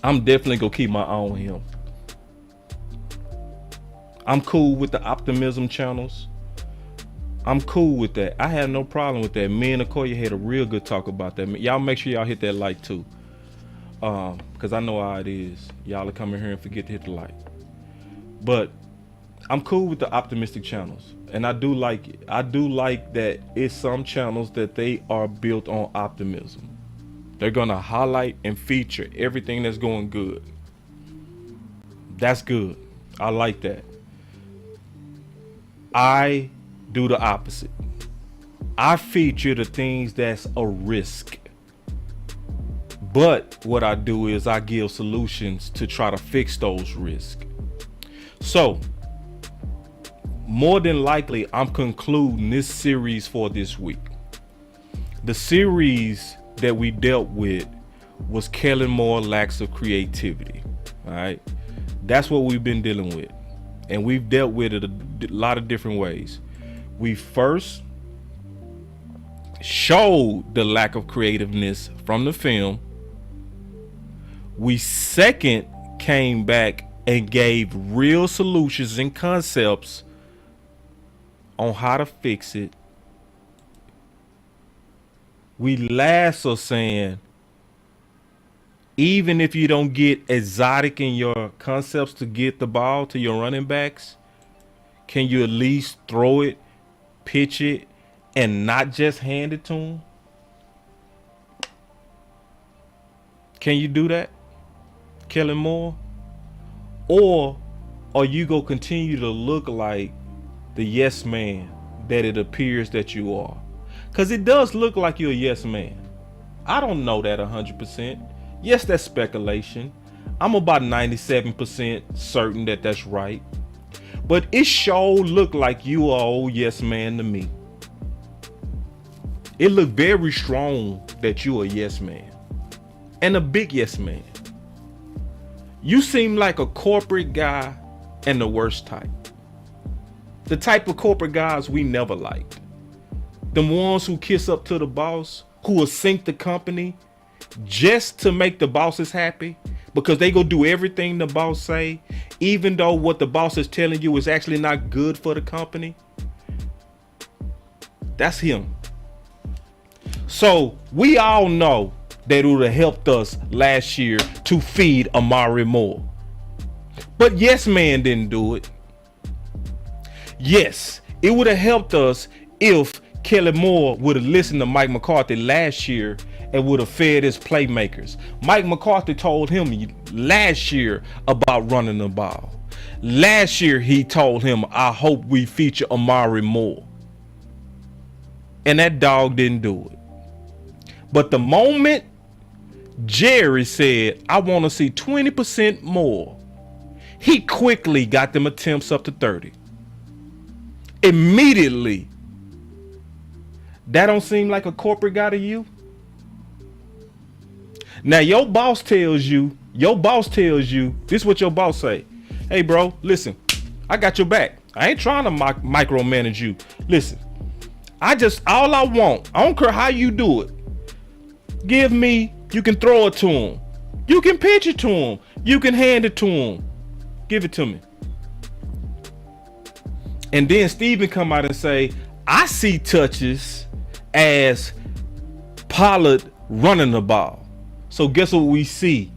I'm definitely gonna keep my eye on him. I'm cool with the optimism channels. I'm cool with that. I have no problem with that. Me and Okoye had a real good talk about that. Y'all make sure y'all hit that like too. Because I know how it is. Y'all are coming here and forget to hit the like. But I'm cool with the optimistic channels. And I do like it. I do like that it's some channels that they are built on optimism. They're going to highlight and feature everything that's going good. That's good. I like that. I do the opposite. I feature the things that's a risk. But what I do is I give solutions to try to fix those risks. So, more than likely, I'm concluding this series for this week. The series that we dealt with was Kellen Moore lacks of creativity. All right, that's what we've been dealing with, and we've dealt with it a lot of different ways. We first showed the lack of creativeness from the film. We second came back and gave real solutions and concepts on how to fix it. We last are saying, even if you don't get exotic in your concepts to get the ball to your running backs, can you at least throw it, pitch it, and not just hand it to them? Can you do that, Kellen Moore? Or are you going to continue to look like the yes man that it appears that you are? Because it does look like you're a yes man. I don't know that 100%. Yes, that's speculation. I'm about 97% certain that that's right. But it sure look like you are old yes man to me. It look very strong that you a yes man. And a big yes man. You seem like a corporate guy and the worst type. The type of corporate guys we never liked. The ones who kiss up to the boss, who will sink the company just to make the bosses happy, because they go do everything the boss say, even though what the boss is telling you is actually not good for the company. That's him. So we all know that it would have helped us last year to feed Amari Moore. But yes, man didn't do it. Yes, it would have helped us if Kellen Moore would have listened to Mike McCarthy last year and would have fed his playmakers. Mike McCarthy told him last year about running the ball. Last year he told him, I hope we feature Amari Moore. And that dog didn't do it. But the moment Jerry said, I want to see 20% more. He quickly got them attempts up to 30. Immediately. That don't seem like a corporate guy to you? Now your boss tells you, this is what your boss say. Hey bro, listen, I got your back. I ain't trying to micromanage you. Listen, all I want, I don't care how you do it. Give me, you can throw it to him. You can pitch it to him. You can hand it to him. Give it to me. And then Steven come out and say, I see touches as Pollard running the ball. So guess what we see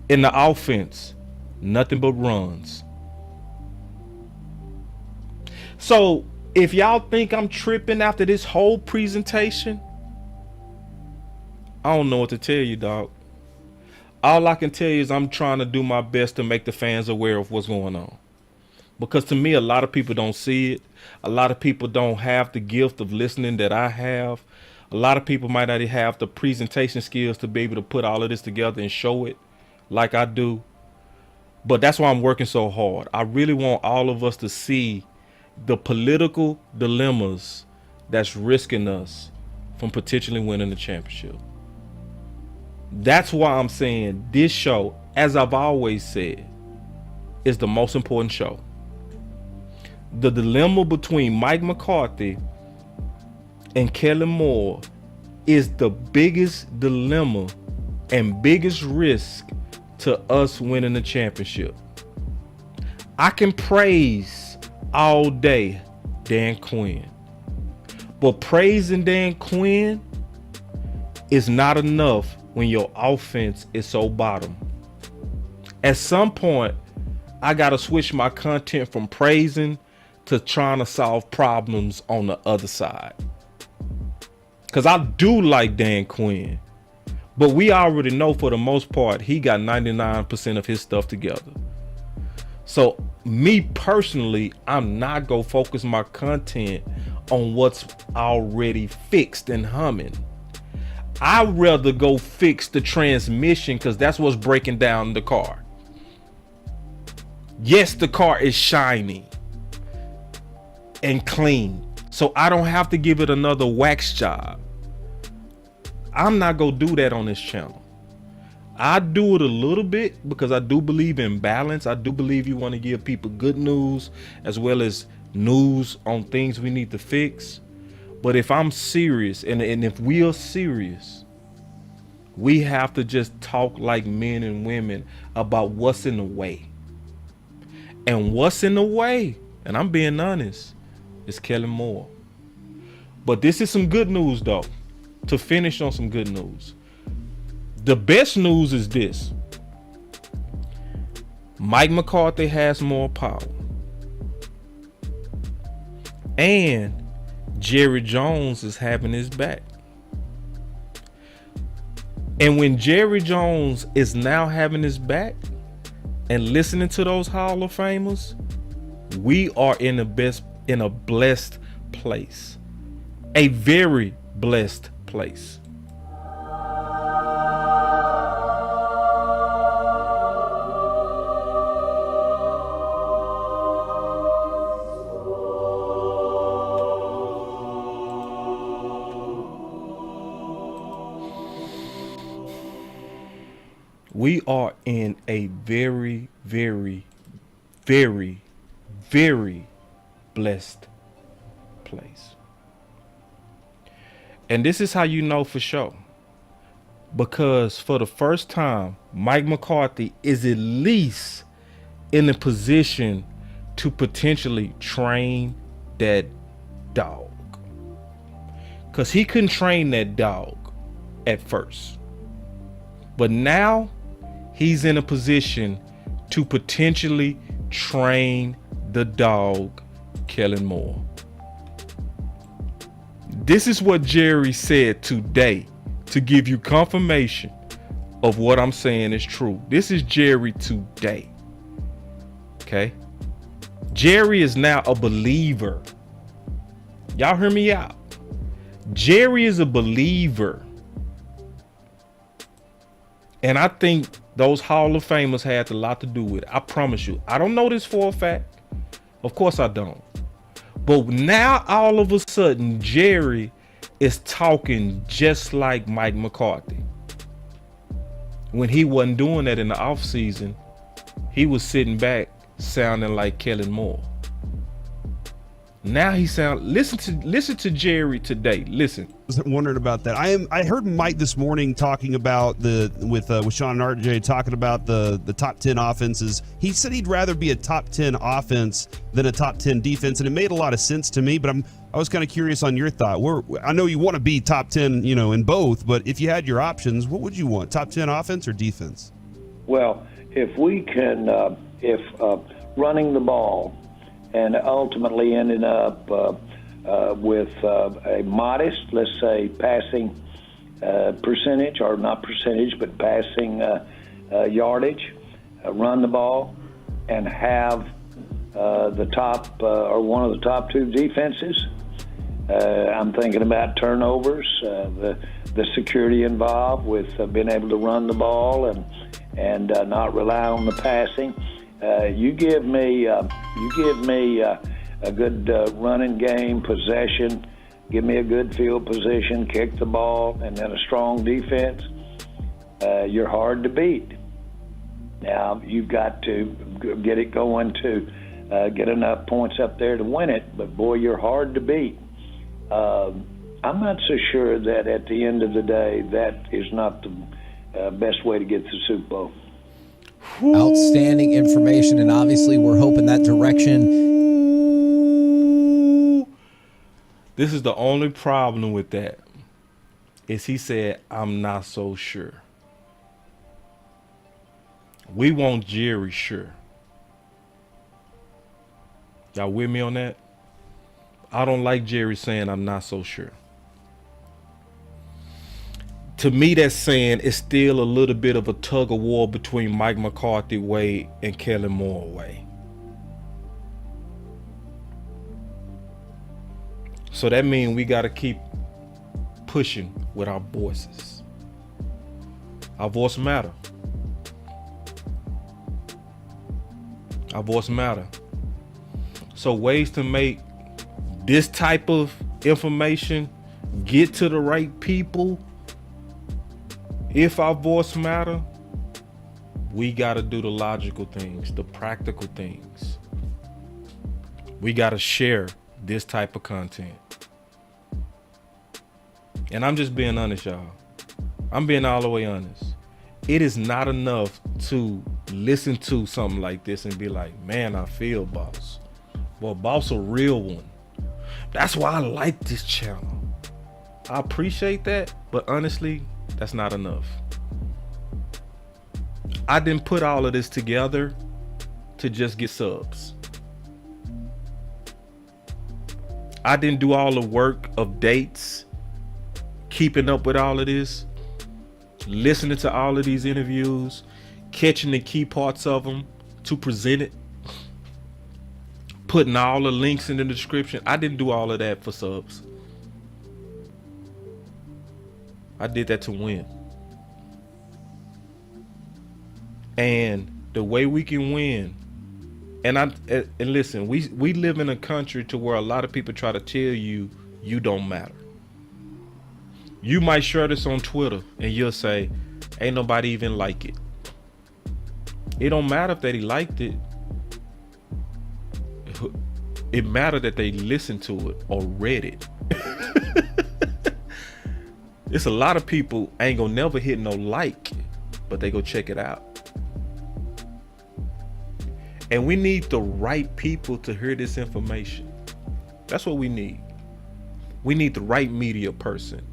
in the offense? Nothing but runs. So if y'all think I'm tripping after this whole presentation, I don't know what to tell you, dog. All I can tell you is I'm trying to do my best to make the fans aware of what's going on. Because to me, a lot of people don't see it. A lot of people don't have the gift of listening that I have. A lot of people might not have the presentation skills to be able to put all of this together and show it like I do. But that's why I'm working so hard. I really want all of us to see the political dilemmas that's risking us from potentially winning the championship. That's why I'm saying this show, as I've always said, is the most important show. The dilemma between Mike McCarthy and Kellen Moore is the biggest dilemma and biggest risk to us winning the championship. I can praise all day Dan Quinn, but praising Dan Quinn is not enough when your offense is so bottom. At some point, I gotta switch my content from praising to trying to solve problems on the other side. Because I do like Dan Quinn, but we already know for the most part, he got 99% of his stuff together. So me personally, I'm not gonna focus my content on what's already fixed and humming. I'd rather go fix the transmission because that's what's breaking down the car. Yes, the car is shiny and clean, so I don't have to give it another wax job. I'm not gonna do that on this channel. I do it a little bit because I do believe in balance. I do believe you want to give people good news as well as news on things we need to fix. But if I'm serious, and if we are serious, we have to just talk like men and women about what's in the way. And what's in the way, and I'm being honest, is Kellen Moore. But this is some good news, though. To finish on some good news. The best news is this. Mike McCarthy has more power. And Jerry Jones is having his back. And when Jerry Jones is now having his back and listening to those Hall of Famers, we are in a blessed place. A very blessed place. We are in a very, very, very, very blessed place. And this is how you know for sure. Because for the first time, Mike McCarthy is at least in a position to potentially train that dog. Because he couldn't train that dog at first. But now he's in a position to potentially train the dog, Kellen Moore. This is what Jerry said today to give you confirmation of what I'm saying is true. This is Jerry today. Okay? Jerry is now a believer. Y'all hear me out. Jerry is a believer. And I think those Hall of Famers had a lot to do with it. I promise you. I don't know this for a fact. Of course I don't. But now all of a sudden, Jerry is talking just like Mike McCarthy. When he wasn't doing that in the offseason, he was sitting back sounding like Kellen Moore. Now he listen to Jerry today. Listen. I was wondering about that. I heard Mike this morning talking about with Sean and RJ talking about the top 10 offenses. He said he'd rather be a top 10 offense than a top 10 defense, and it made a lot of sense to me. But I was kind of curious on your thought. I know you want to be top 10, in both, but if you had your options, what would you want? Top 10 offense or defense? Well, if we can, running the ball and ultimately ending up with a modest, let's say, passing percentage, or not percentage, but passing yardage, run the ball, and have the top or one of the top two defenses. I'm thinking about turnovers, the security involved with being able to run the ball and not rely on the passing. You give me a good running game, possession, give me a good field position, kick the ball, and then a strong defense. You're hard to beat. Now, you've got to get it going to get enough points up there to win it, but boy, you're hard to beat. I'm not so sure that at the end of the day, that is not the best way to get to the Super Bowl. Outstanding information, and obviously we're hoping that direction. This is the only problem with that, is he said, I'm not so sure. We want Jerry sure. Y'all with me on that? I don't like Jerry saying I'm not so sure. To me, that's saying it's still a little bit of a tug of war between Mike McCarthy way and Kellen Moore way. So that means we got to keep pushing with our voices. Our voice matter. Our voice matter. So ways to make this type of information get to the right people. If our voice matter, we got to do the logical things, the practical things. We got to share this type of content. And I'm just being honest, y'all. I'm being all the way honest. It is not enough to listen to something like this and be like, man, I feel Boss. Well, Boss a real one. That's why I like this channel. I appreciate that, but honestly, that's not enough. I didn't put all of this together to just get subs. I didn't do all the work of dates, keeping up with all of this, listening to all of these interviews, catching the key parts of them to present it, putting all the links in the description. I didn't do all of that for subs. I did that to win. And the way we can win, and listen, we live in a country to where a lot of people try to tell you you don't matter. You might share this on Twitter and you'll say, ain't nobody even like it. It don't matter if they liked it. It mattered that they listened to it or read it. It's a lot of people ain't gonna never hit no like, but they go check it out. And we need the right people to hear this information. That's what we need. We need the right media person,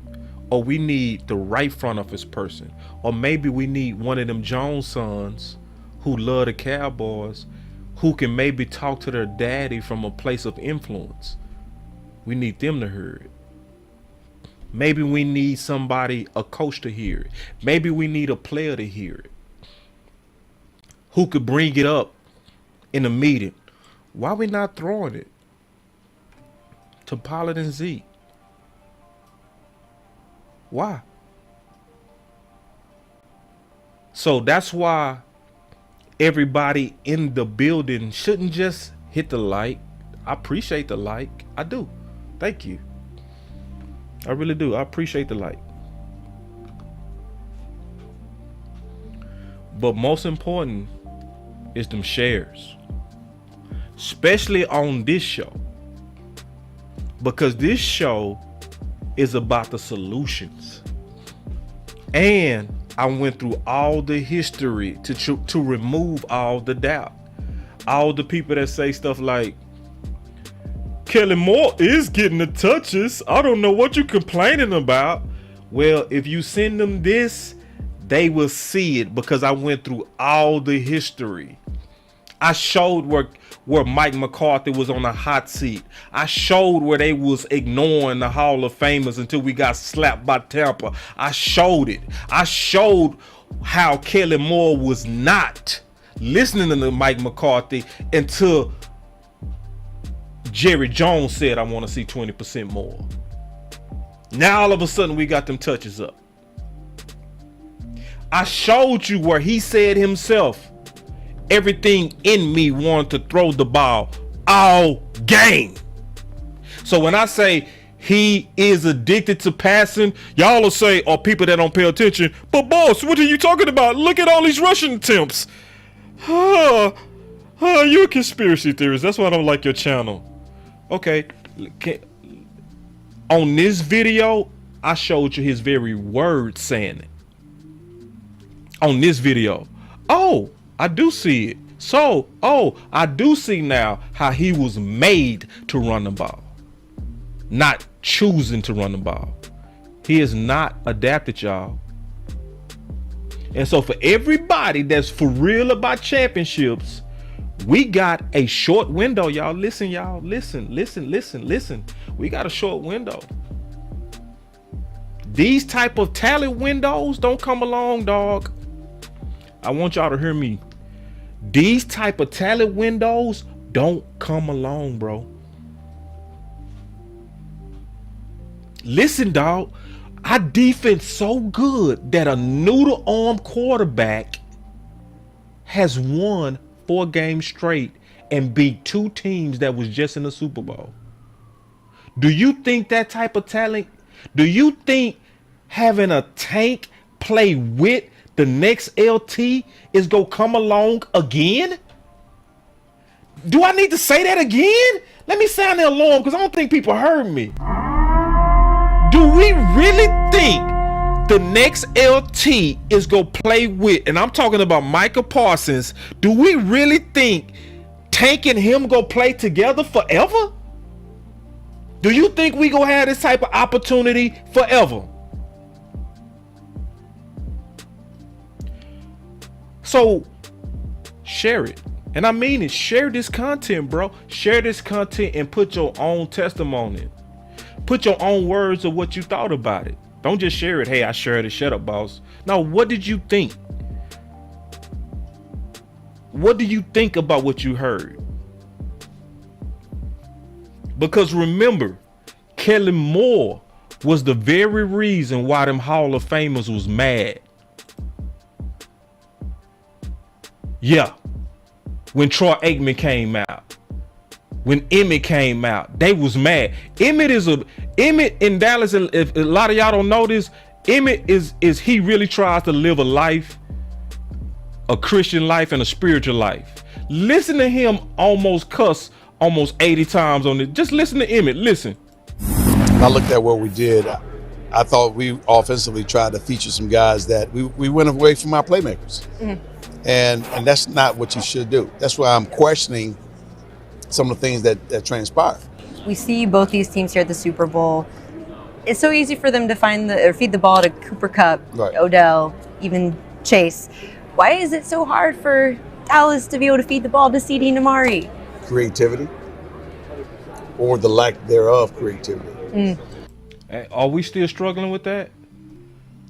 or we need the right front office person, or maybe we need one of them Jones sons who love the Cowboys, who can maybe talk to their daddy from a place of influence. We need them to hear it. Maybe we need somebody, a coach, to hear it. Maybe we need a player to hear it, who could bring it up in a meeting. Why are we not throwing it to Pollard and Zeke? Why? So that's why everybody in the building shouldn't just hit the like. I appreciate the like. I do. Thank you. I really do. I appreciate the like. But most important is them shares. Especially on this show. Because this show is about the solutions. And I went through all the history to remove all the doubt. All the people that say stuff like, Kellen Moore is getting the touches. I don't know what you're complaining about. Well, if you send them this, they will see it because I went through all the history. I showed where Mike McCarthy was on a hot seat. I showed where they was ignoring the Hall of Famers until we got slapped by Tampa. I showed it. I showed how Kellen Moore was not listening to Mike McCarthy until Jerry Jones said, I want to see 20% more. Now all of a sudden we got them touches up. I showed you where he said himself, everything in me wanted to throw the ball all game. So when I say he is addicted to passing, y'all will say, or people that don't pay attention, but boss, what are you talking about? Look at all these rushing attempts. You're a conspiracy theorist. That's why I don't like your channel. Okay. On this video, I showed you his very words saying it. On this video. Oh, I do see it. So, I do see now how he was made to run the ball, not choosing to run the ball. He is not adapted, y'all. And so for everybody that's for real about championships, we got a short window, y'all. Listen, y'all. Listen. We got a short window. These type of talent windows don't come along, dog. I want y'all to hear me. These type of talent windows don't come along, bro. Listen, dog. Our defense so good that a noodle arm quarterback has won 4 games straight and beat 2 teams that was just in the Super Bowl. Do you think that type of talent? Do you think having a tank play with the next LT is gonna come along again? Do I need to say that again? Let me sound the alarm because I don't think people heard me. Do we really think the next LT is gonna play with, and I'm talking about Micah Parsons, do we really think Tank and him gonna play together forever? Do you think we gonna have this type of opportunity forever? So share it. And I mean it. Share this content, bro. Share this content and put your own testimony. Put your own words of what you thought about it. Don't just share it. Hey, I shared it. Shut up, boss. No, what did you think? What do you think about what you heard? Because remember, Kellen Moore was the very reason why them Hall of Famers was mad. Yeah. When Troy Aikman came out. When Emmett came out, they was mad. Emmett in Dallas, if a lot of y'all don't know this, Emmett is he really tries to live a life, a Christian life and a spiritual life. Listen to him almost cuss almost 80 times on it. Just listen to Emmett. Listen. I looked at what we did. I thought we offensively tried to feature some guys that we went away from our playmakers. And that's not what you should do. That's why I'm questioning some of the things that transpired. We see both these teams here at the Super Bowl. It's so easy for them to feed the ball to Cooper Kupp, right, Odell, even Chase. Why is it so hard for Dallas to be able to feed the ball to CD and Amari? Creativity, or the lack thereof creativity. Are we still struggling with that?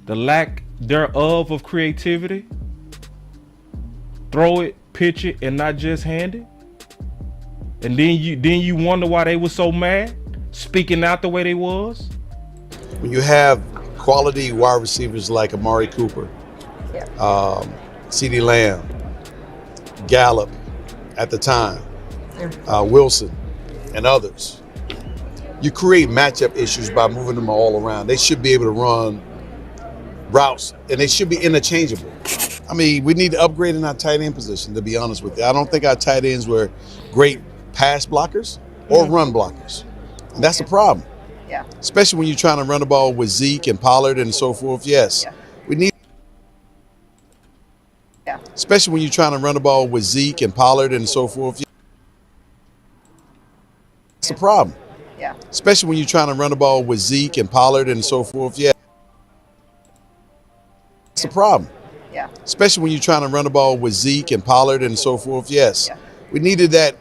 The lack thereof of creativity? Throw it, pitch it, and not just hand it? And then you wonder why they were so mad, speaking out the way they was? When you have quality wide receivers like Amari Cooper, CeeDee Lamb, Gallup at the time, Wilson, and others. You create matchup issues by moving them all around. They should be able to run routes, and they should be interchangeable. I mean, we need to upgrade in our tight end position, to be honest with you. I don't think our tight ends were great pass blockers or run blockers. And that's the problem. Yeah. Especially when you're trying to run the ball with Zeke and Pollard and so forth. Yes. We need. Yeah. Especially when you're trying to run the ball with Zeke and Pollard and so forth. That's the problem. Yeah. Especially when you're trying to run the ball with Zeke and Pollard and so forth. Yeah. That's the problem. Yeah. Especially when you're trying to run the ball with Zeke and Pollard and so forth. Yes. We needed that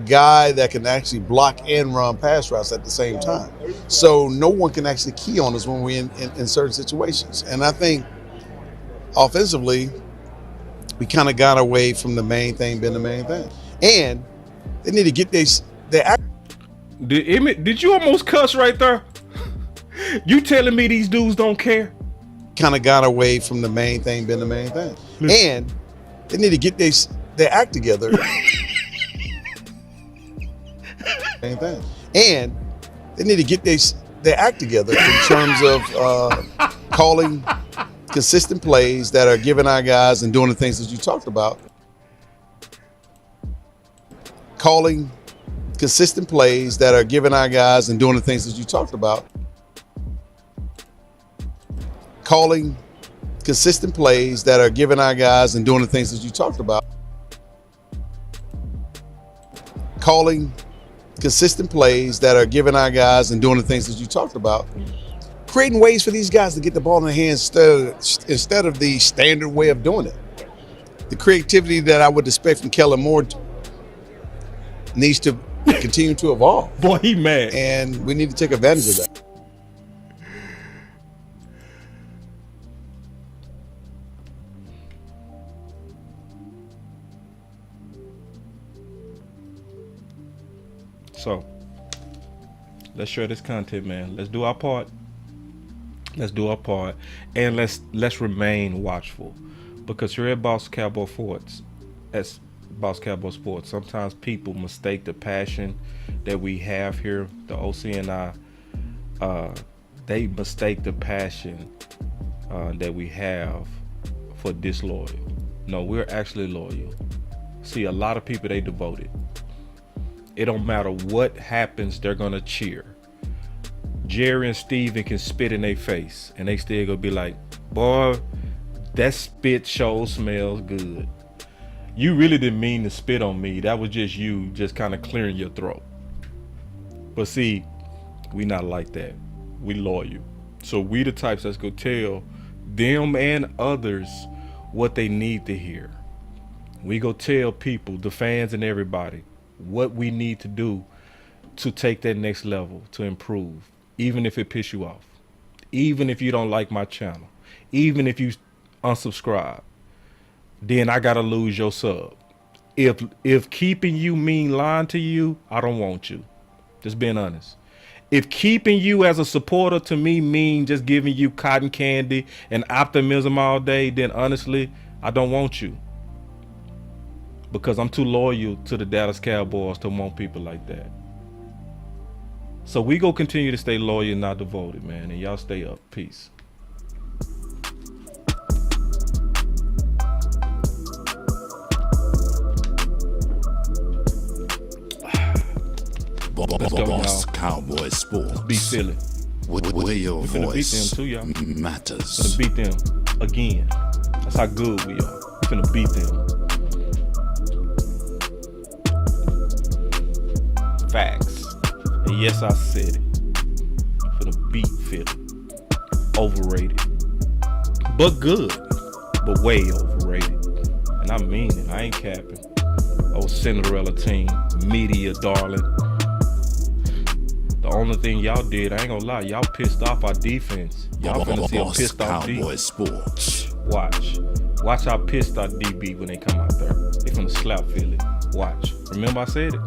guy that can actually block and run pass routes at the same time. So no one can actually key on us when we're in certain situations. And I think offensively, we kind of got away from the main thing being the main thing. And they need to get their Did you almost cuss right there? You telling me these dudes don't care? Kind of got away from the main thing being the main thing. And they need to get their act together. Main thing. And they need to get their act together in terms of calling consistent plays that are giving our guys and doing the things that you talked about. Calling consistent plays that are giving our guys and doing the things that you talked about. Calling consistent plays that are giving our guys and doing the things that you talked about. Calling consistent plays that are giving our guys and doing the things that you talked about. Creating ways for these guys to get the ball in their hands instead of the standard way of doing it. The creativity that I would expect from Kellen Moore needs to continue to evolve. Boy, he mad. And we need to take advantage of that. So, let's share this content, man. Let's do our part. Let's do our part, and let's remain watchful, because here at Boss Cowboy Sports, as Boss Cowboy Sports, sometimes people mistake the passion that we have here, the OC and I. They mistake the passion that we have for disloyal. No, we're actually loyal. See, a lot of people, they devoted. It don't matter what happens, they're gonna cheer. Jerry and Steven can spit in their face and they still gonna be like, boy, that spit sure smells good. You really didn't mean to spit on me. That was just you just kind of clearing your throat. But see, we not like that. We loyal. So we the types that's gonna tell them and others what they need to hear. We go tell people, the fans and everybody, what we need to do to take that next level, to improve, even if it piss you off, even if you don't like my channel, even if you unsubscribe, then I gotta lose your sub. If keeping you mean lying to you, I don't want you. Just being honest. If keeping you as a supporter to me mean just giving you cotton candy and optimism all day, then honestly, I don't want you. Because I'm too loyal to the Dallas Cowboys to want people like that. So we go continue to stay loyal and not devoted, man. And y'all stay up. Peace. Boss Cowboy Sports. Beat Philly. Where your we finna voice beat them too, y'all. matters. Finna beat them again. That's how good we are. We finna beat them. Facts. And yes, I said it. Finna beat Philly. Overrated. But good. But way overrated. And I mean it. I ain't capping. Old Cinderella team. Media darling. The only thing y'all did, I ain't gonna lie, y'all pissed off our defense. Y'all finna see a pissed off Cowboy Sports. Watch how pissed our DB when they come out there. They finna slap Philly. Watch. Remember I said it.